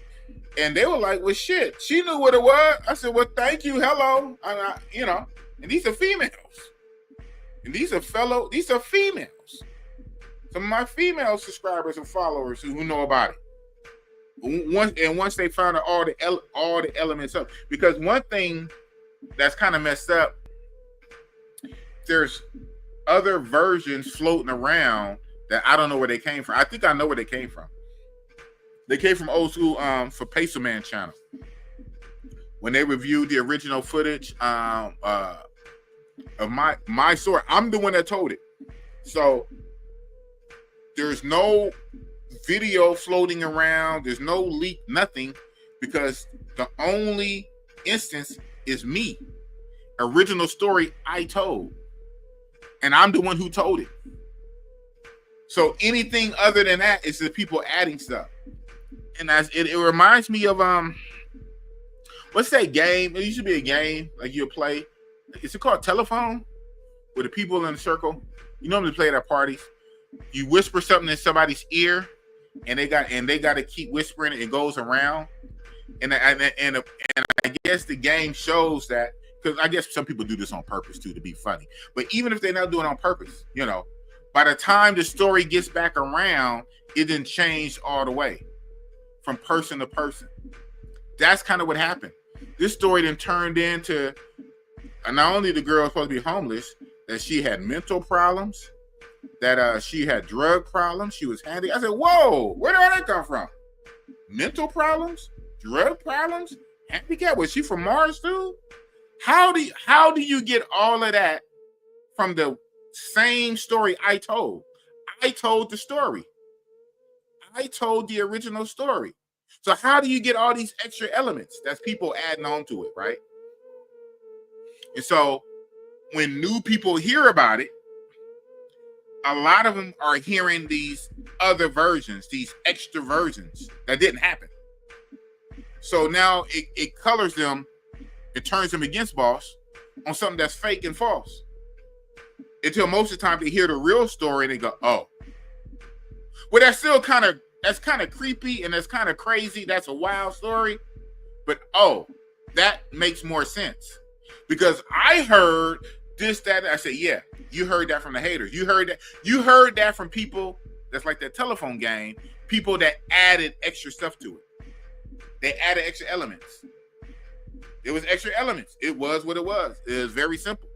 And they were like, well, shit, she knew what it was. I said, well, thank you. Hello. You know, and these are females. And these are females. Some of my female subscribers and followers who know about it. Once they found out all the elements up. Because one thing that's kind of messed up, there's other versions floating around that I don't know where they came from. I think I know where they came from. They came from old school for Peso Man channel. When they reviewed the original footage of my story, I'm the one that told it. So there's no video floating around. There's no leak, nothing, because the only instance is me. Original story I told. And I'm the one who told it. So anything other than that is the people adding stuff. And it reminds me of what's that game? It used to be a game like you play. Is it called Telephone? Where the people in a circle. You normally play it at parties. You whisper something in somebody's ear, and they got to keep whispering it. It goes around. And I guess the game shows that, because I guess some people do this on purpose too, to be funny. But even if they're not doing it on purpose, you know, by the time the story gets back around, it didn't change all the way from person to person. That's kind of what happened. This story then turned into not only the girl was supposed to be homeless, that she had mental problems, that she had drug problems, she was handy. I said, whoa, where did that come from? Mental problems, drug problems, handicap. Was she from Mars too? How do you get all of that from the same story I told? I told the story. I told the original story. So how do you get all these extra elements? That's people adding on to it, right? And so when new people hear about it, a lot of them are hearing these other versions, these extra versions that didn't happen. So now it colors them. It turns them against Boss on something that's fake and false. Until most of the time they hear the real story and they go, oh. Well, that's kind of creepy and that's kind of crazy. That's a wild story. But that makes more sense. Because I heard this, that, and I said, yeah, you heard that from the haters. You heard that from people that's like that telephone game, people that added extra stuff to it. They added extra elements. It was extra elements. It was what it was. It was very simple.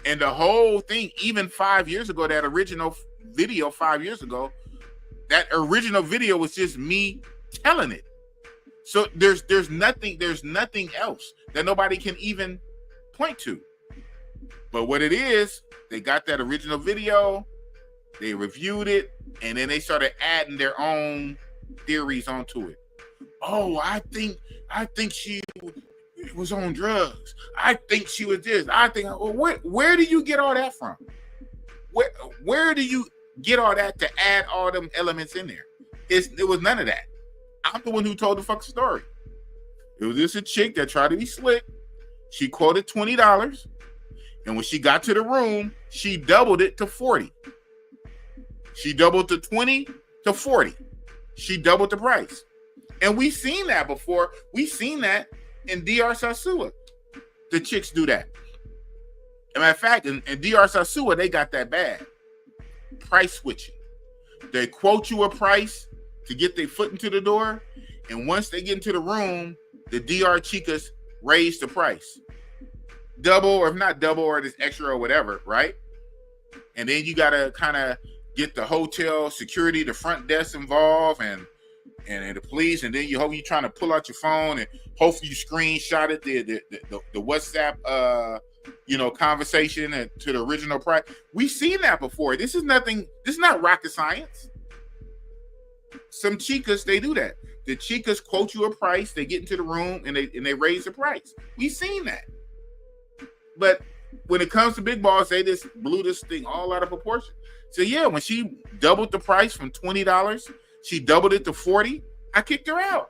And the whole thing, even 5 years ago, that original video 5 years ago, that original video was just me telling it. So there's nothing else that nobody can even point to. But what it is, they got that original video, they reviewed it, and then they started adding their own theories onto it. Oh, I think she was on drugs. I think she was this. I think. Where do you get all that from? Where do you get all that to add all them elements in there? It was none of that. I'm the one who told the fucking story. It was just a chick that tried to be slick. She quoted $20, and when she got to the room, she doubled it to $40. She doubled to $20 to $40. She doubled the price. And we've seen that before. We've seen that in DR Sasua. The chicks do that. As a matter of fact, in DR Sasua, they got that bad. Price switching. They quote you a price to get their foot into the door, and once they get into the room, the DR chicas raise the price. Double, or if not double, or this extra or whatever, right? And then you got to kind of get the hotel security, the front desk involved, and the police, and then you're trying to pull out your phone, and hopefully you screenshot it, the WhatsApp conversation to the original price. We've seen that before. This is not rocket science. Some chicas, they do that. The chicas quote you a price, they get into the room, and they raise the price. We've seen that. But when it comes to big balls, they just blew this thing all out of proportion. So yeah, when she doubled the price from $20, she doubled it to $40. I kicked her out.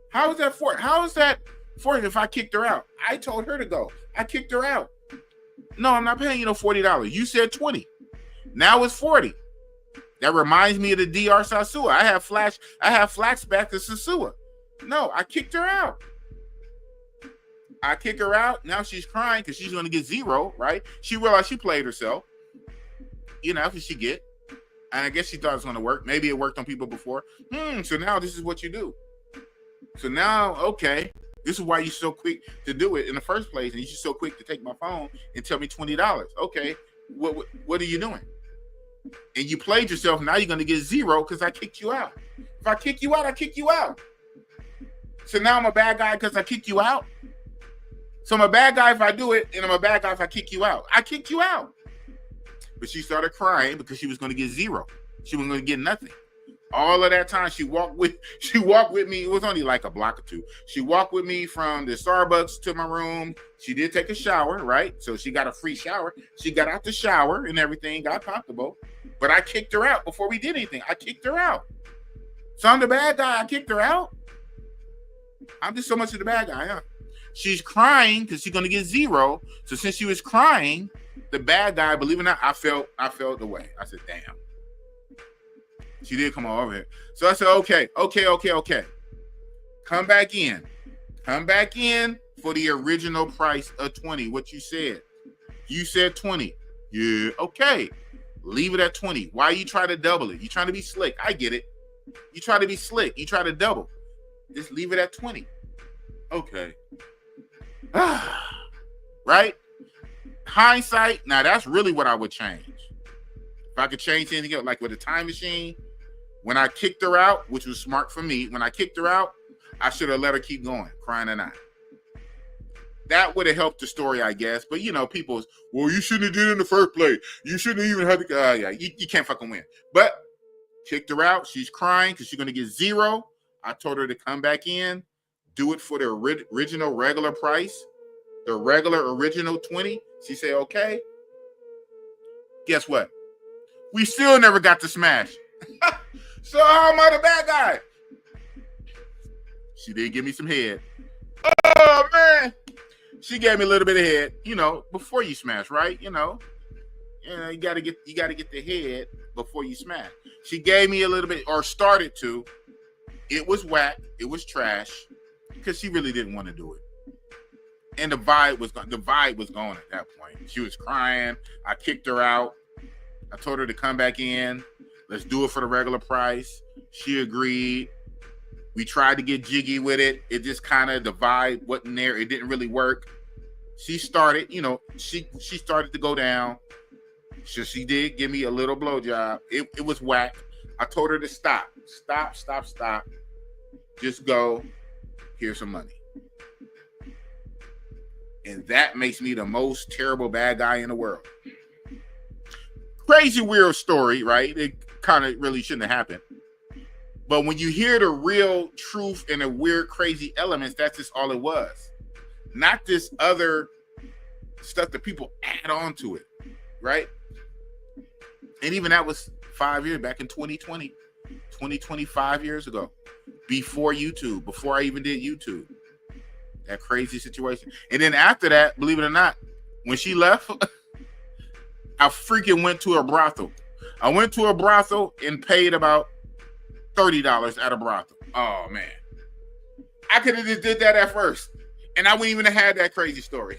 How is that for? How is that for if I kicked her out? I told her to go. I kicked her out. No, I'm not paying you no $40. You said $20. Now it's $40. That reminds me of the DR Sasua. I have flashback to Sasua. No, I kicked her out. I kick her out. Now she's crying because she's going to get zero, right? She realized she played herself. That's what she get. And I guess she thought it was going to work. Maybe it worked on people before. So now this is what you do. So now, okay, this is why you're so quick to do it in the first place. And you're so quick to take my phone and tell me $20. Okay, what are you doing? And you played yourself. Now you're going to get zero because I kicked you out. If I kick you out, I kick you out. So now I'm a bad guy because I kick you out. So I'm a bad guy if I do it, and I'm a bad guy if I kick you out. I kicked you out. But she started crying because she was going to get zero. She was going to get nothing. All of that time, she walked with me. It was only like a block or two. She walked with me from the Starbucks to my room. She did take a shower, right? So she got a free shower. She got out the shower and everything, got comfortable. But I kicked her out before we did anything. I kicked her out. So I'm the bad guy. I kicked her out. I'm just so much of the bad guy, huh? She's crying because she's going to get zero. So since she was crying, the bad guy, believe it or not, I felt the way. I said, damn. She did come over here. So I said, okay. Come back in. Come back in for the original price of 20. What you said. You said 20. Yeah, okay. Leave it at 20. Why you try to double it? You trying to be slick. I get it. You try to be slick. You try to double. Just leave it at 20. Okay. Right? Hindsight, now that's really what I would change. If I could change anything else, like with a time machine, when I kicked her out, which was smart for me, when I kicked her out, I should have let her keep going, crying or not. That would have helped the story, I guess. But, people, well, you shouldn't have did it in the first place. You shouldn't even have to, you can't fucking win. But kicked her out. She's crying because she's going to get zero. I told her to come back in, do it for the original regular price, the regular original 20. She said, okay. Guess what? We still never got to smash. So how am I the bad guy? She did give me some head. Oh, man. She gave me a little bit of head, before you smash, right? You gotta get the head before you smash. She gave me a little bit, or started to. It was whack. It was trash because she really didn't want to do it. And the vibe was gone at that point. She was crying. I kicked her out. I told her to come back in. Let's do it for the regular price. She agreed. We tried to get jiggy with it. It just kind of the vibe wasn't there. It didn't really work. She started, she started to go down. So she did give me a little blowjob. It was whack. I told her to stop. Stop. Just go. Here's some money. And that makes me the most terrible bad guy in the world. Crazy, weird story, right? It kind of really shouldn't have happened. But when you hear the real truth and the weird, crazy elements, that's just all it was. Not this other stuff that people add on to it, right? And even that was 5 years back in 2020, 25 years ago, before YouTube, before I even did YouTube. That crazy situation. And then after that, believe it or not, when she left, I freaking went to a brothel. I went to a brothel and paid about $30 at a brothel. Oh, man. I could have just did that at first. And I wouldn't even have had that crazy story.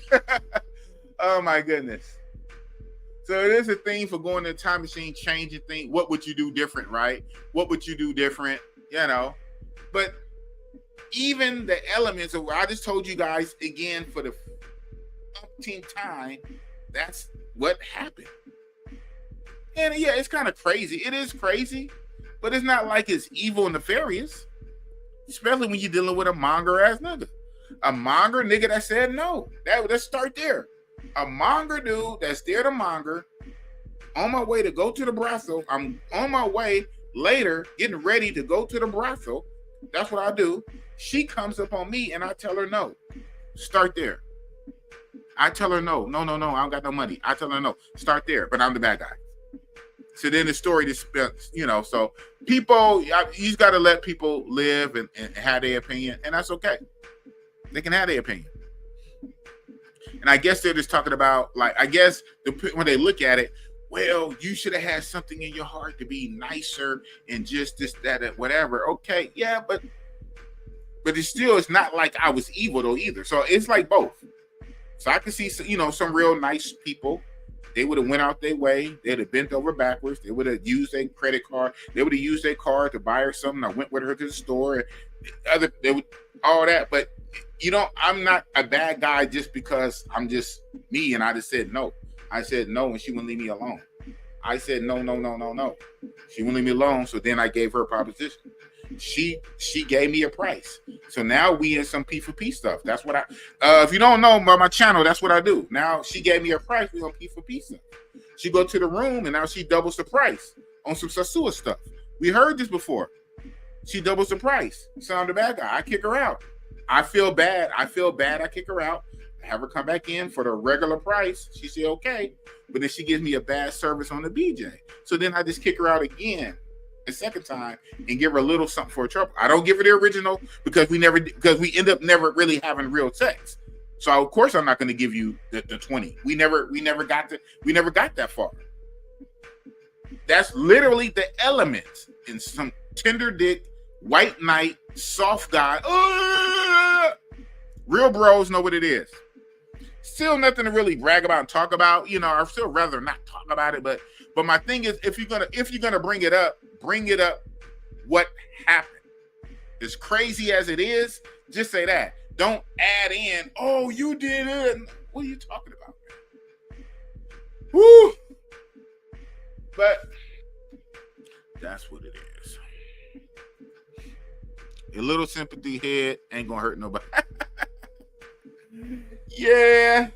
Oh, my goodness. So it is a thing for going to the time machine, changing things. What would you do different, right? What would you do different? But even the elements of what I just told you guys again for the umpteenth time, that's what happened. And yeah, it's kind of crazy. It is crazy, but it's not like it's evil and nefarious, especially when you're dealing with a monger ass nigga. A monger nigga that said no. Let's start there. A monger dude that's there to monger, on my way to go to the brothel. I'm on my way later, getting ready to go to the brothel. That's what I do. She comes up on me and I tell her no. Start there. I tell her no, I don't got no money. I tell her no. Start there, but I'm the bad guy. So then the story just, so people, you just got to let people live and have their opinion, and that's okay. They can have their opinion. And I guess they're just talking about, when they look at it, well, you should have had something in your heart to be nicer and just this, that, and whatever. Okay, yeah, but it's not like I was evil though either. So it's like both. So I can see, some real nice people. They would have went out their way. They'd have bent over backwards. They would have used their credit card. They would have used their card to buy her something. I went with her to the store. They would all that. But I'm not a bad guy just because I'm just me and I just said no. I said no and she wouldn't leave me alone. I said no. She wouldn't leave me alone. So then I gave her a proposition. She gave me a price. So now we in some P for P stuff. That's what if you don't know about my channel, that's what I do. Now she gave me a price. We on P for P stuff. She go to the room and now she doubles the price on some Sasua stuff. We heard this before. She doubles the price. So I'm the bad guy. I kick her out. I feel bad. I kick her out. I have her come back in for the regular price. She said okay. But then she gives me a bad service on the BJ. So then I just kick her out again a second time and give her a little something for trouble. I don't give her the original because we end up never really having real sex. So of course I'm not going to give you the 20. We never got that far. That's literally the elements in some tender dick, white knight, soft guy. Real bros know what it is. Still nothing to really brag about and talk about. I'd still rather not talk about it, but my thing is, if you're gonna bring it up what happened. As crazy as it is, just say that. Don't add in, oh, you did it. What are you talking about, man? Woo! But that's what it is. A little sympathy head ain't gonna hurt nobody. Yeah,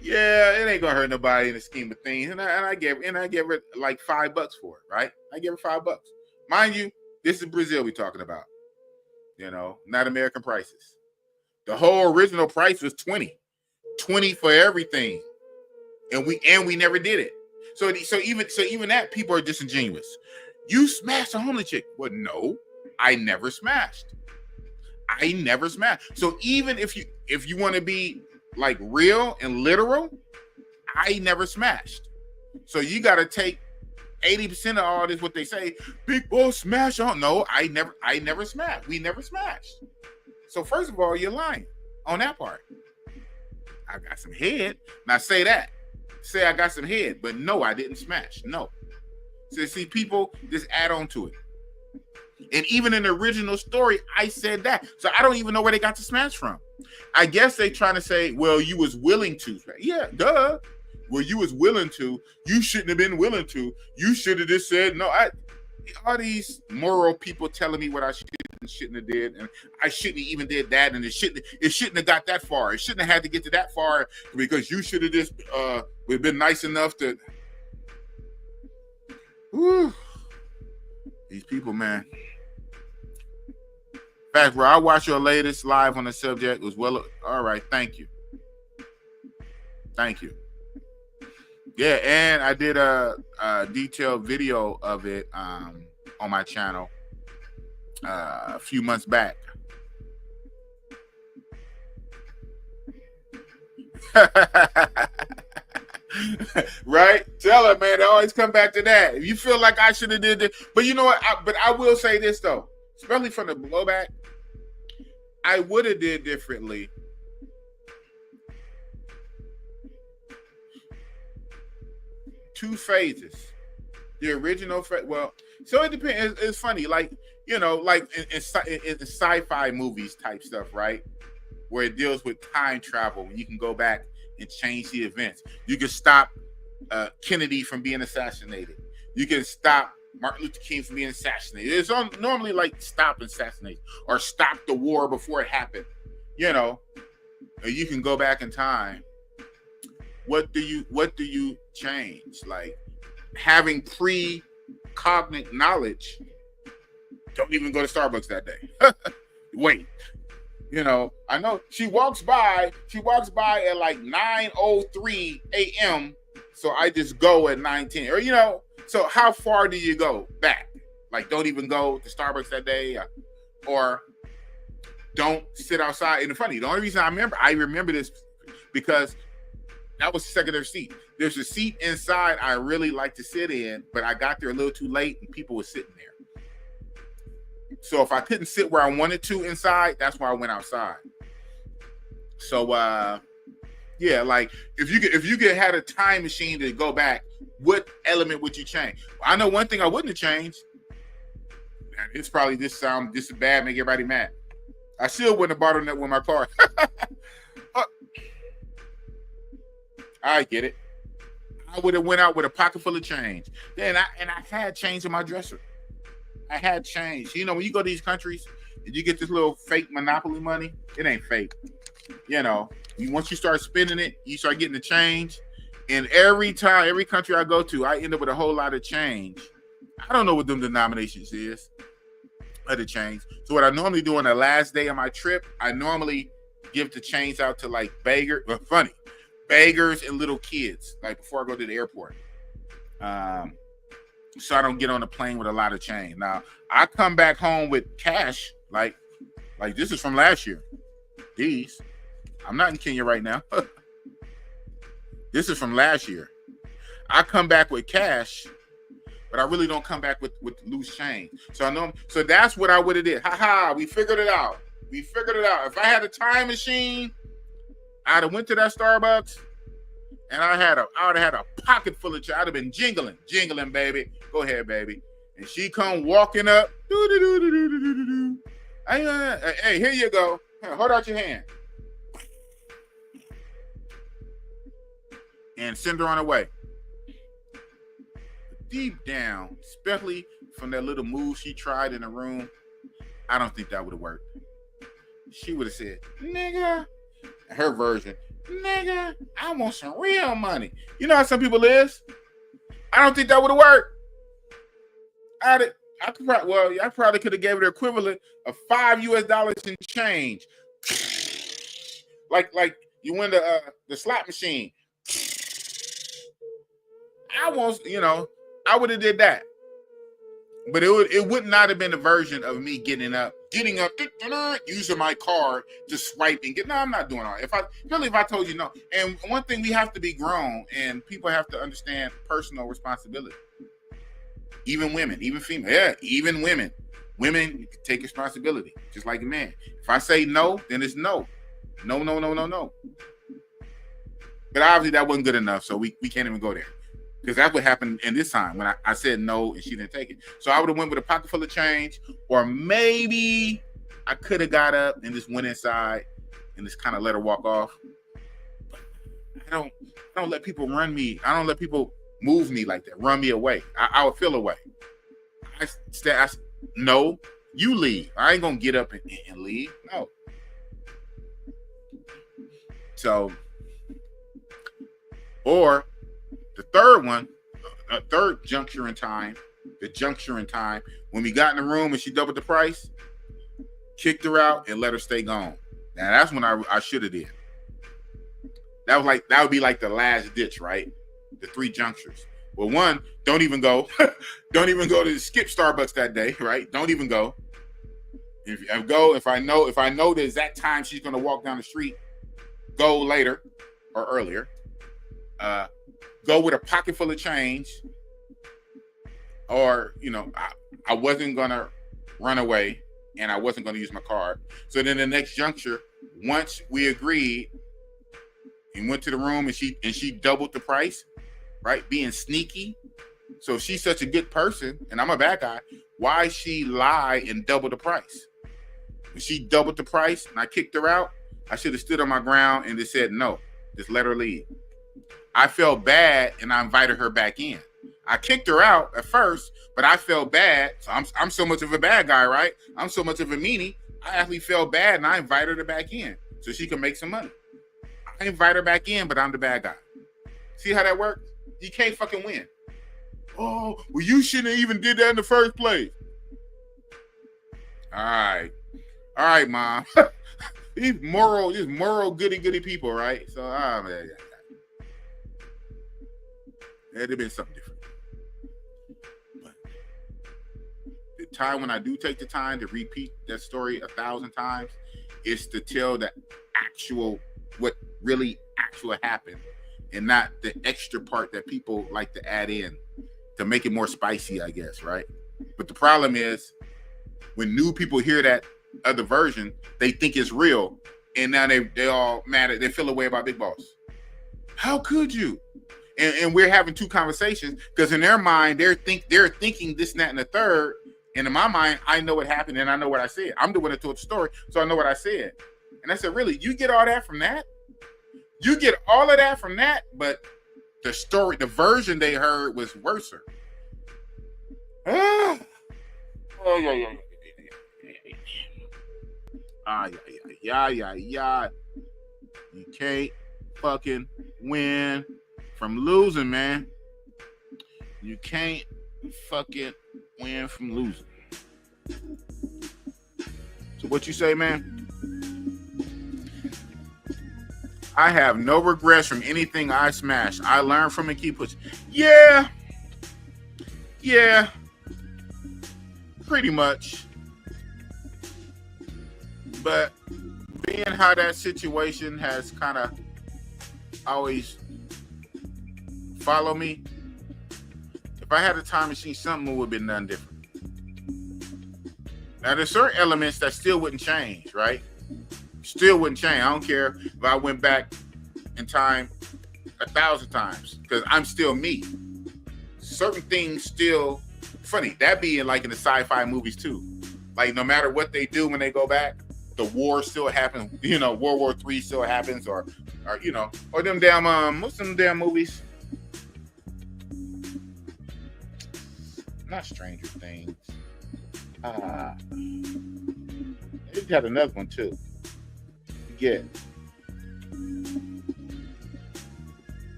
it ain't gonna hurt nobody in the scheme of things. And I gave her like $5 for it, right? I gave her $5. Mind you, this is Brazil we talking about. Not American prices. The whole original price was 20 for everything, and we never did it. So even that, people are disingenuous. You smashed a homely chick. Well, no, I never smashed. So even if you want to be like real and literal, I never smashed. So you got to take 80% of all this, what they say, big boy smash on. No, I never smashed. We never smashed. So first of all, you're lying on that part. I got some head. Now say that. Say I got some head, but no, I didn't smash. No. So see, people just add on to it. And even in the original story, I said that. So I don't even know where they got the smash from. I guess they trying to say, well, you was willing to. Yeah, duh. Well, you was willing to. You shouldn't have been willing to. You should have just said no. All these moral people telling me what I shouldn't have did, and I shouldn't have even did that, and it shouldn't have got that far. It shouldn't have had to get to that far because you should have just been nice enough to. Whew. These people, man. In fact, bro, I watched your latest live on the subject. It was well. All right, thank you. Thank you. Yeah, and I did a detailed video of it on my channel a few months back. Right? Tell her, man. They always come back to that. If you feel like I should have did it, but you know what? But I will say this though, especially from the blowback, I would have did differently. Two phases. The original phase. Well, so it depends. It's funny, like like in sci-fi movies type stuff, right? Where it deals with time travel, you can go back and change the events. You can stop Kennedy from being assassinated. You can stop Martin Luther King from being assassinated. It's normally like stop assassination or stop the war before it happened. You can go back in time. What do you change? Like having pre-cognate knowledge. Don't even go to Starbucks that day. Wait. I know she walks by at like 9:03 a.m. So I just go at 9:10. Or so how far do you go back? Like don't even go to Starbucks that day, or don't sit outside. And funny, the only reason I remember this because that was the secondary seat. There's a seat inside I really like to sit in, but I got there a little too late and people were sitting there. So if I couldn't sit where I wanted to inside, that's why I went outside. So yeah, like if you could had a time machine to go back, what element would you change? I know one thing I wouldn't have changed. And it's probably this bad, make everybody mad. I still wouldn't have bought that with my car. I get it. I would have went out with a pocket full of change. Then I had change in my dresser. I had change. When you go to these countries and you get this little fake monopoly money, it ain't fake. Once you start spending it, you start getting the change. And every country I go to, I end up with a whole lot of change. I don't know what them denominations is of the change. So what I normally do on the last day of my trip, I normally give the change out to like beggars and little kids, like before I go to the airport. So I don't get on the plane with a lot of change. Now, I come back home with cash, like this is from last year. I'm not in Kenya right now. This is from last year. I come back with cash, but I really don't come back with loose change. So I know. So that's what I would have did. We figured it out. If I had a time machine, I'd have went to that Starbucks, and I would have had a pocket full of change. I'd have been jingling, baby. Go ahead, baby. And she come walking up. Hey, here you go. Hold out your hand. And send her on her way. Deep down, especially from that little move she tried in the room, I don't think that would have worked. She would have said, nigga, her version, nigga, I want some real money. You know how some people is? I don't think that would have worked. I probably could have gave her the equivalent of $5 in change. Like you win the slot machine. I would have did that. But it would not have been a version of me getting up, using my card to swipe and get. No, I'm not doing all. If I told you no. And one thing, we have to be grown, and people have to understand personal responsibility. Even women, even female, yeah, even women. Women take responsibility, just like a man. If I say no, then it's no. No. But obviously that wasn't good enough, so we can't even go there. Because that's what happened in this time when I said no and she didn't take it. So I would have went with a pocket full of change, or maybe I could have got up and just went inside and just kind of let her walk off. I don't let people run me. I don't let people move me like that, run me away. I would feel away. No, you leave. I ain't gonna get up and leave. No. So, or the third one, a third juncture in time, when we got in the room and she doubled the price, kicked her out and let her stay gone. Now that's when I should have did. That would be like the last ditch, right? The 3 junctures. Well, one, don't even go. Don't even go to skip Starbucks that day, right? Don't even go. If I know the exact time she's gonna walk down the street, go later or earlier. Go with a pocket full of change, or I wasn't gonna run away and I wasn't gonna use my card. So then the next juncture, once we agreed and went to the room and she doubled the price, right? Being sneaky. So if she's such a good person and I'm a bad guy, why she lie and double the price? When she doubled the price and I kicked her out, I should have stood on my ground and just said no, just let her leave. I felt bad and I invited her back in. I kicked her out at first, but I felt bad. So I'm so much of a bad guy, right? I'm so much of a meanie. I actually felt bad and I invited her back in so she can make some money. I invite her back in, but I'm the bad guy. See how that works? You can't fucking win. Oh, well, you shouldn't have even did that in the first place. All right, Mom. These moral goody people, right? So, man, it'd have been something different. But the time when I do take the time to repeat that story 1,000 times is to tell the what really happened, and not the extra part that people like to add in to make it more spicy, I guess, right? But the problem is when new people hear that other version, they think it's real, and now they all mad they feel away about Big Boss. How could you? And we're having 2 conversations because in their mind they're thinking this, and that, and the third. And in my mind, I know what happened and I know what I said. I'm the one that told the story, so I know what I said. And I said, really, you get all that from that? You get all of that from that, but the story, the version they heard was worser. Yeah. You can't fucking win from losing, man. You can't fucking win from losing. So what you say, man? I have no regrets from anything I smashed. I learned from it, keep pushing. Yeah, pretty much. But being how that situation has kind of always followed me, if I had a time machine, something would have been done different. Now, there's certain elements that still wouldn't change, right? Still wouldn't change. I don't care if I went back in time 1,000 times because I'm still me. Certain things still funny. That being like in the sci-fi movies too. Like no matter what they do when they go back, the war still happens. World War III still happens, or them damn what's them damn movies? Not Stranger Things. They got another one too. Yeah.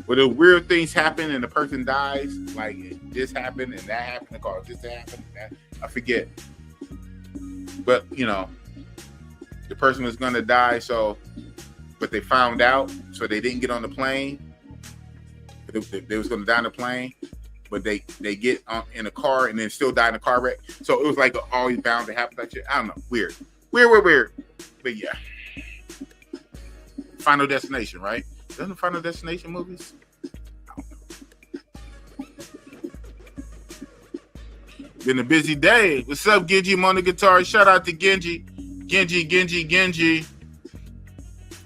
Where the weird things happen and the person dies, like this happened and that happened, and cause this happened. I forget. But the person was gonna die, but they found out, so they didn't get on the plane. They was gonna die on the plane, but they get in a car and then still die in a car wreck. So it was like always bound to happen like shit. I don't know. Weird. But yeah. Final Destination, right? Doesn't Final Destination movies? I don't know. Been a busy day. What's up, Genji? I'm on the guitar. Shout out to Genji. Genji.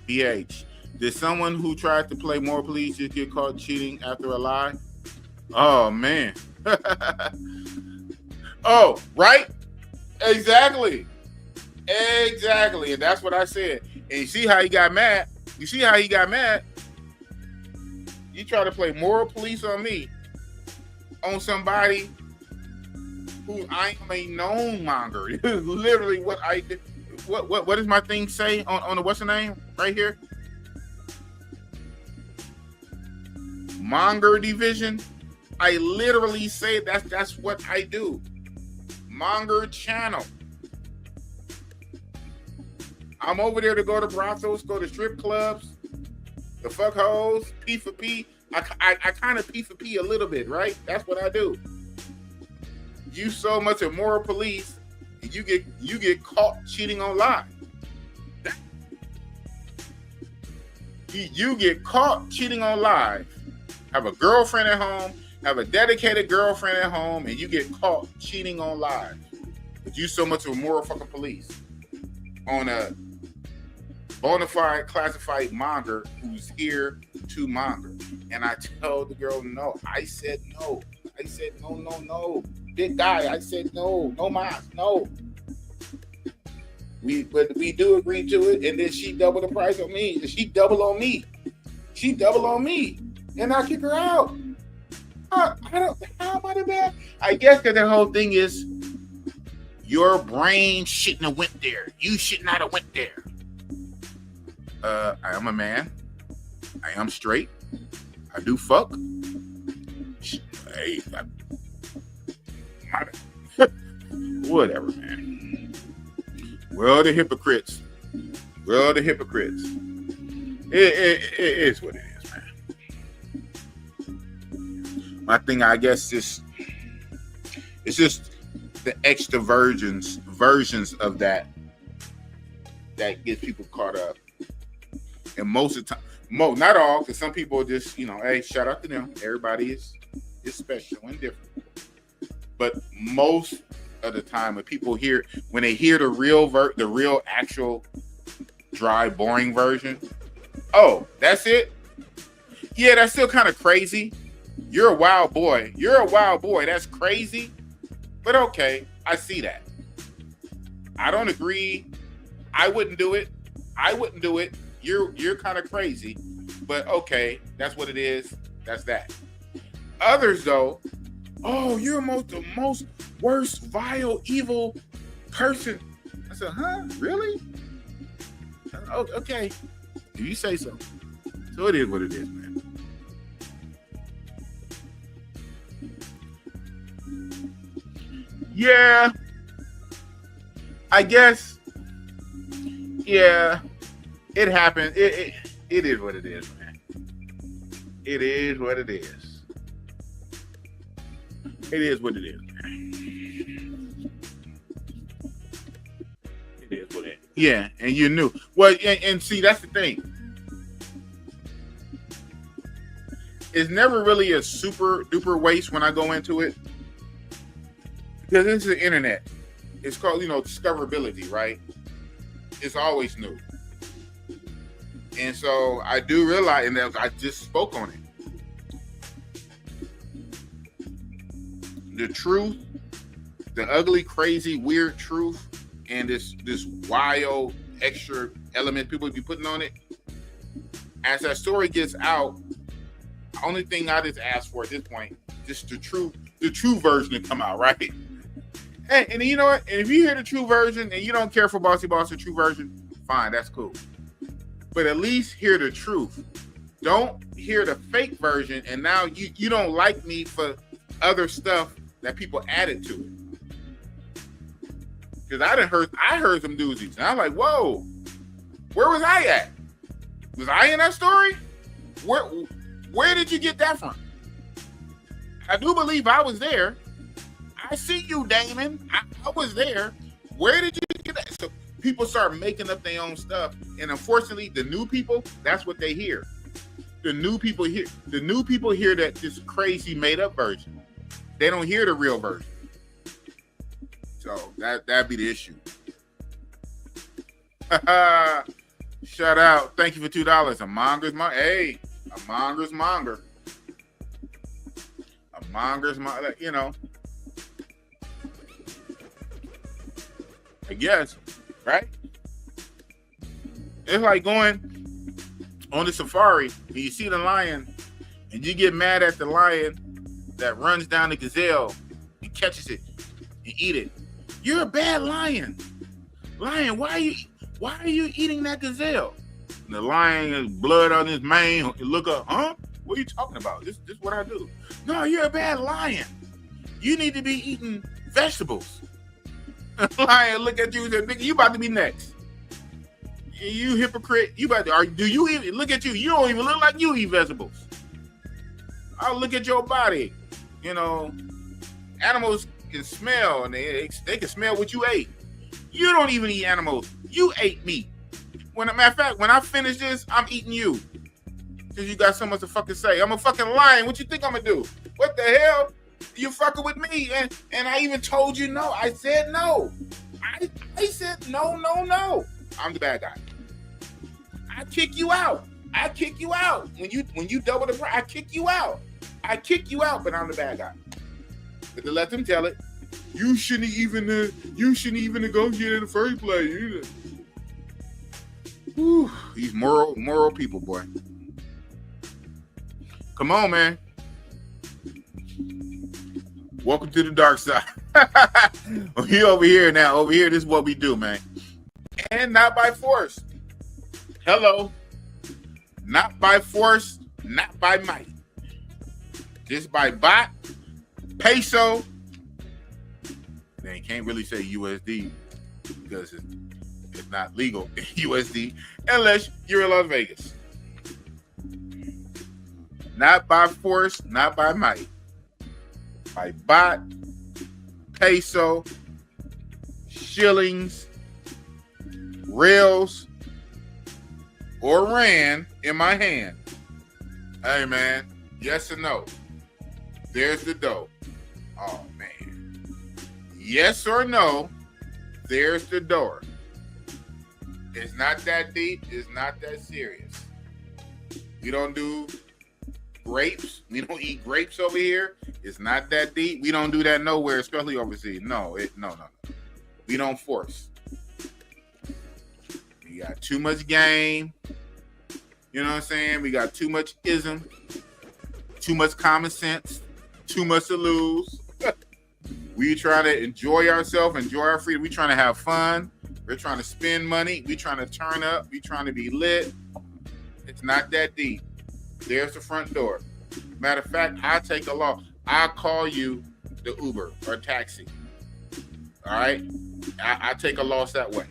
BH. Did someone who tried to play more please just get caught cheating after a lie? Oh man. Oh, right? Exactly. Exactly. And that's what I said. And you see how he got mad? You see how he got mad? You try to play moral police on me, on somebody who I am a known monger. This is literally what I did. What does my thing say on the what's the name right here? Monger division. I literally say that's what I do. Monger channel. I'm over there to go to brothels, go to strip clubs, the fuck hoes, P for P. I kind of P for P a little bit, right? That's what I do. You so much of moral police, and you get caught cheating on live. You get caught cheating on live. Have a girlfriend at home, have a dedicated girlfriend at home, and you get caught cheating on live. But you so much of a moral fucking police on a bona fide classified monger who's here to monger. And I told the girl no. I said no. I said no. Big guy, I said no mas, no. But we do agree to it, and then she double the price on me. She double on me. And I kick her out. How am I the bad? I guess because the whole thing is your brain shouldn't have went there. You should not have went there. I am a man. I am straight. I do fuck. Hey, whatever, man. Well, the hypocrites. It is what it is, man. My thing, I guess, it's just the extra versions of that gets people caught up. And most of the time, not all, because some people just, hey, shout out to them. Everybody is special and different. But most of the time, when they hear the real actual dry, boring version, oh, that's it? Yeah, that's still kind of crazy. You're a wild boy. That's crazy. But okay, I see that. I don't agree. I wouldn't do it. You're kind of crazy. But okay, that's what it is. That's that. Others, though, oh, you're the most worst, vile, evil person. I said, huh? Really? Oh, okay. If you say so. So it is what it is, man. Yeah. I guess. Yeah. It happened. It is what it is, man. It is what it is. It is what it is, man. It is what it is. Yeah, and you knew. Well, and see, that's the thing. It's never really a super duper waste when I go into it. Because this is the internet. It's called, discoverability, right? It's always new. And so I do realize, and I just spoke on it. The truth, the ugly, crazy, weird truth, and this wild extra element people be putting on it. As that story gets out, the only thing I just ask for at this point, just the true version to come out, right? And you know what? And if you hear the true version and you don't care for Bossy Boss, the true version, fine, that's cool. But at least hear the truth. Don't hear the fake version, and now you don't like me for other stuff that people added to it. Because I heard some doozies, and I'm like, whoa, where was I at? Was I in that story? Where did you get that from? I do believe I was there. I see you, Damon. I was there. Where did you get that? So people start making up their own stuff, and unfortunately, the new people, that's what they hear. The new people hear that this crazy made up version. They don't hear the real version. So that'd be the issue. Shout out. Thank you for $2. A monger's monger. Hey, a monger's monger. a monger's, you know. I guess, right? It's like going on the safari and you see the lion and you get mad at the lion that runs down the gazelle and catches it and eat it. You're a bad lion. Lion, why are you eating that gazelle? And the lion has blood on his mane. You look up, huh? What are you talking about? This is what I do. No, you're a bad lion. You need to be eating vegetables. Lion look at you and say, nigga, you about to be next. You hypocrite. You about to, do you even look at you? You don't even look like you eat vegetables. I'll look at your body. You know, animals can smell and they can smell what you ate. You don't even eat animals. You ate meat. When a matter of fact, when I finish this, I'm eating you. Because you got so much to fucking say. I'm a fucking lion. What you think I'm gonna do? What the hell? You fucking with me, and I even told you no. I said no. I said no. I'm the bad guy. I kick you out. When you double the price, I kick you out. But I'm the bad guy. But to let them tell it, you shouldn't even negotiate in the first place. Whew, these moral people, boy. Come on, man. Welcome to the dark side. We over here now. Over here, this is what we do, man. And not by force. Hello. Not by force, not by might. Just by baht, peso. They can't really say USD because it's not legal in USD unless you're in Las Vegas. Not by force, not by might. By baht, peso, shillings, reals, or rand in my hand. Hey, man, yes or no? There's the dough. Oh, man. Yes or no? There's the door. It's not that deep. It's not that serious. We don't do grapes. We don't eat grapes over here. It's not that deep. We don't do that nowhere, especially overseas. No. We don't force. We got too much game. You know what I'm saying? We got too much ism, too much common sense, too much to lose. We trying to enjoy ourselves, enjoy our freedom. We trying to have fun. We're trying to spend money. We trying to turn up. We trying to be lit. It's not that deep. There's the front door. Matter of fact, I'll call you the Uber or taxi. All right? I take a loss that way.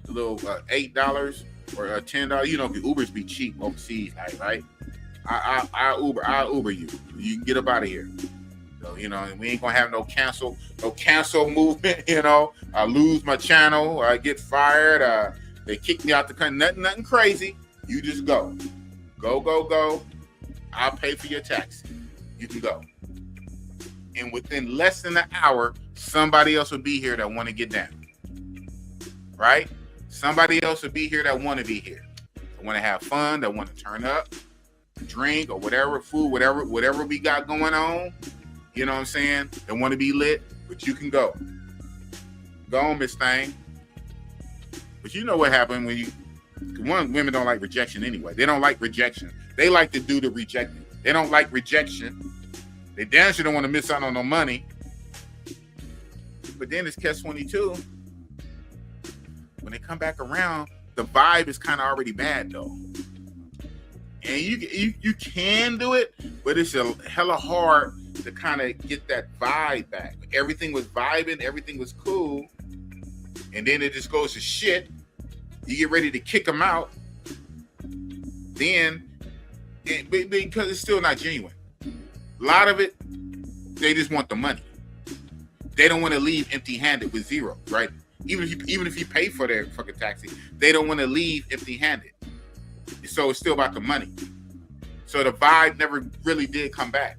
A little $8 or $10. You know, Ubers be cheap overseas, right? I'll Uber you. You can get up out of here. So, you know, we ain't gonna have no cancel movement. You know, I lose my channel, I get fired, they kick me out the country. Nothing crazy. You just go. I'll pay for your taxi. You can go. And within less than an hour, somebody else will be here that want to get down. Right? Somebody else will be here that want to be here. That want to have fun, that want to turn up, drink, or whatever, food, whatever we got going on. You know what I'm saying? They want to be lit, but you can go. Go on, Miss Thing. But you know what happened when women don't like rejection anyway. They don't like rejection. They like to do the rejecting. They don't like rejection. They damn sure don't want to miss out on no money. But then it's catch-22. When they come back around, the vibe is kind of already bad though. And you can do it, but it's a hella hard to kind of get that vibe back. Everything was vibing, everything was cool, and then it just goes to shit. You get ready to kick them out, then because it's still not genuine. A lot of it, they just want the money. They don't want to leave empty-handed with zero, right? Even if you pay for their fucking taxi, they don't want to leave empty-handed. So it's still about the money. So the vibe never really did come back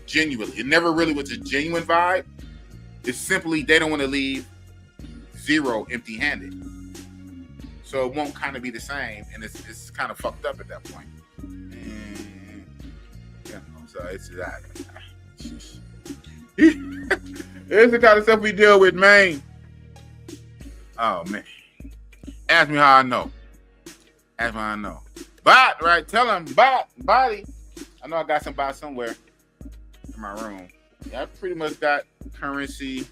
genuinely. It never really was a genuine vibe. It's simply they don't want to leave zero empty-handed. So it won't kind of be the same, and it's kind of fucked up at that point. Yeah, so it's that. It's the kind of stuff we deal with, man. Oh man. Ask me how I know. Ask me how I know. Bot, right? Tell him, body. I know I got some bot somewhere in my room. Yeah, I pretty much got currency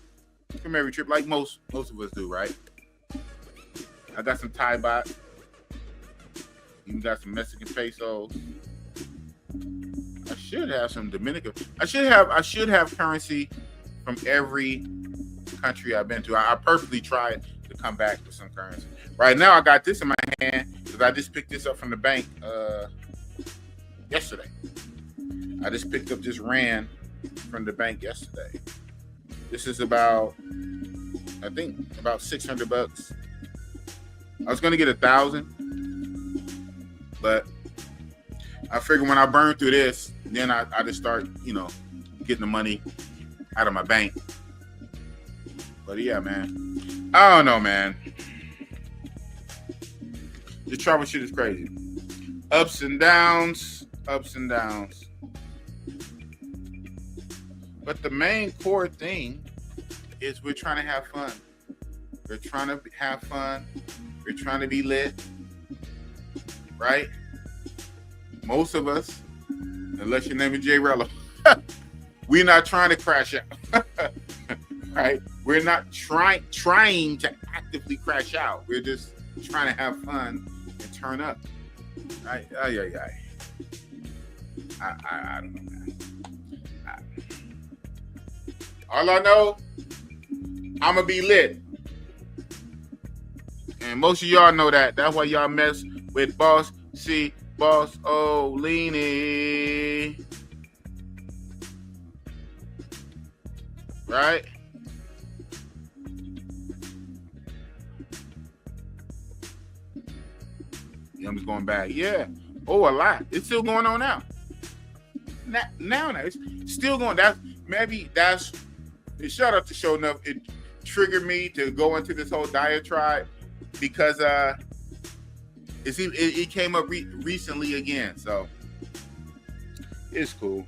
from every trip, like most of us do, right? I got some Thai bot. Even got some Mexican pesos. I should have some Dominican. I should have currency from every country I've been to. I purposely tried to come back with some currency. Right now, I got this in my hand because I just picked this up from the bank yesterday. I just picked up this rand from the bank yesterday. This is about, I think, about $600. I was gonna get 1,000, but I figured when I burn through this, then I just start, getting the money out of my bank. But yeah, man, I don't know, man. The travel shit is crazy. Ups and downs. But the main core thing is we're trying to have fun. We're trying to have fun. We're trying to be lit. Right? Most of us, unless your name is J Rello, we're not trying to crash out. Right? We're not trying to actively crash out. We're just trying to have fun and turn up. I don't know, man. All I know, I'ma be lit. And most of y'all know that. That's why y'all mess with Bossy, Boss Leany. Right? I'm just going back. Yeah. Oh, a lot. It's still going on now. Now. It's still going. Shout out to Show Enough. It triggered me to go into this whole diatribe because it came up recently again. So it's cool.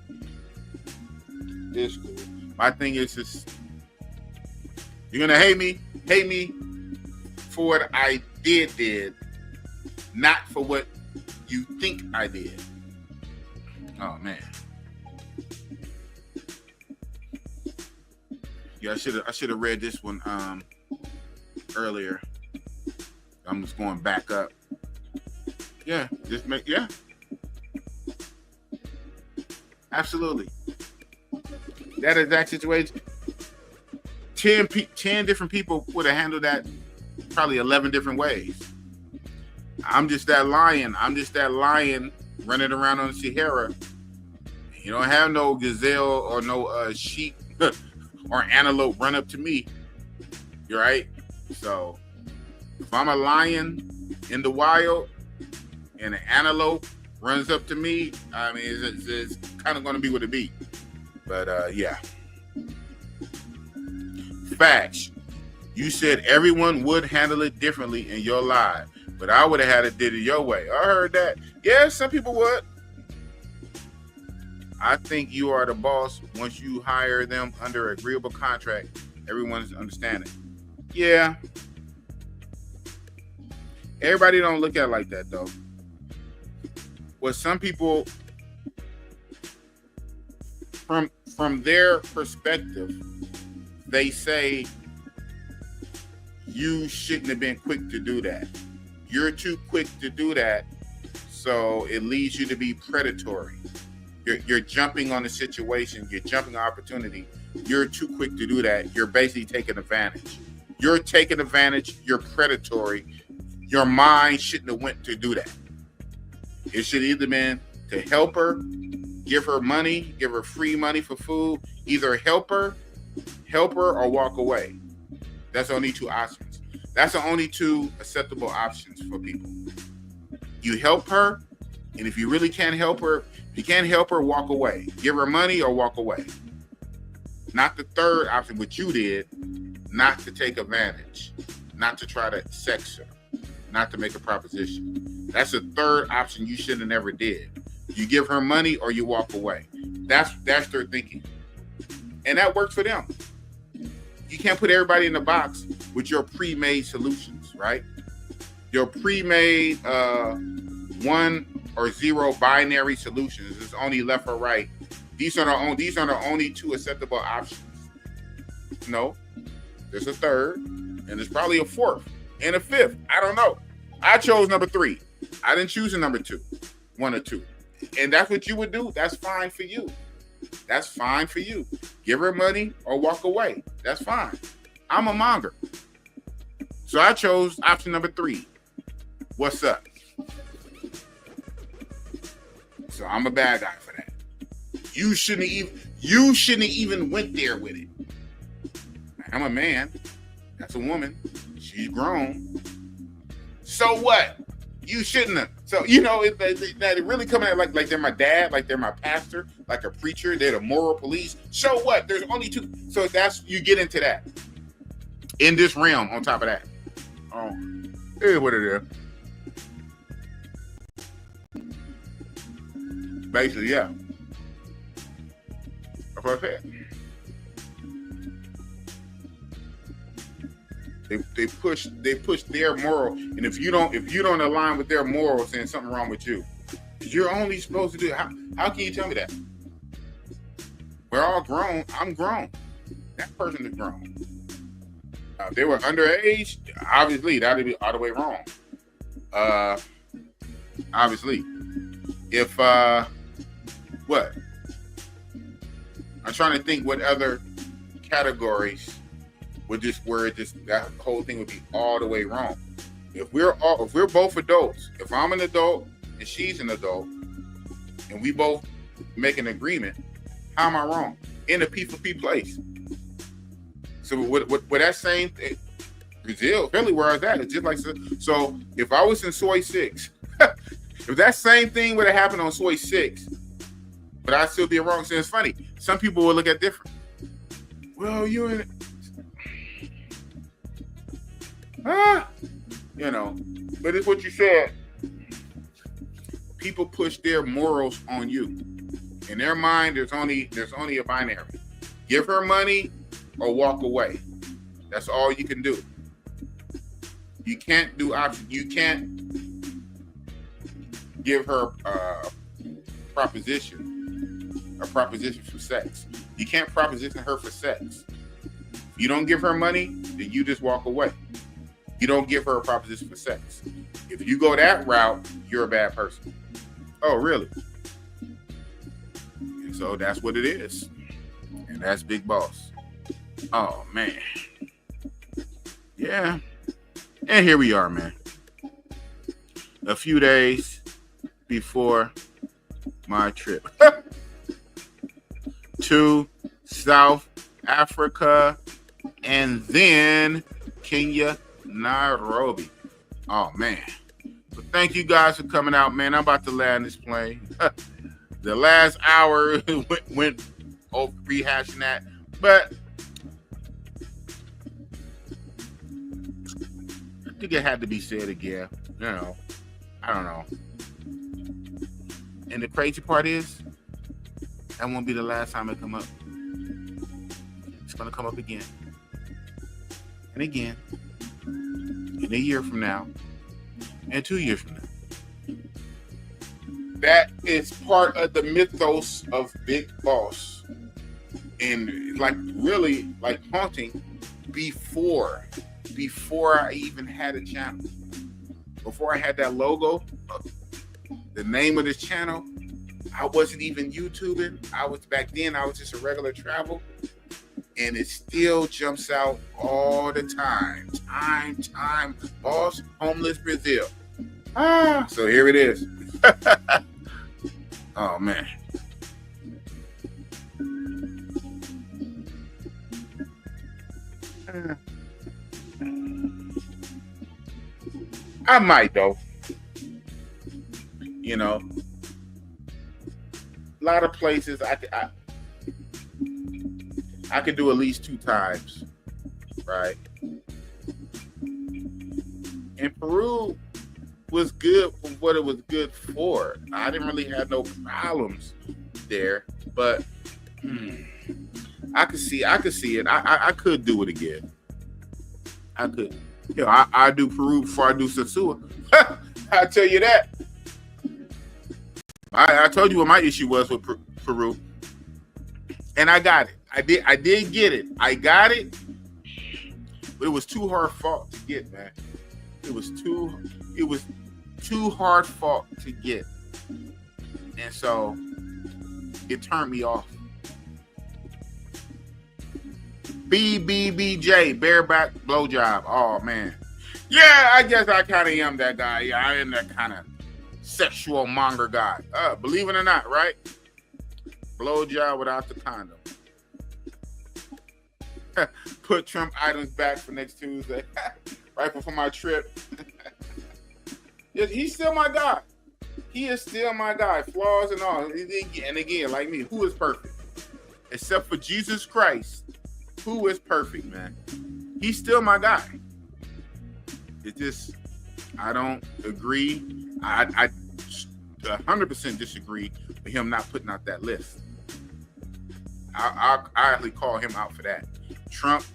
It's cool. My thing is just, you're gonna hate me for what I did, not for what you think I did. Oh man. Yeah, I should have read this one earlier. I'm just going back up. Yeah, absolutely. That exact situation. 10 different people would have handled that probably 11 different ways. I'm just that lion running around on the Sahara. You don't have no gazelle or no sheep or antelope run up to me. You're right. So if I'm a lion in the wild and an antelope runs up to me, I mean, it's kind of going to be what it be. But yeah. Facts. You said everyone would handle it differently in your life, but I would have had it did it your way. I heard that. Yeah, some people would. I think you are the boss once you hire them under agreeable contract. Everyone's understanding. Yeah. Everybody don't look at it like that, though. What some people, from their perspective, they say you shouldn't have been quick to do that. You're too quick to do that, so it leads you to be predatory. You're jumping on the situation. You're jumping on opportunity. You're too quick to do that. You're basically taking advantage. You're taking advantage. You're predatory. Your mind shouldn't have went to do that. It should either been to help her, give her money, give her free money for food. Either help her or walk away. That's the only two options. That's the only two acceptable options for people. You help her, and if you really can't help her, if you can't help her, walk away. Give her money or walk away. Not the third option, what you did, not to take advantage, not to try to sex her, not to make a proposition. That's the third option you should have never did. You give her money or you walk away. That's their thinking. And that works for them. You can't put everybody in the box with your pre-made solutions, right? Your pre-made 1 or 0 binary solutions. It's only left or right. These are the only 2 acceptable options. No, there's a third, and there's probably a 4th and a 5th. I don't know. I chose number 3. I didn't choose a number 2, 1 or 2. And that's what you would do. That's fine for you. That's fine for you. Give her money or walk away. That's fine. I'm a monger. So I chose option number 3. What's up? So I'm a bad guy for that. You shouldn't even went there with it. I'm a man. That's a woman. She's grown. So what? You shouldn't have. So, it really coming at like they're my dad, like they're my pastor, like a preacher, they're the moral police. So what? There's only 2. So you get into that. In this realm, on top of that. Oh, it is what it is. Basically, yeah. That's what I said. They push their moral, and if you don't align with their morals, then something wrong with you. You're only supposed to do it. How can you tell me that? We're all grown. I'm grown. That person is grown. If they were underage, obviously that'd be all the way wrong. Obviously, if what? I'm trying to think what other categories would that whole thing would be all the way wrong. If we're both adults, if I'm an adult and she's an adult, and we both make an agreement, how am I wrong? In a P for P place. So with that same thing, Brazil, really where I was at, it's just like so. If I was in Soy 6, if that same thing would have happened on Soy 6, but I'd still be wrong. So it's funny. Some people will look at different. Well, you're in. But it's what you said. People push their morals on you. In their mind, there's only a binary. Give her money or walk away. That's all you can do. You can't do options. You can't give her a proposition for sex. You can't proposition her for sex. If you don't give her money, then you just walk away. You don't give her a proposition for sex. If you go that route, you're a bad person. Oh, really? And so that's what it is. And that's Big Boss. Oh, man. Yeah. And here we are, man. A few days before my trip to South Africa and then Kenya, Nairobi. Oh, man. But thank you guys for coming out, man. I'm about to land this plane. The last hour went over rehashing that. But I think it had to be said again. I don't know. And the crazy part is, that won't be the last time it come up. It's going to come up again. And again. And a year from now. And 2 years from now. That is part of the mythos of Big Boss. And really haunting before I even had a channel. Before I had that logo, the name of this channel, I wasn't even YouTubing. Back then I was just a regular travel. And it still jumps out all the time. Time, Boss, homeless Brazil. So here it is. Oh, man. I might, though. A lot of places I could do at least 2 times, right? And Peru was good for what it was good for. I didn't really have no problems there, but I could see it. I could do it again. I could. I do Peru before I do Sasua. I tell you that. I told you what my issue was with Peru, and I got it. I did get it. I got it, but it was too hard fought to get, man. It was too hard fought to get, and so it turned me off. BBBJ, bareback blowjob. Oh man, yeah. I guess I kind of am that guy. Yeah, I am that kind of sexual monger guy. Believe it or not, right? Blowjob without the condom. Put Trump items back for next Tuesday, right before my trip. He's still my guy. He is still my guy, flaws and all. And again, like me, who is perfect? Except for Jesus Christ, who is perfect, man? He's still my guy. It just, I don't agree. I 100% disagree with him not putting out that list. I actually call him out for that. Trump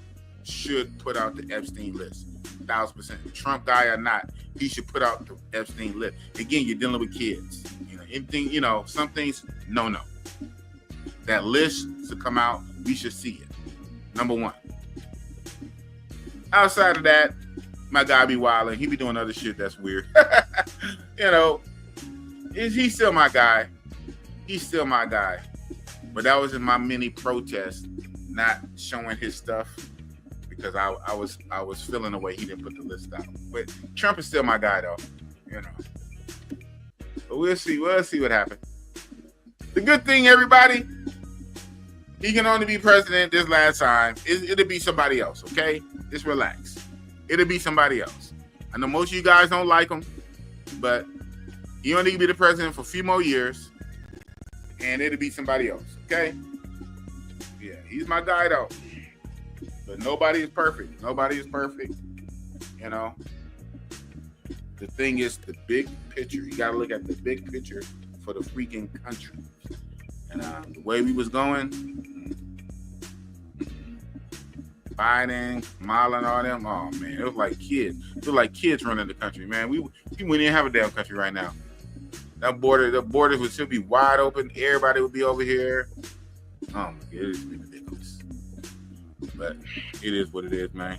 should put out the Epstein list. 1,000%. Trump guy or not, he should put out the Epstein list. Again, you're dealing with kids. Anything, some things, no. That list should come out. We should see it. Number one. Outside of that, my guy be wilding. He be doing other shit that's weird. He's still my guy. He's still my guy. But that was in my mini protest, not showing his stuff because I was feeling the way he didn't put the list out. But Trump is still my guy, though. But we'll see. We'll see what happens. The good thing, everybody, he can only be president this last time. It'll be somebody else, okay? Just relax. It'll be somebody else. I know most of you guys don't like him, but he only can be the president for a few more years, and it'll be somebody else, okay? Yeah, he's my guy, though. But nobody is perfect. Nobody is perfect, The thing is the big picture. You got to look at the big picture for the freaking country. And the way we was going, Biden, Kamala, and all them, oh man, it was like kids. It was like kids running the country, man. We wouldn't even have a damn country right now. The borders would still be wide open. Everybody would be over here. Oh my God, it is ridiculous. But it is what it is, man.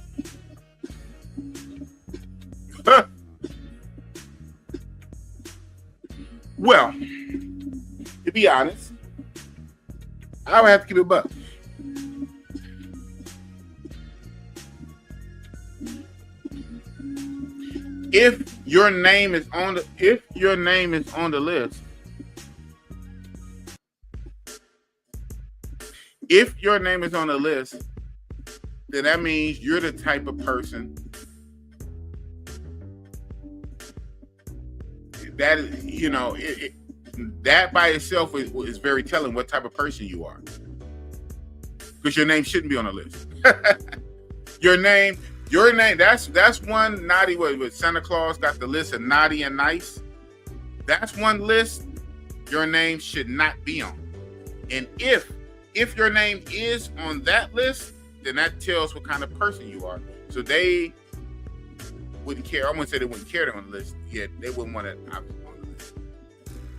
Well, to be honest, I would have to keep it buck. If your name is on the list, then that means you're the type of person that that by itself is very telling what type of person you are, because your name shouldn't be on the list. Your name. That's one naughty. What Santa Claus got the list of naughty and nice. That's one list your name should not be on. And if your name is on that list, then that tells what kind of person you are. So they wouldn't care. I wouldn't say they wouldn't care on the list. Yeah, they wouldn't want it on the list.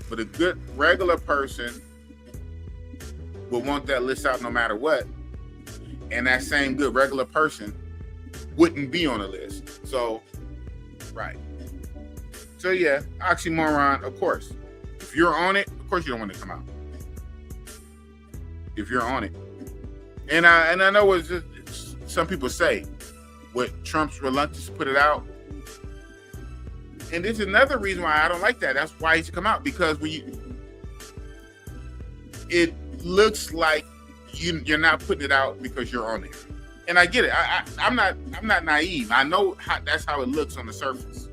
But a good regular person would want that list out no matter what. And that same good regular person wouldn't be on the list. So, right. So yeah, oxymoron, of course. If you're on it, of course you don't want to come out. If you're on it. And I know it's just, some people say what Trump's reluctance to put it out. And there's another reason why I don't like that. That's why he should come out, because it looks like you're not putting it out because you're on there. And I get it. I'm not naive. I know that's how it looks on the surface.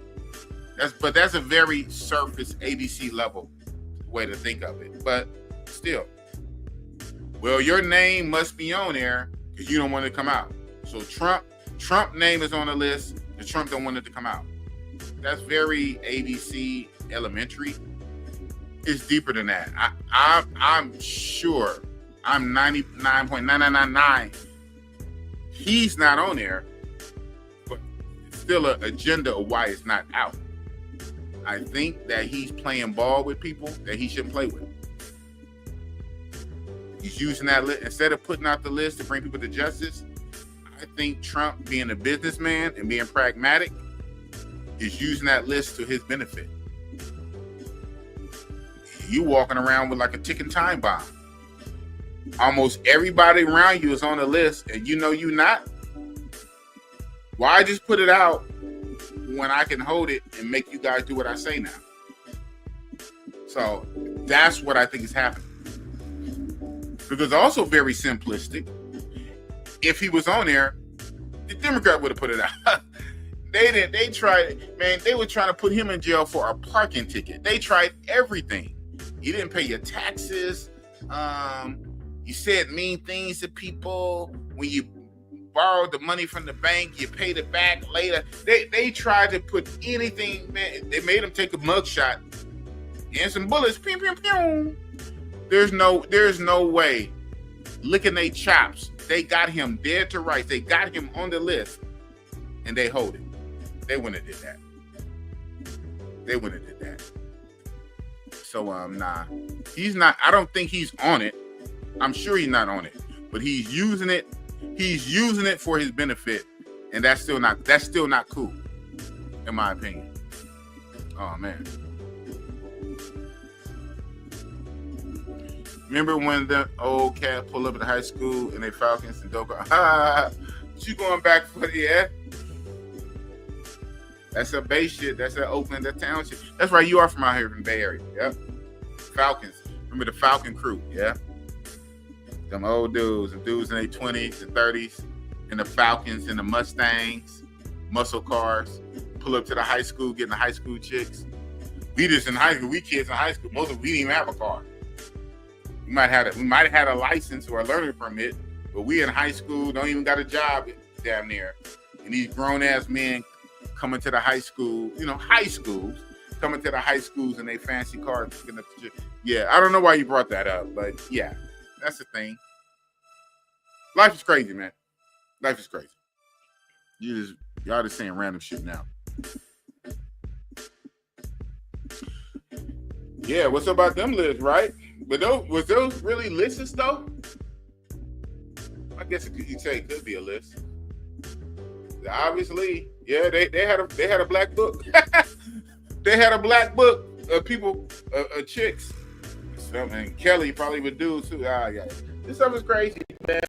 That's a very surface ABC level way to think of it. But still, well, your name must be on there because you don't want it to come out. So Trump name is on the list, and Trump don't want it to come out. That's very ABC elementary. It's deeper than that. I'm sure I'm 99.9999. He's not on there, but it's still an agenda of why it's not out. I think that he's playing ball with people that he shouldn't play with. He's using that list instead of putting out the list to bring people to justice. I think Trump, being a businessman and being pragmatic, is using that list to his benefit. You walking around with like a ticking time bomb. Almost everybody around you is on the list, and you know you not. Why just put it out when I can hold it and make you guys do what I say now? So that's what I think is happening. Because also very simplistic. If he was on there, the Democrat would have put it out. They didn't. They tried, man. They were trying to put him in jail for a parking ticket. They tried everything. You didn't pay your taxes. You said mean things to people. When you borrowed the money from the bank, you paid it back later. They tried to put anything, man. They made him take a mugshot and some bullets. Pew, pew, pew. There's no way. Licking their chops. They got him dead to rights. They got him on the list, and they hold it. They wouldn't have did that. They wouldn't have did that. So nah, he's not. I don't think he's on it. I'm sure he's not on it, but he's using it. He's using it for his benefit, and that's still not cool, in my opinion. Oh man. Remember when the old cat pulled up at the high school and they Falcons and dope? You going back for the That's a Bay shit. That's that Oakland, that town shit. That's right. You are from out here in the Bay Area. Yep. Falcons. Remember the Falcon crew? Yeah. Them old dudes, the dudes in their 20s and 30s, and the Falcons and the Mustangs, muscle cars, pull up to the high school, getting the high school chicks. We just in high school. We kids in high school. Most of us, we didn't even have a car. We might have had a license or a learning permit, but we in high school don't even got a job damn near. And these grown ass men coming to the high school, high schools, coming to the high schools in their fancy cars. Yeah, I don't know why you brought that up, but yeah, that's the thing. Life is crazy, man. Life is crazy. Y'all just saying random shit now. Yeah, what's up about them lists, right? But was those really lists though? I guess you could say it could be a list. Obviously, yeah, they had a black book. They had a black book of people, chicks. And Kelly probably would do too. Yeah. This stuff is crazy, man.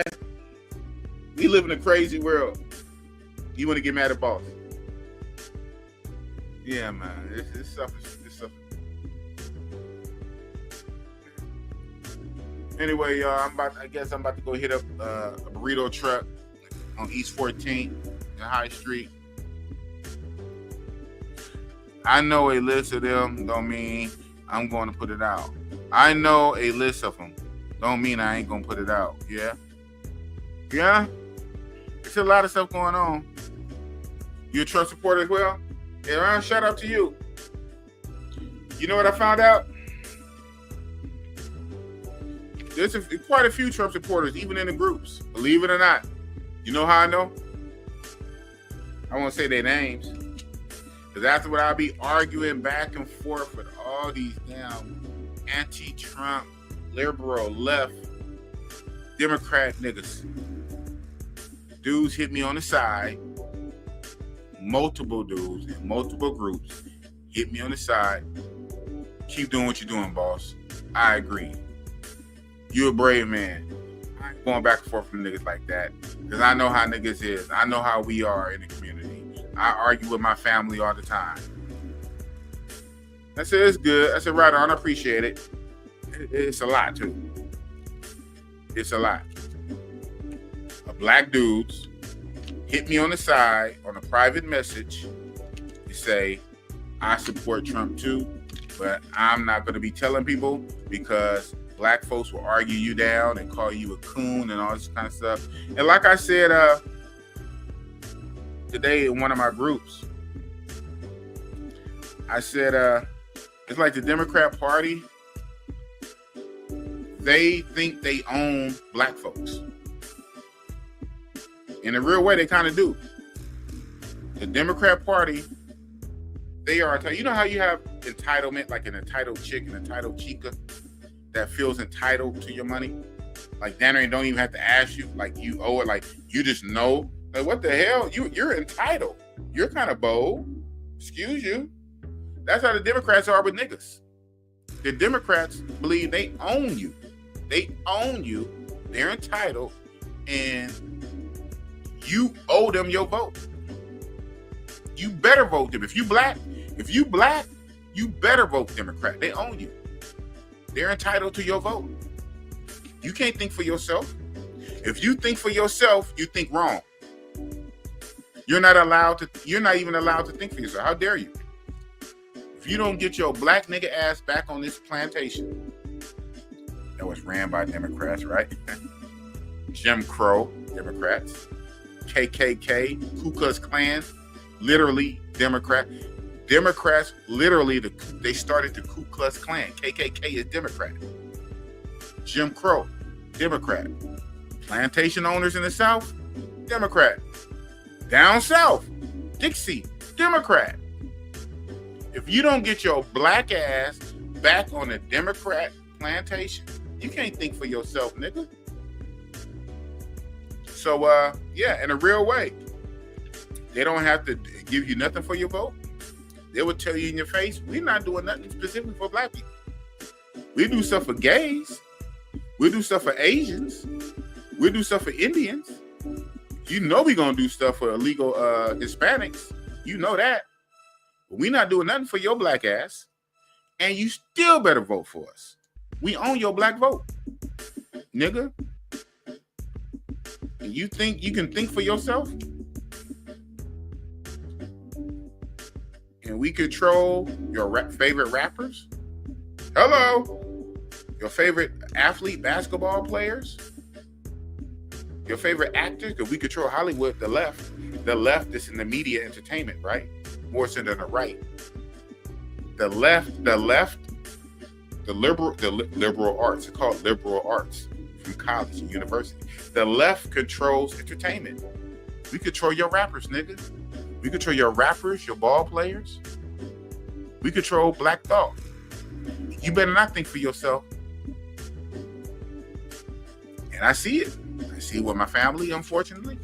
We live in a crazy world. You want to get mad at boss? Yeah, man. This stuff is. Anyway, y'all, I guess I'm about to go hit up a burrito truck on East 14th in High Street. I know a list of them don't mean I'm going to put it out. I know a list of them don't mean I ain't going to put it out. Yeah? Yeah? There's a lot of stuff going on. You a Trump supporter as well? Yeah, Ron, shout out to you. You know what I found out? There's quite a few Trump supporters, even in the groups. Believe it or not. You know how I know? I won't say their names. Because after what I'll be arguing back and forth with all these damn anti-Trump, liberal, left, Democrat niggas. Dudes hit me on the side. Multiple dudes in multiple groups hit me on the side. Keep doing what you're doing, boss. I agree. You're a brave man. I ain't going back and forth from niggas like that. Because I know how niggas is. I know how we are in the community. I argue with my family all the time. I said, it's good. I said, right on, I appreciate it. It's a lot, too. It's a lot. Black dudes hit me on the side on a private message to say, I support Trump too, but I'm not going to be telling people because black folks will argue you down and call you a coon and all this kind of stuff. And like I said today in one of my groups, I said, it's like the Democrat Party they think they own black folks. In a real way, they kind of do. The Democrat Party, they are, you know how you have entitlement, like an entitled chick, an entitled chica that feels entitled to your money? Like, Danner don't even have to ask you, like you owe it, like you just know. Like, what the hell? You're entitled. You're kind of bold. Excuse you. That's how the Democrats are with niggas. The Democrats believe they own you. They own you. They're entitled, and you owe them your vote. You better vote them. If you black, you better vote Democrat. They own you. They're entitled to your vote. You can't think for yourself. If you think for yourself, you think wrong. You're not even allowed to think for yourself. How dare you? If you don't get your black nigga ass back on this plantation that was ran by Democrats, right? Jim Crow, Democrats. KKK, Ku Klux Klan, literally Democrat. Democrats, literally, they started the Ku Klux Klan. KKK is Democrat. Jim Crow, Democrat. Plantation owners in the South, Democrat. Down South, Dixie, Democrat. If you don't get your black ass back on a Democrat plantation, you can't think for yourself, nigga. So, yeah, in a real way, they don't have to give you nothing for your vote. They will tell you in your face, we're not doing nothing specifically for black people. We do stuff for gays. We do stuff for Asians. We do stuff for Indians. You know we're going to do stuff for illegal Hispanics. You know that. But we're not doing nothing for your black ass. And you still better vote for us. We own your black vote. Nigga. And you think you can think for yourself? And we control your favorite rappers? Hello? Your favorite athlete basketball players? Your favorite actors? Because we control Hollywood, the left. The left is in the media entertainment, right? More so than the right. The liberal arts. It's called liberal arts from college and university. The left controls entertainment. We control your rappers, nigga. We control your rappers, your ball players. We control Black Thought. You better not think for yourself. And I see it. I see it with my family, unfortunately.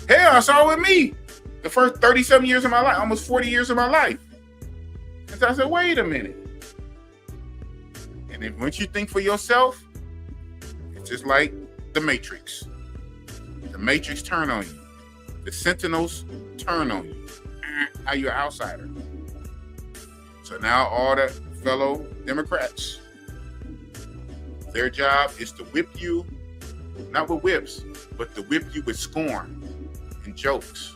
Hell, I saw it with me. The first 37 years of my life, almost 40 years of my life. And so I said, wait a minute. And then once you think for yourself, it's just like the Matrix. The Matrix turn on you. The Sentinels turn on you. Now you're an outsider. So now all the fellow Democrats, their job is to whip you, not with whips, but to whip you with scorn and jokes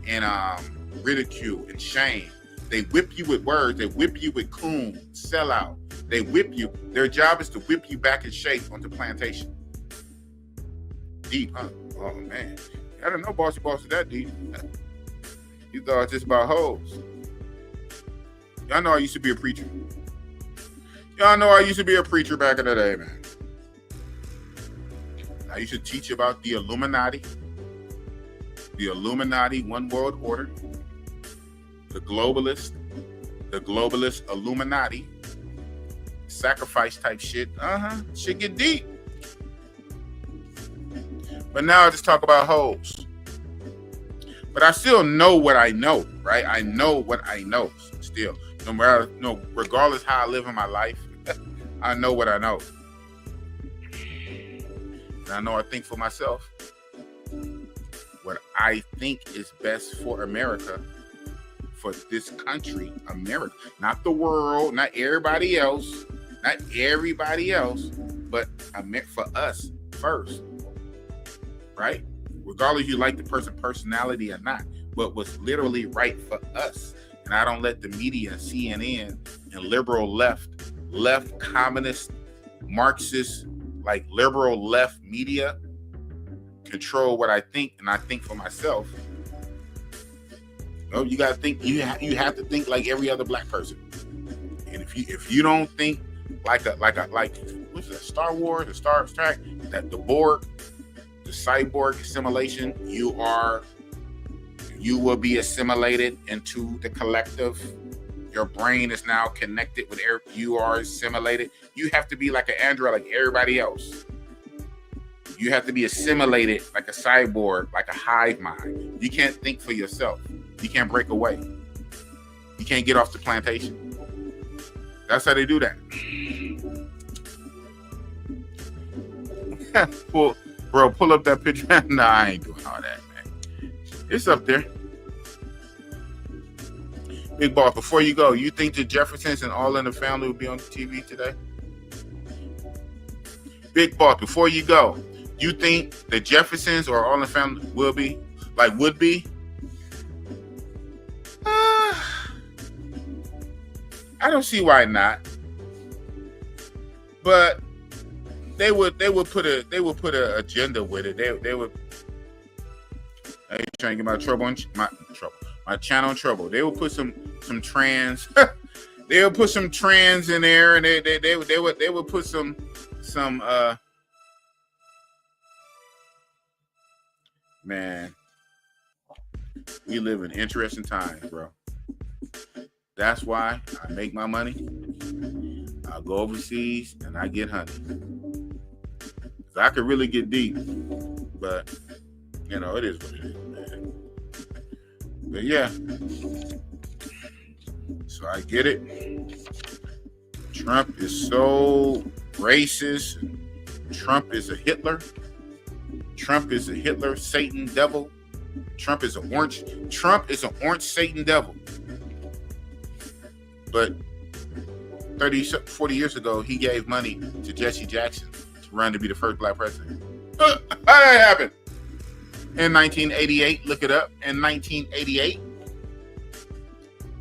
and ridicule and shame. They whip you with words. They whip you with coon, sellout. They whip you. Their job is to whip you back in shape on the plantation. Deep, huh? Oh, man. I didn't know Bossy that deep. You thought it's just about hoes. Y'all know I used to be a preacher. Y'all know I used to be a preacher back in the day, man. I used to teach about the Illuminati, one world order, the globalist Illuminati, sacrifice type shit. Shit get deep. But now I just talk about hoes. But I still know what I know, right? I know what I know still. Regardless how I live in my life, I know what I know. And I know I think for myself. What I think is best for America, for this country, America. Not the world, not everybody else, but for us first. Right? Regardless if you like the person's personality or not, but what's literally right for us. And I don't let the media, CNN, and liberal left, communist, Marxist, like liberal left media control what I think, and I think for myself. No, you gotta think. You have to think like every other black person. And if you don't think like what's that? Star Wars, the Star Trek, that the Borg, the cyborg assimilation. You will be assimilated into the collective. Your brain is now connected with air. You are assimilated. You have to be like an android, like everybody else. You have to be assimilated like a cyborg, like a hive mind. You can't think for yourself. You can't break away. You can't get off the plantation. That's how they do that. Pull up that picture. Nah, I ain't doing all that, man. It's up there. Big Boss, before you go, you think the Jeffersons and All in the Family will be on TV today? Big Boss, before you go, you think the Jeffersons or All in the Family would be? I don't see why not. But they would put a agenda with it. They would. Hey, trying to get my channel in trouble. They would put some trans. They would put some trans in there, and they would put some. Man, we live in interesting times, bro. That's why I make my money. I go overseas and I get honey. I could really get deep, but it is what it is, man. But yeah, so I get it. Trump is so racist. Trump is a Hitler. Trump is a Hitler, Satan, devil. Trump is an orange Satan devil. But 40 years ago, he gave money to Jesse Jackson to run to be the first black president. How did that happen? In 1988, look it up. In 1988,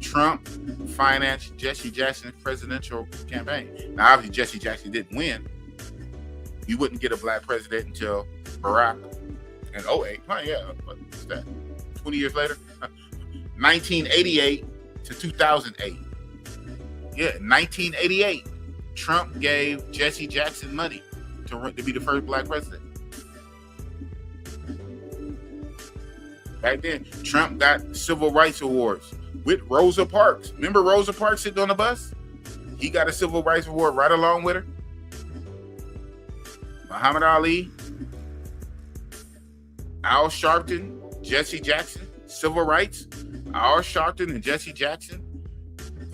Trump financed Jesse Jackson's presidential campaign. Now, obviously, Jesse Jackson didn't win. You wouldn't get a black president until Barack in 08. Oh, yeah, what's that? 20 years later? 1988 to 2008. Yeah, 1988, Trump gave Jesse Jackson money to be the first black president. Back then, Trump got civil rights awards with Rosa Parks. Remember Rosa Parks sitting on the bus? He got a civil rights award right along with her. Muhammad Ali, Al Sharpton, Jesse Jackson, civil rights. Al Sharpton and Jesse Jackson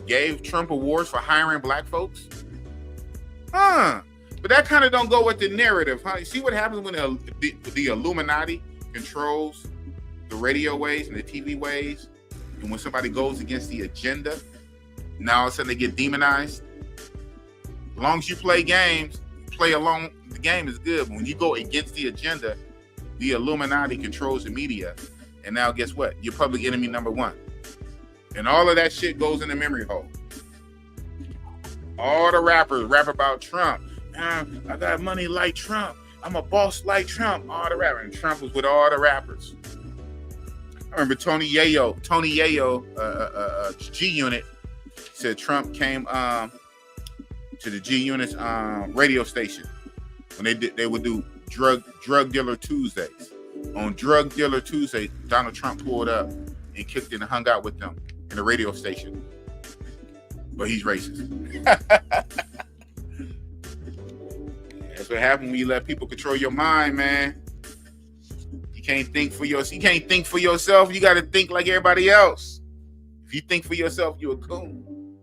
gave Trump awards for hiring black folks. But that kind of don't go with the narrative, huh? You see what happens when the Illuminati controls the radio waves and the TV waves, and when somebody goes against the agenda, now all of a sudden they get demonized. As long as you play games, play along, the game is good. But when you go against the agenda, the Illuminati controls the media, and now guess what? You're public enemy number one. And all of that shit goes in the memory hole. All the rappers rap about Trump. I got money like Trump. I'm a boss like Trump. All the rappers. And Trump was with all the rappers. I remember Tony Yayo, G Unit, said Trump came to the G Unit's radio station when they would do drug dealer Tuesdays. On drug dealer Tuesday, Donald Trump pulled up and kicked in and hung out with them in the radio station. But he's racist. That's what happens when you let people control your mind, man. You can't think for yourself. You can't think for yourself. You got to think like everybody else. If you think for yourself, you're a coon.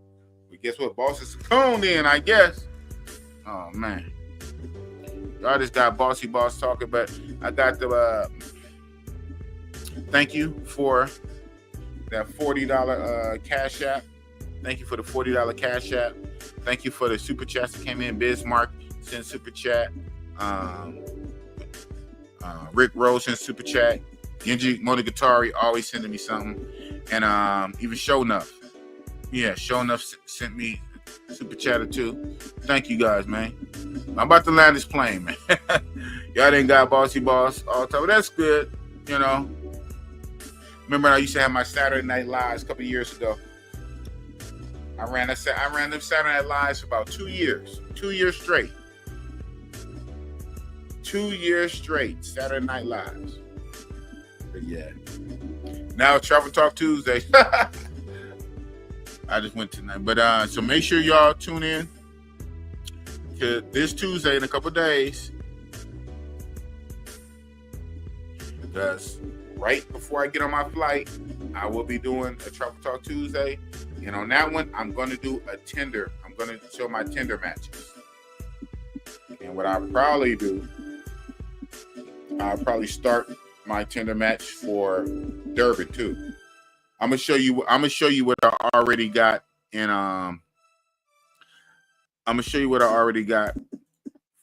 But guess what? Boss is a coon then, I guess. Oh, man. Y'all just got Bossy Boss talking, but I got the thank you for that $40 Cash App. Thank you for the $40 Cash App. Thank you for the Super Chats that came in. Bismarck sent Super Chat. Rick Rose sent Super Chat. Genji Monogatari always sending me something. And even Show Enough. Yeah, Show Enough sent me Super Chat or two. Thank you guys, man. I'm about to land this plane, man. Y'all didn't got Bossy Boss all the time. But that's good, you know. Remember I used to have my Saturday Night Lives a couple years ago. I ran them Saturday Night Lives for about 2 years. 2 years straight. 2 years straight, Saturday Night Lives. But yeah. Now Travel Talk Tuesday. I just went tonight. But so make sure y'all tune in to this Tuesday in a couple days. Because right before I get on my flight, I will be doing a Travel Talk Tuesday. And on that one, I'm going to do a Tinder. I'm going to show my Tinder matches. And what I'll probably do, I'll probably start my Tinder match for Durban too. I'm gonna show you what I already got in I'm gonna show you what I already got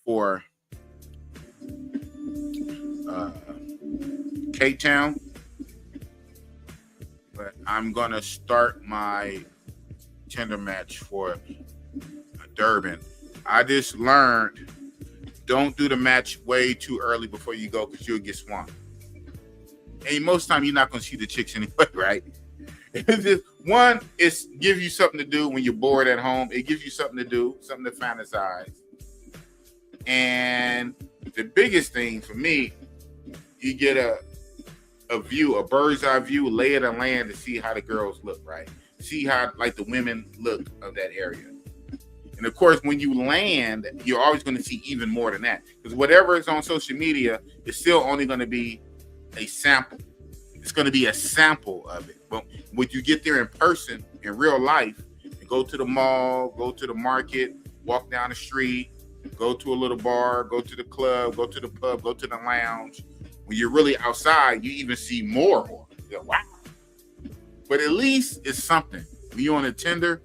for Cape Town. But I'm gonna start my Tinder match for Durban. I just learned, don't do the match way too early before you go because you'll get swamped. And most of the time, you're not going to see the chicks anyway, right? It's just, one, it's give you something to do when you're bored at home. It gives you something to do, something to fantasize. And the biggest thing for me, you get a view, a bird's eye view, lay of the land to see how the girls look, right? See how, like, the women look of that area. And of course, when you land, you're always going to see even more than that. Because whatever is on social media is still only going to be a sample. It's going to be a sample of it. But when you get there in person, in real life, and go to the mall, go to the market, walk down the street, go to a little bar, go to the club, go to the pub, go to the lounge. When you're really outside, you even see more. You're like, wow. But at least it's something. When you're on a Tinder,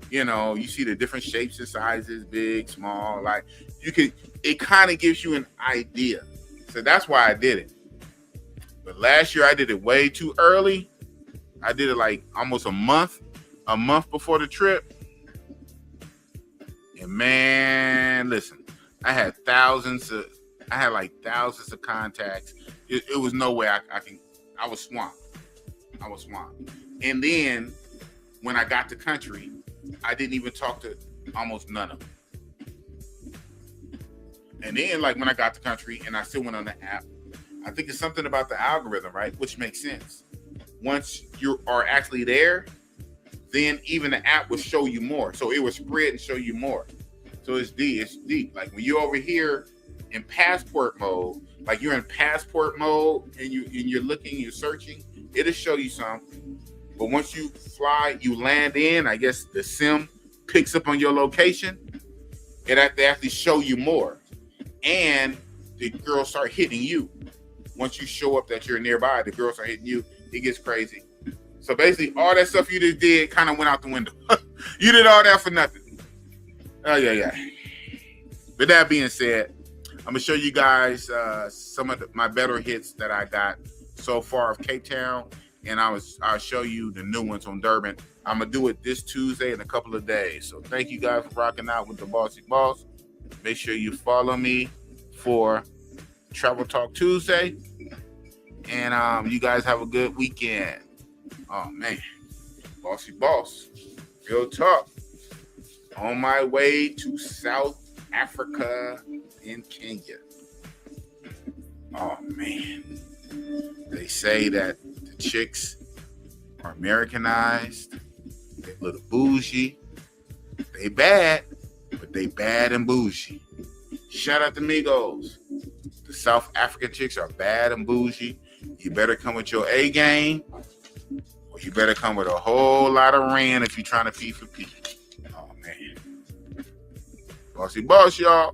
you know, you see the different shapes and sizes, big, small, like it kind of gives you an idea. So that's why I did it. But last year I did it way too early. I did it like almost a month before the trip. And man, listen, I had thousands of contacts. It was no way I was swamped. And then when I got to country, I didn't even talk to almost none of them. And then, like, when I got to country and I still went on the app, I think it's something about the algorithm, right? Which makes sense. Once you are actually there, then even the app will show you more. So it will spread and show you more. So it's deep. Like when you're over here in passport mode, like you're in passport mode and you're looking, you're searching, it'll show you something. But once you fly, you land in, I guess the sim picks up on your location, they actually show you more. And the girls start hitting you. Once you show up that you're nearby, the girls are hitting you. It gets crazy. So basically, all that stuff you just did kind of went out the window. You did all that for nothing. Oh, yeah. With that being said, I'm going to show you guys some of my better hits that I got so far of Cape Town. And I'll show you the new ones on Durban. I'm going to do it this Tuesday in a couple of days. So thank you guys for rocking out with the Bossy Boss. Make sure you follow me for Travel Talk Tuesday. And you guys have a good weekend. Oh, man. Bossy Boss. Real talk. On my way to South Africa and Kenya. Oh, man. They say that the chicks are Americanized. They're a little bougie. They bad, but they bad and bougie. Shout out to Migos. The South African chicks are bad and bougie. You better come with your A game, or you better come with a whole lot of rand if you're trying to pee for pee. Oh, man. Bossy Boss, y'all.